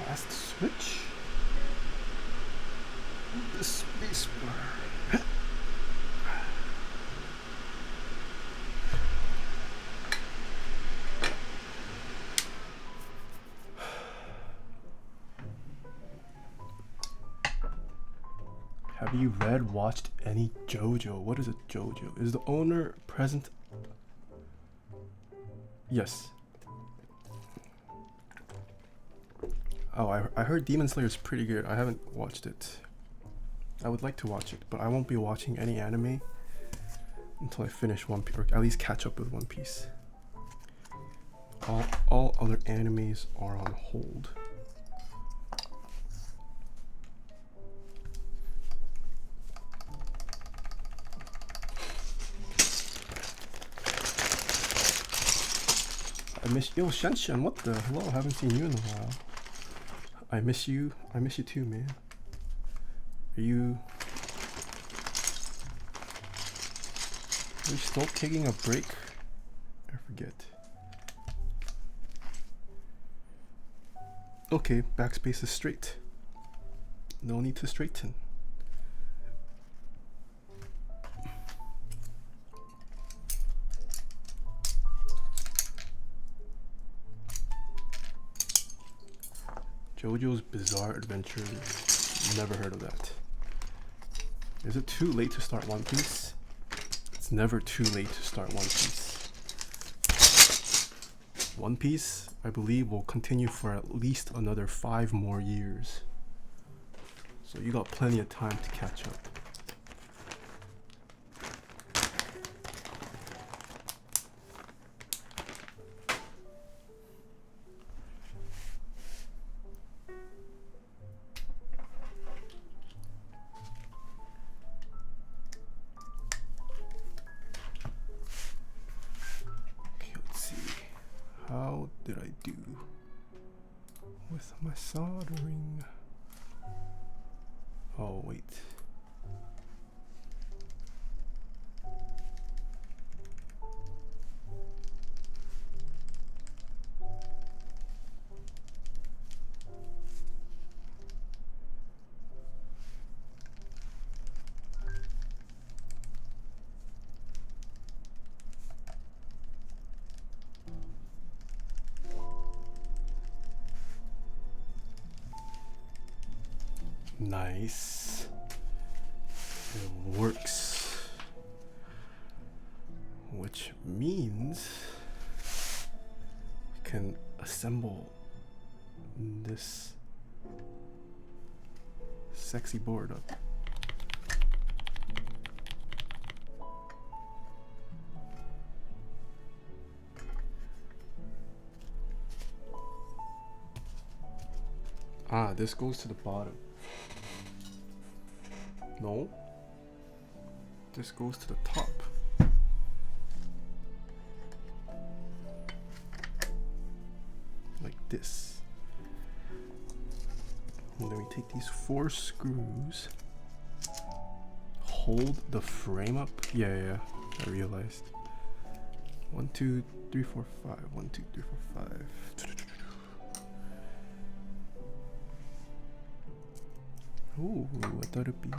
Last switch. The space bar. Have you watched any JoJo? What is a JoJo? Is the owner present? Yes. Oh, I heard Demon Slayer is pretty good. I haven't watched it. I would like to watch it, but I won't be watching any anime until I finish One Piece, or at least catch up with One Piece. All other animes are on hold. I miss yo Shenshen. What the hello? I haven't seen you in a while. I miss you. I miss you too, man. Are you still taking a break? I forget. Okay, backspace is straight. No need to straighten. JoJo's Bizarre Adventure. Never heard of that. Is it too late to start One Piece? It's never too late to start One Piece. One Piece, I believe, will continue for at least another 5 more years. So you got plenty of time to catch up. How did I do with my soldering? Oh, wait. Nice. It works. Which means we can assemble this sexy board up. Ah, this goes to the bottom. No. This goes to the top. Like this. And then we take these 4 screws. Hold the frame up. Yeah, I realized. 1, 2, 3, 4, 5. 1, 2, 3, 4, 5. Ooh, I thought it'd be.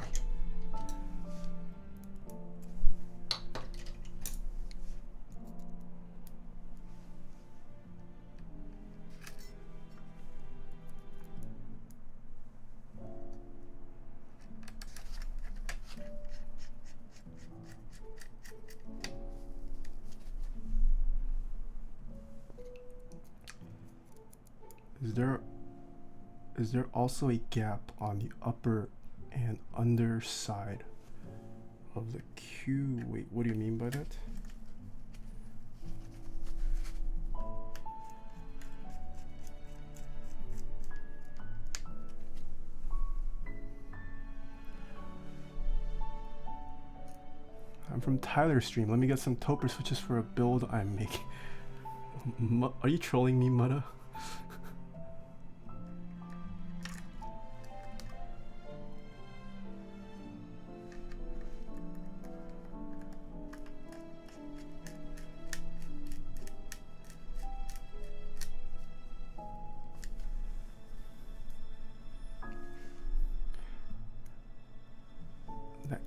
Is there also a gap on the upper and underside of the Kyuu? Wait, what do you mean by that? I'm from Tyler's stream. Let me get some toper switches for a build I'm making. Are you trolling me, Mutta?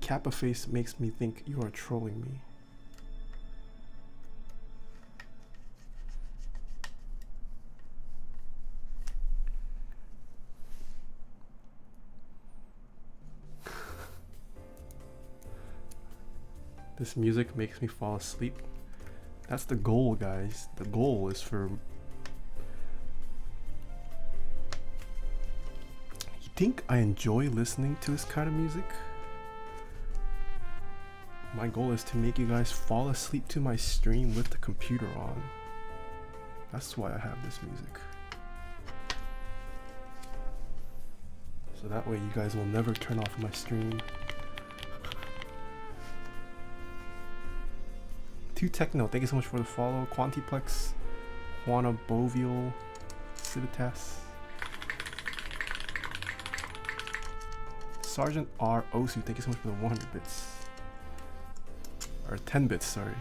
Kappa face makes me think you are trolling me. This music makes me fall asleep. That's the goal, guys. The goal is for... You think I enjoy listening to this kind of music? My goal is to make you guys fall asleep to my stream with the computer on. That's why I have this music. So that way you guys will never turn off my stream. Too Techno, thank you so much for the follow. Quantiplex, Juana Bovial, Civitas. Sergeant R. Osu, thank you so much for the 100 bits. Or 10 bits, sorry.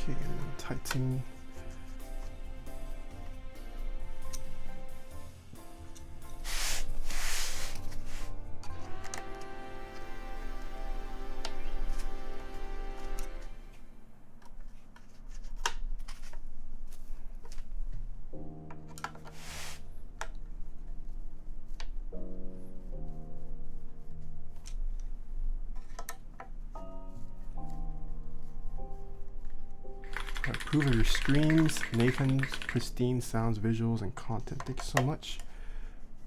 Okay, tighten. Approve of your streams, Nathan's pristine sounds, visuals, and content. Thank you so much.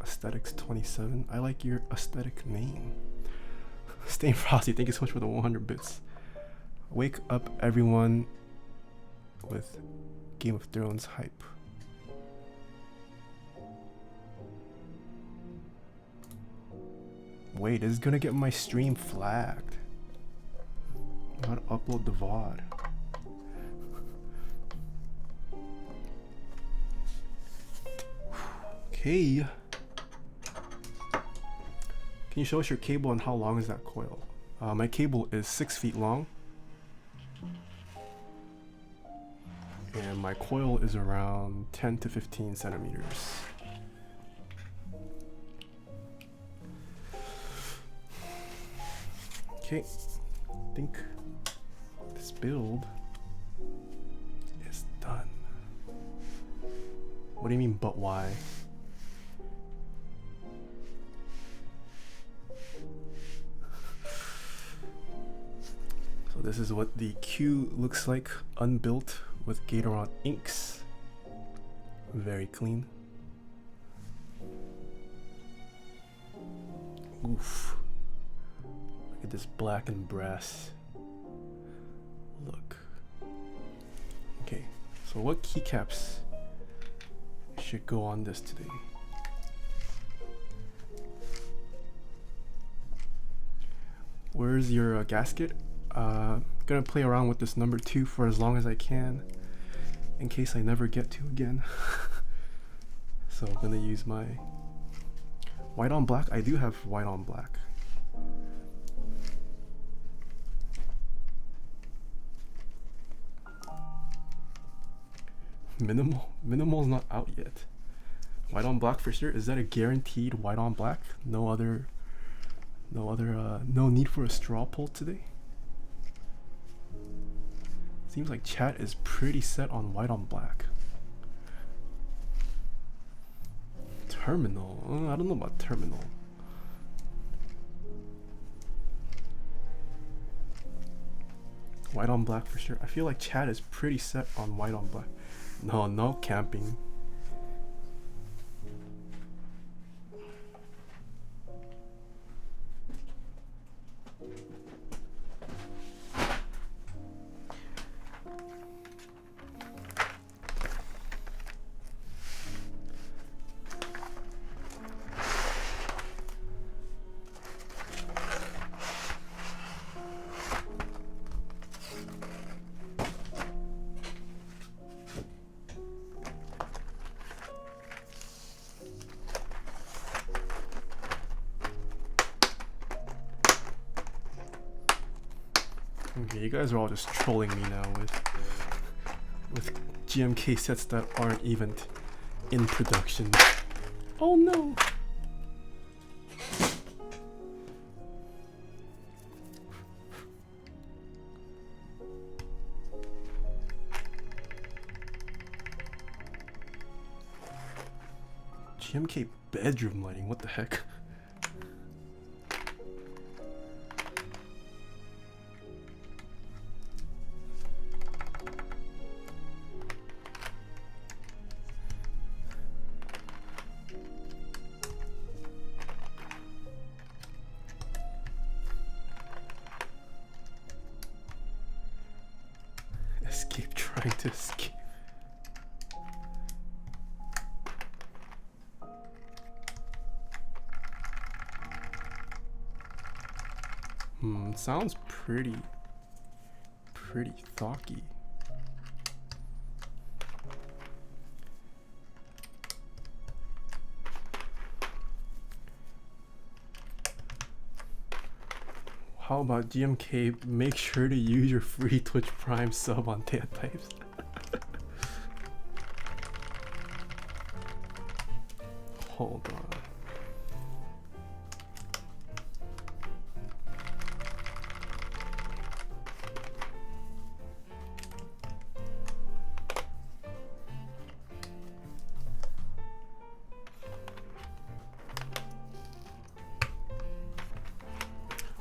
Aesthetics 27. I like your aesthetic name. Stain Frosty, thank you so much for the 100 bits. Wake up everyone with Game of Thrones hype. Wait, this is gonna get my stream flagged. I gotta upload the VOD. Okay. Can you show us your cable and how long is that coil? My cable is 6 feet long. And my coil is around 10 to 15 centimeters. Okay, I think this build is done. What do you mean, but why? So this is what the Kyuu looks like unbuilt with Gateron Inks. Very clean. Oof. Look at this black and brass look. Okay, so what keycaps should go on this today? Where's your gasket? Gonna play around with this number 2 for as long as I can, in case I never get to again. So I'm gonna use my white on black. I do have white on black. Minimal's not out yet. White on black for sure. Is that a guaranteed white on black? No need for a straw poll today. Seems like chat is pretty set on white on black. Terminal. I don't know about terminal. White on black for sure. I feel like chat is pretty set on white on black. No camping. Yeah, you guys are all just trolling me now with GMK sets that aren't even in production. Oh no! GMK bedroom lighting, what the heck? Escape, trying to escape. Sounds pretty thocky. How about GMK? Make sure to use your free Twitch Prime sub on Taeha types. Hold on.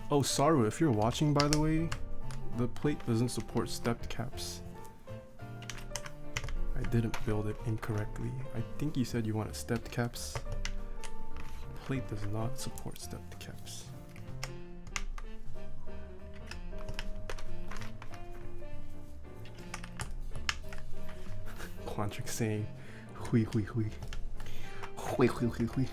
Oh, Saru, if you're watching, by the way, the plate doesn't support stepped caps. I didn't build it incorrectly. I think you said you wanted stepped caps. Plate does not support stepped caps. Quantric saying, hui hui hui. Hui hui hui hui.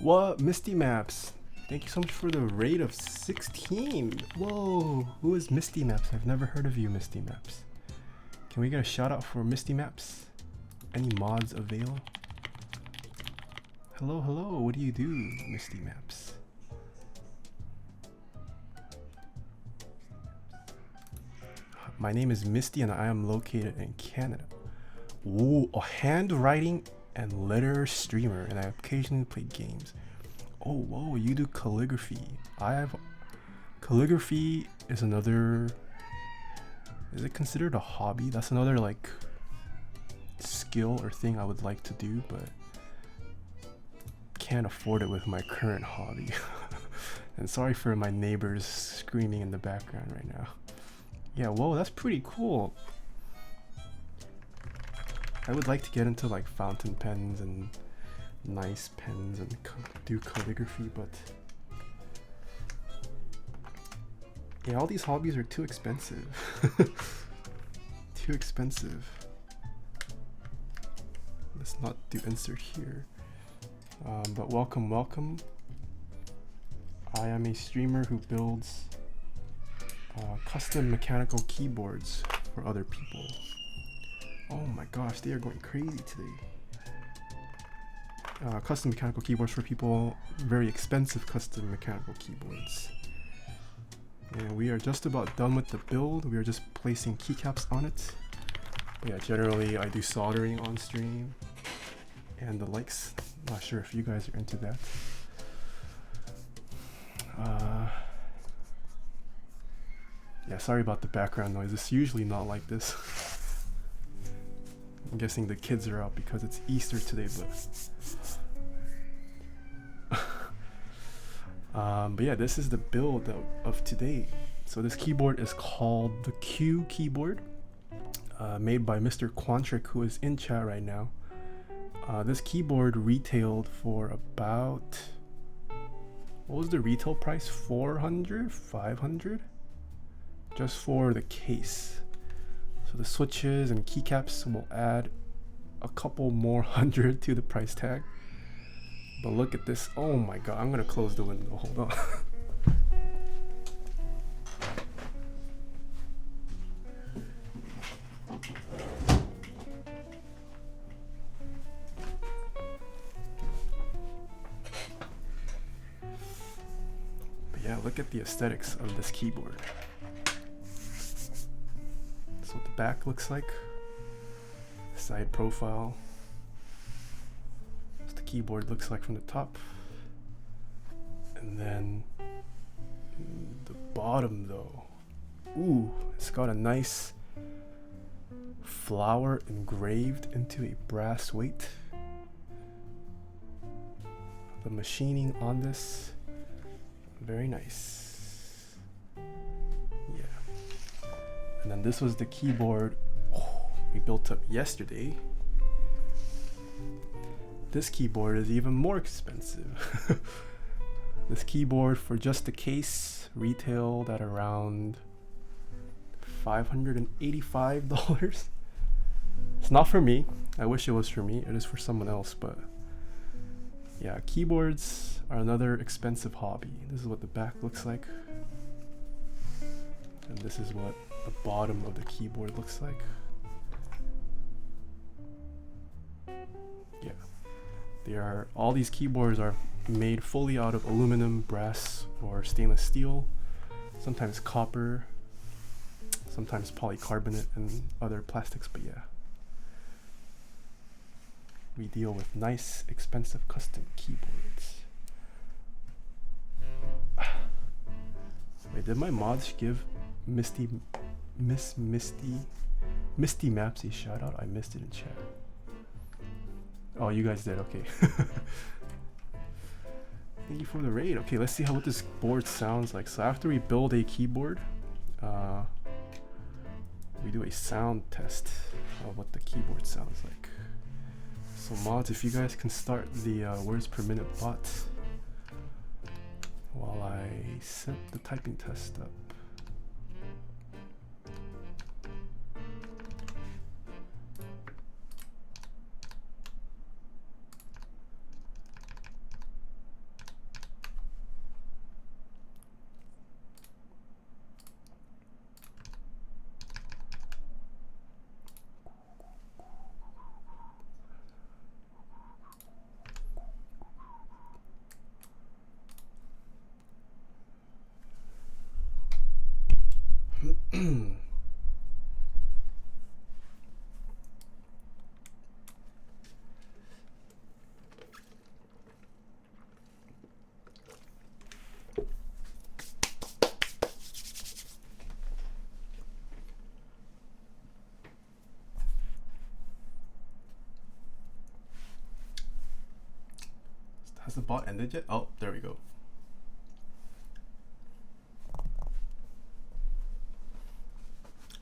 What? Misty Maps. Thank you so much for the raid of 16. Whoa. Who is Misty Maps? I've never heard of you, Misty Maps. Can we get a shout out for Misty Maps? Any mods avail? Hello, hello. What do you do, Misty Maps? My name is Misty and I am located in Canada. Ooh, a handwriting and letter streamer, and I occasionally play games. Oh, whoa, you do calligraphy. Calligraphy is another, is it considered a hobby? That's another like skill or thing I would like to do, but can't afford it with my current hobby. And sorry for my neighbors screaming in the background right now. Yeah, whoa, that's pretty cool. I would like to get into like fountain pens and nice pens and do calligraphy, but yeah, all these hobbies are too expensive. Too expensive. Let's not do insert here. But welcome, welcome. I am a streamer who builds custom mechanical keyboards for other people. Oh my gosh, they are going crazy today. custom mechanical keyboards for people, very expensive custom mechanical keyboards. And we are just about done with the build. We are just placing keycaps on it. But yeah, generally I do soldering on stream and the likes. Not sure if you guys are into that. Yeah, sorry about the background noise. It's usually not like this. I'm guessing the kids are out because it's Easter today, but yeah, this is the build of today. So this keyboard is called the Kyuu keyboard, made by Mr. Quantric, who is in chat right now. This keyboard retailed for about, what was the retail price? 400, 500, just for the case. So the switches and keycaps will add a couple more hundred to the price tag. But look at this. Oh my god, I'm gonna close the window. Hold on. But yeah, look at the aesthetics of this keyboard. That's what the back looks like. Side profile. That's what the keyboard looks like from the top. And then the bottom though. Ooh, it's got a nice flower engraved into a brass weight. The machining on this, very nice. Yeah. And then this was the keyboard we built up yesterday. This keyboard is even more expensive. This keyboard for just the case retailed at around $585. It's not for me. I wish it was for me. It is for someone else, but yeah, keyboards are another expensive hobby. This is what the back looks like. And this is what the bottom of the keyboard looks like. Yeah. All these keyboards are made fully out of aluminum, brass, or stainless steel, sometimes copper, sometimes polycarbonate and other plastics, but yeah. We deal with nice, expensive custom keyboards. Wait, did my mods give Misty Maps a shout out? I missed it in chat. Oh, you guys did, okay. Thank you for the raid. Okay, let's see what this board sounds like. So after we build a keyboard, we do a sound test of what the keyboard sounds like. So mods, if you guys can start the words per minute bot while I set the typing test up. Has the bot ended yet? Oh, there we go.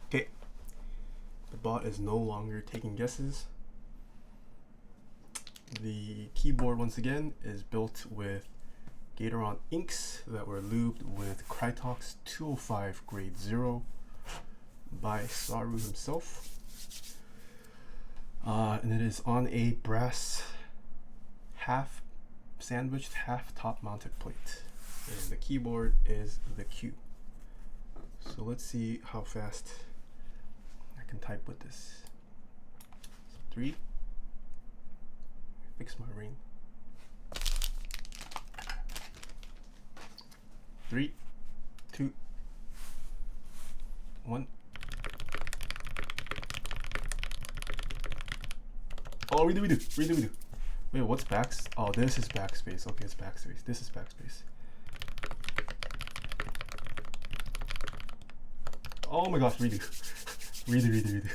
Okay. The bot is no longer taking guesses. The keyboard, once again, is built with Gateron Inks that were lubed with Krytox 205 grade 0 by Saru himself. And it is on a brass sandwiched half top mounted plate. And the keyboard is the Kyuu. So let's see how fast I can type with this. So 3. Fix my ring. 3, 2, 1. Oh, redo. Wait, what's oh, this is backspace. Okay, it's backspace. This is backspace. Oh my gosh, redo. Redo.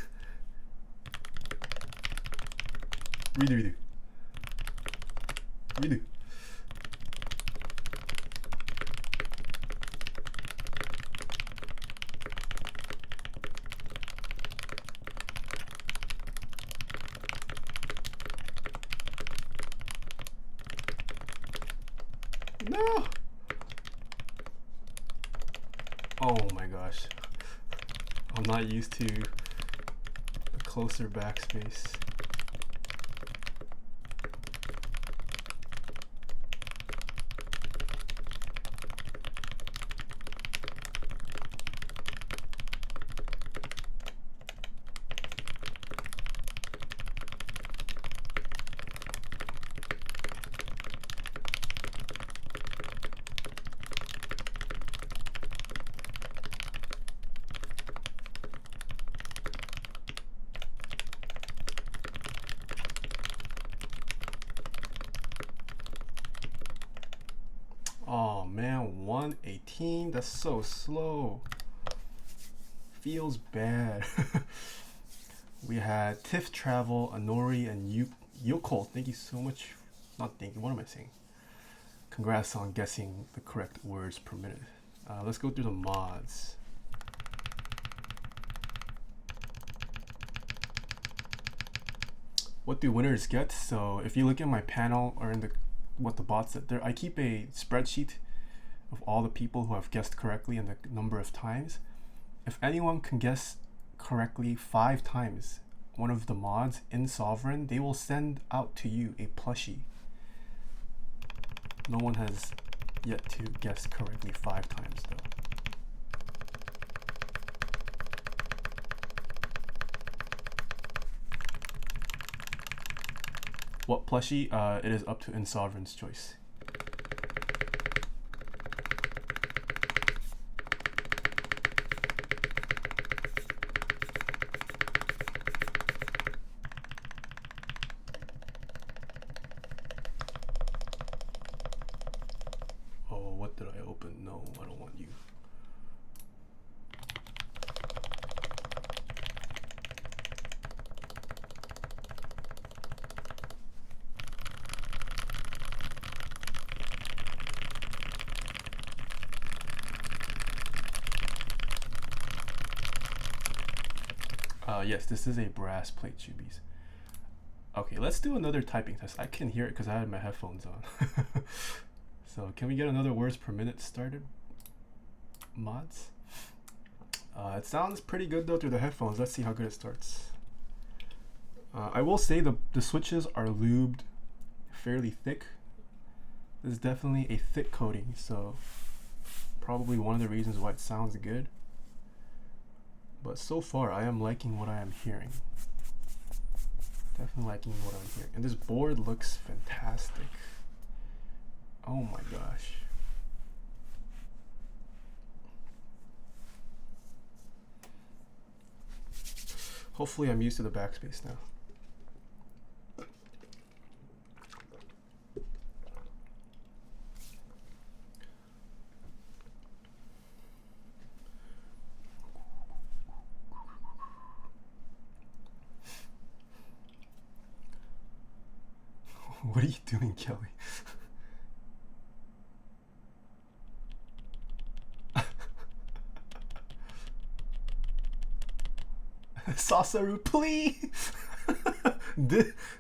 No! Oh my gosh. I'm not used to a closer backspace. Oh man, 118, that's so slow. Feels bad. We had Tiff Travel, Anori, and Yoko. Thank you so much. Not thank you, what am I saying? Congrats on guessing the correct words per minute. Let's go through the mods. What do winners get? So if you look at my panel or in the what the bot said there, I keep a spreadsheet of all the people who have guessed correctly and the number of times. If anyone can guess correctly 5 times one of the mods in Sovereign, they will send out to you a plushie. No one has yet to guess correctly 5 times though. What plushie? It is up to InSovereign's choice. Oh, what did I open? No, I don't want you. Yes, this is a brass plate Chubies. Okay, let's do another typing test. I can hear it because I had my headphones on. So can we get another words per minute started? Mods? It sounds pretty good though through the headphones. Let's see how good it starts. I will say the switches are lubed fairly thick. This is definitely a thick coating, so probably one of the reasons why it sounds good. But so far, I am liking what I am hearing. Definitely liking what I'm hearing. And this board looks fantastic. Oh my gosh. Hopefully I'm used to the backspace now. What are you doing, Kelly? Sasaru, please!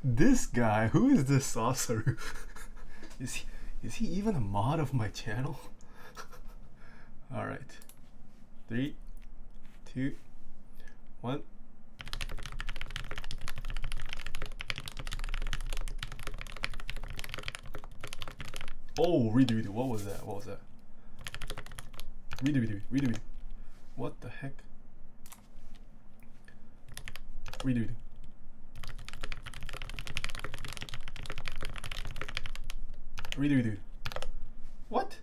This guy, who is this Sasaru? Is he even a mod of my channel? Alright. 3, 2, 1. Oh, redo. What was that? Redo. What the heck? Redo. What?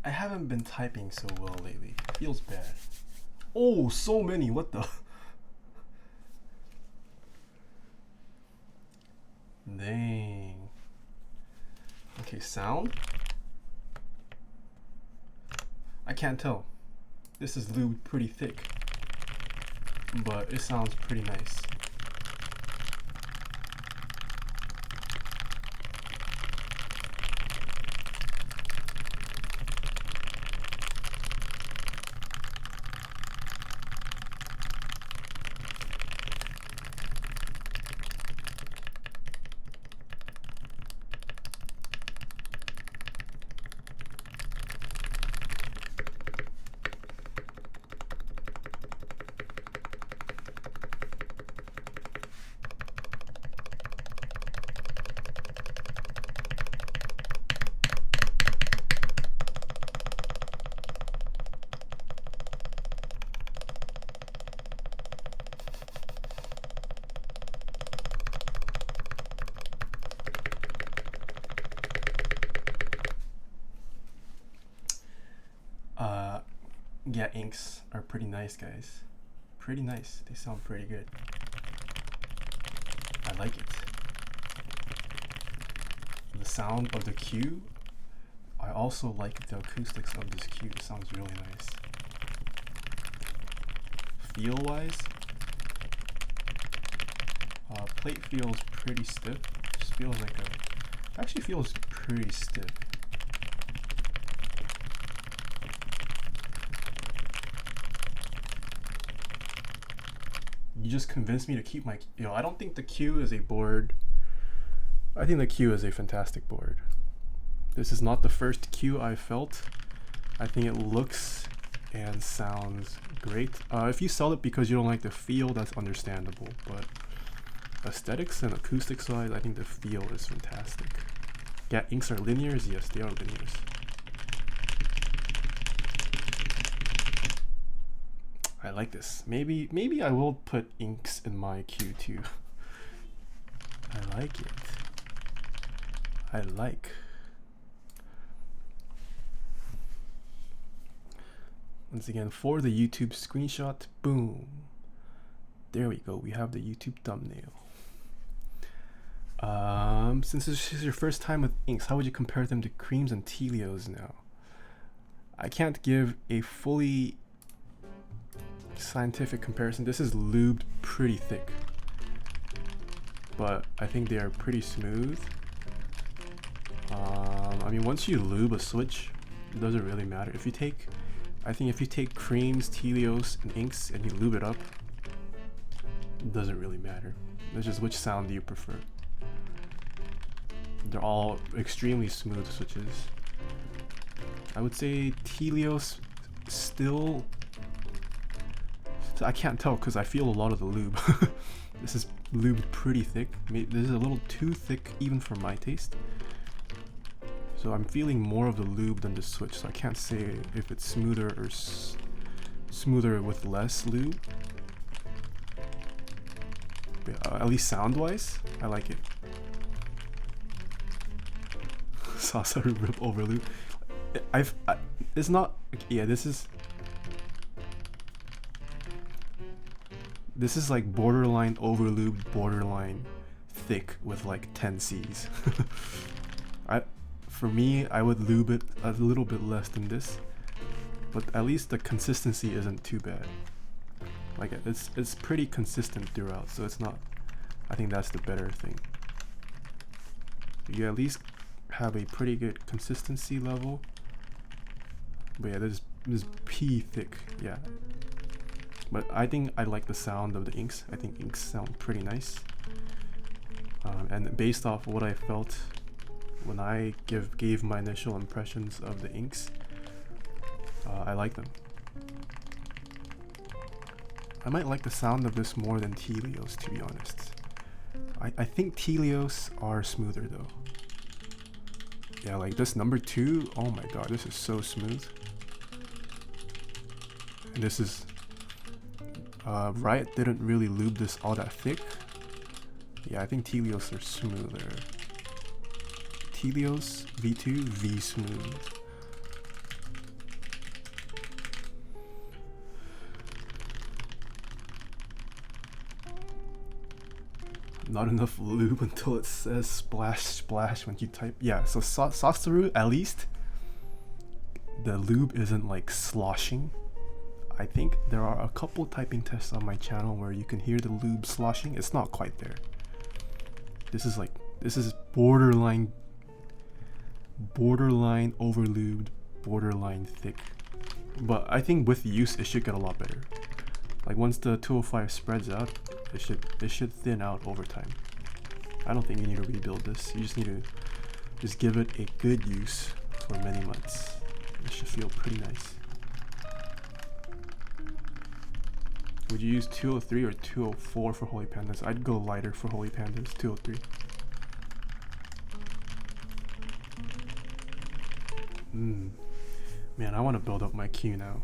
I haven't been typing so well lately. Feels bad. Oh, so many. What the? Dang. Okay, sound. I can't tell. This is lubed pretty thick, but it sounds pretty nice. Yeah, inks are pretty nice, guys. Pretty nice. They sound pretty good. I like it. The sound of the Kyuu. I also like the acoustics of this Kyuu. It sounds really nice. Feel-wise, plate feels pretty stiff. Just feels like actually feels pretty stiff. You just convinced me to keep my, I don't think the Kyuu is a board. I think the Kyuu is a fantastic board. This is not the first Kyuu I felt. I think it looks and sounds great. If you sell it because you don't like the feel, that's understandable, but aesthetics and acoustics wise, I think the feel is fantastic. Yeah, inks are linears. Yes, they are linears. I like this. Maybe I will put inks in my Kyuu too. I like it. I like. Once again, for the YouTube screenshot, boom. There we go. We have the YouTube thumbnail. Since this is your first time with inks, how would you compare them to creams and Telios now? I can't give a fully scientific comparison. This is lubed pretty thick, but I think they are pretty smooth. I mean, once you lube a switch, it doesn't really matter. I think if you take creams, Telios, and inks and you lube it up, it doesn't really matter. It's just which sound do you prefer. They're all extremely smooth switches. I would say Telios still, I can't tell because I feel a lot of the lube. This is lubed pretty thick. This is a little too thick even for my taste. So I'm feeling more of the lube than the switch, so I can't say if it's smoother or smoother with less lube. But, at least sound-wise, I like it. Salsa rip over lube. It's not. Yeah, this is like borderline over lubed, borderline thick with like 10 C's. For me, I would lube it a little bit less than this, but at least the consistency isn't too bad. Like it's pretty consistent throughout, so it's not. I think that's the better thing. You at least have a pretty good consistency level. But yeah, this is pea thick, yeah. But I think I like the sound of the inks. I think inks sound pretty nice. And based off what I felt when I gave my initial impressions of the inks, I like them. I might like the sound of this more than Telios, to be honest. I think Telios are smoother though. Yeah, like this number 2, oh my god, this is so smooth. And this is, Riot didn't really lube this all that thick. Yeah, I think Telios are smoother. Telios, V2, V smooth. Not enough lube until it says splash splash when you type. Yeah, so Sasuru, at least the lube isn't like sloshing. I think there are a couple typing tests on my channel where you can hear the lube sloshing. It's not quite there. This is borderline over lubed, borderline thick. But I think with use it should get a lot better. Like once the 205 spreads out, it should thin out over time. I don't think you need to rebuild this. You just need to just give it a good use for many months. It should feel pretty nice. Would you use 203 or 204 for Holy Pandas? I'd go lighter for Holy Pandas, 203. Man, I want to build up my Kyuu now.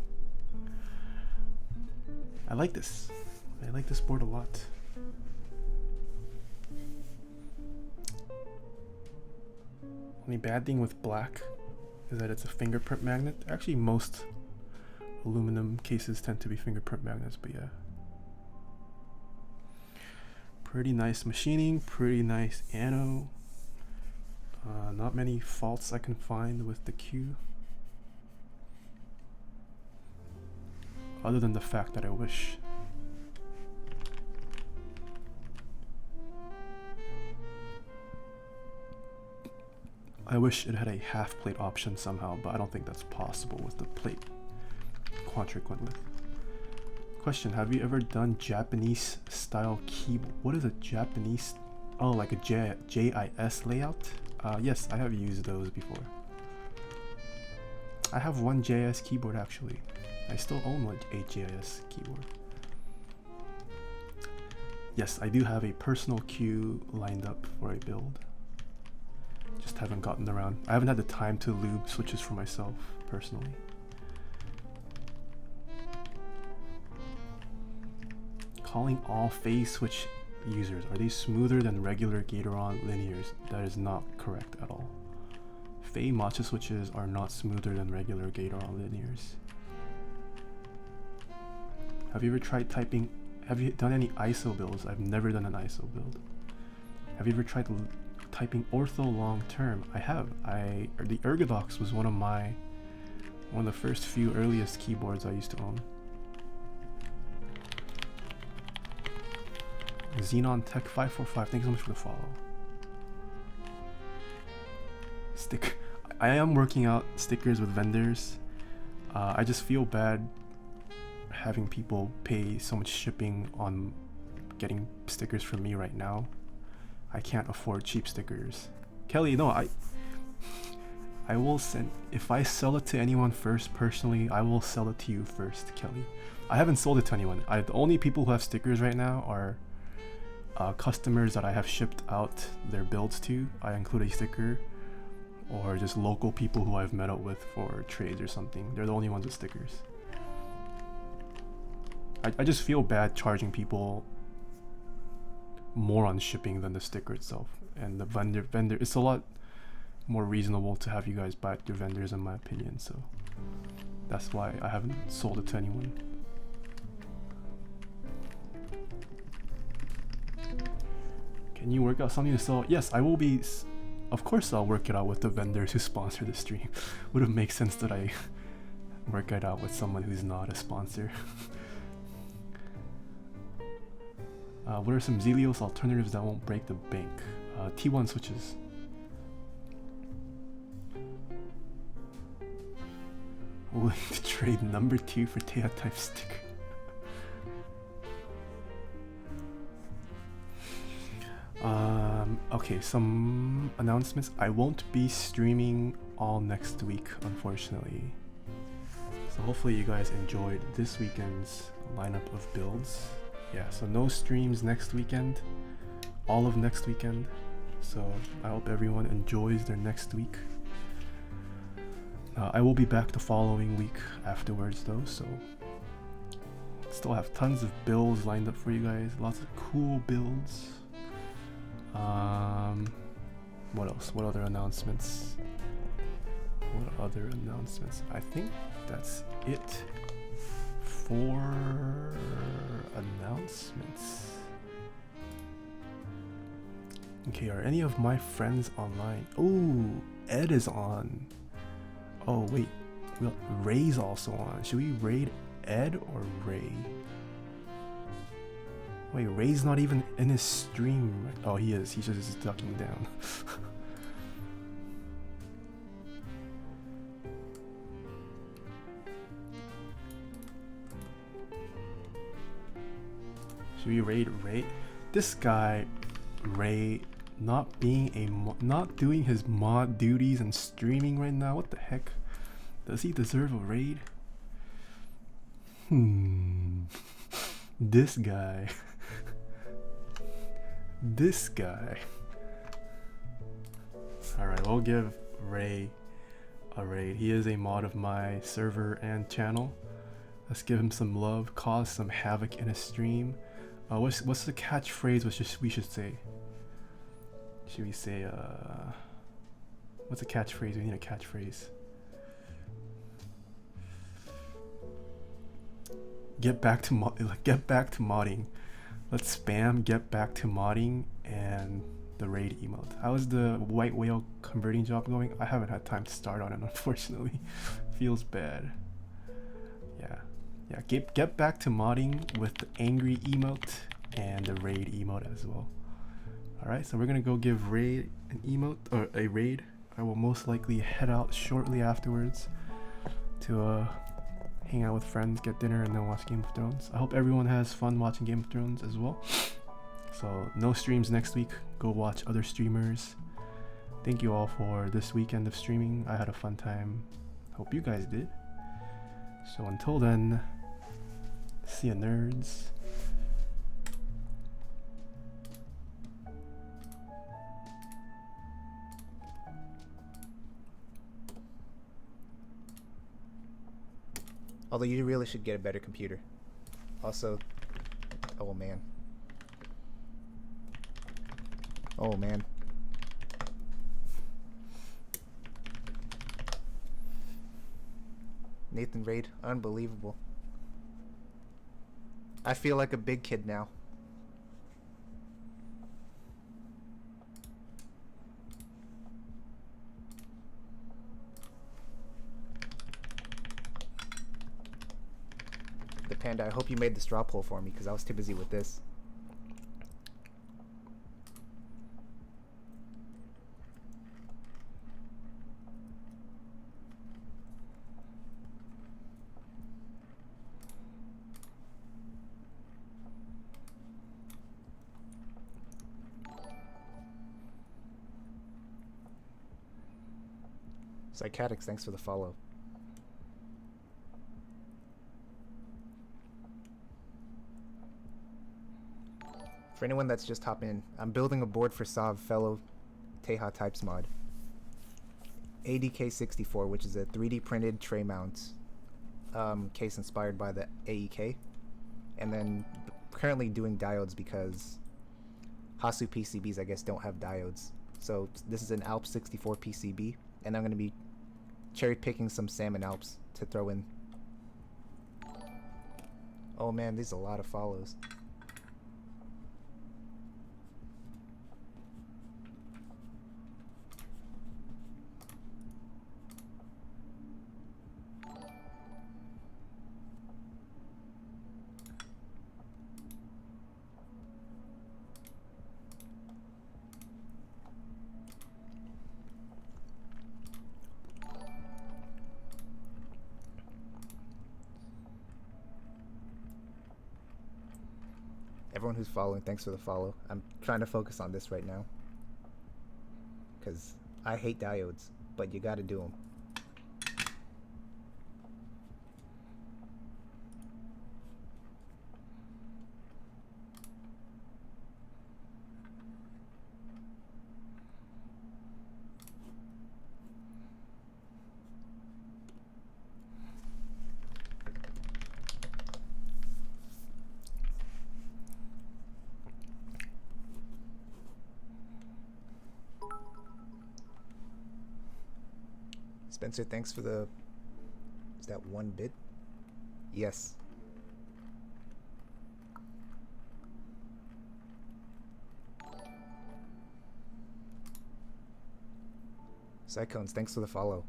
I like this. I like this board a lot. Only bad thing with black is that it's a fingerprint magnet. Actually, most aluminum cases tend to be fingerprint magnets, but yeah. Pretty nice machining, pretty nice anno. Not many faults I can find with the Kyuu. Other than the fact that I wish it had a half plate option somehow, but I don't think that's possible with the plate Quantric went with. Question, have you ever done Japanese style keyboard? What is a Japanese, oh, like a JIS layout? Yes, I have used those before. I have one JIS keyboard actually. I still own a JIS keyboard. Yes, I do have a personal Kyuu lined up for a build. Just haven't gotten around. I haven't had the time to lube switches for myself personally. Calling all phase switch users, are they smoother than regular Gateron linears? That is not correct at all. Fei matcha switches are not smoother than regular Gateron linears. Have you ever tried typing? Have you done any ISO builds? I've never done an ISO build. Have you ever tried typing ortho long term? I have. The Ergodox was one of the first few earliest keyboards I used to own. Xenon Tech 545, thank you so much for the follow. I am working out stickers with vendors. I just feel bad having people pay so much shipping on getting stickers from me right now. I can't afford cheap stickers. Kelly, no, I will send, if I sell it to anyone first personally, I will sell it to you first, Kelly. I haven't sold it to anyone. The only people who have stickers right now are customers that I have shipped out their builds to. I include a sticker, or just local people who I've met up with for trades or something. They're the only ones with stickers. I just feel bad charging people more on shipping than the sticker itself. And the vendor, it's a lot more reasonable to have you guys buy it through vendors in my opinion, so that's why I haven't sold it to anyone. Can you work out something to sell? Yes, I will be. Of course I'll work it out with the vendors who sponsor the stream. Would it make sense that I work it out with someone who's not a sponsor? What are some Zelios alternatives that won't break the bank? T1 switches. Willing to trade number 2 for Taeha type sticker. Okay, some announcements. I won't be streaming all next week, unfortunately. So hopefully you guys enjoyed this weekend's lineup of builds. Yeah, so no streams next weekend, all of next weekend. So I hope everyone enjoys their next week. I will be back the following week afterwards though, so still have tons of builds lined up for you guys, lots of cool builds. What else? What other announcements? I think that's it for announcements. Okay, are any of my friends online? Oh, Ed is on. Oh wait, well, Ray's also on. Should we raid Ed or Ray? Wait, Ray's not even in his stream. Oh, he is. He's just ducking down. Should we raid Ray? This guy, Ray, not doing his mod duties and streaming right now. What the heck? Does he deserve a raid? This guy. This guy. Alright, we'll give Ray a raid. He is a mod of my server and channel. Let's give him some love, cause some havoc in his stream. What's the catchphrase we should say? Should we say, what's a catchphrase? We need a catchphrase. Get back to modding. Let's spam get back to modding and the raid emote. How's the white whale converting job going? I haven't had time to start on it, unfortunately. Feels bad. Yeah, get back to modding with the angry emote and the raid emote as well. Alright, so we're gonna go give Raid an emote, or a raid. I will most likely head out shortly afterwards to hang out with friends, get dinner, and then watch Game of Thrones. I hope everyone has fun watching Game of Thrones as well. So no streams next week. Go watch other streamers. Thank you all for this weekend of streaming. I had a fun time. Hope you guys did. So until then, see ya, nerds.
Although you really should get a better computer. Also, oh man. Oh man. Nathan Raid, unbelievable. I feel like a big kid now. The Panda, I hope you made the straw poll for me because I was too busy with this. Psychatics, thanks for the follow. For anyone that's just hopping in, I'm building a board for Sav fellow Taeha types mod. ADK64, which is a 3D printed tray mount case inspired by the AEK. And then currently doing diodes because Hasu PCBs I guess don't have diodes. So this is an ALP 64 PCB, and I'm going to be cherry picking some salmon ALPs to throw in. Oh man, there's a lot of follows. Everyone who's following, thanks for the follow. I'm trying to focus on this right now because I hate diodes, but you gotta do them. Spencer, thanks for the... Is that 1 bit? Yes. Psychones, thanks for the follow.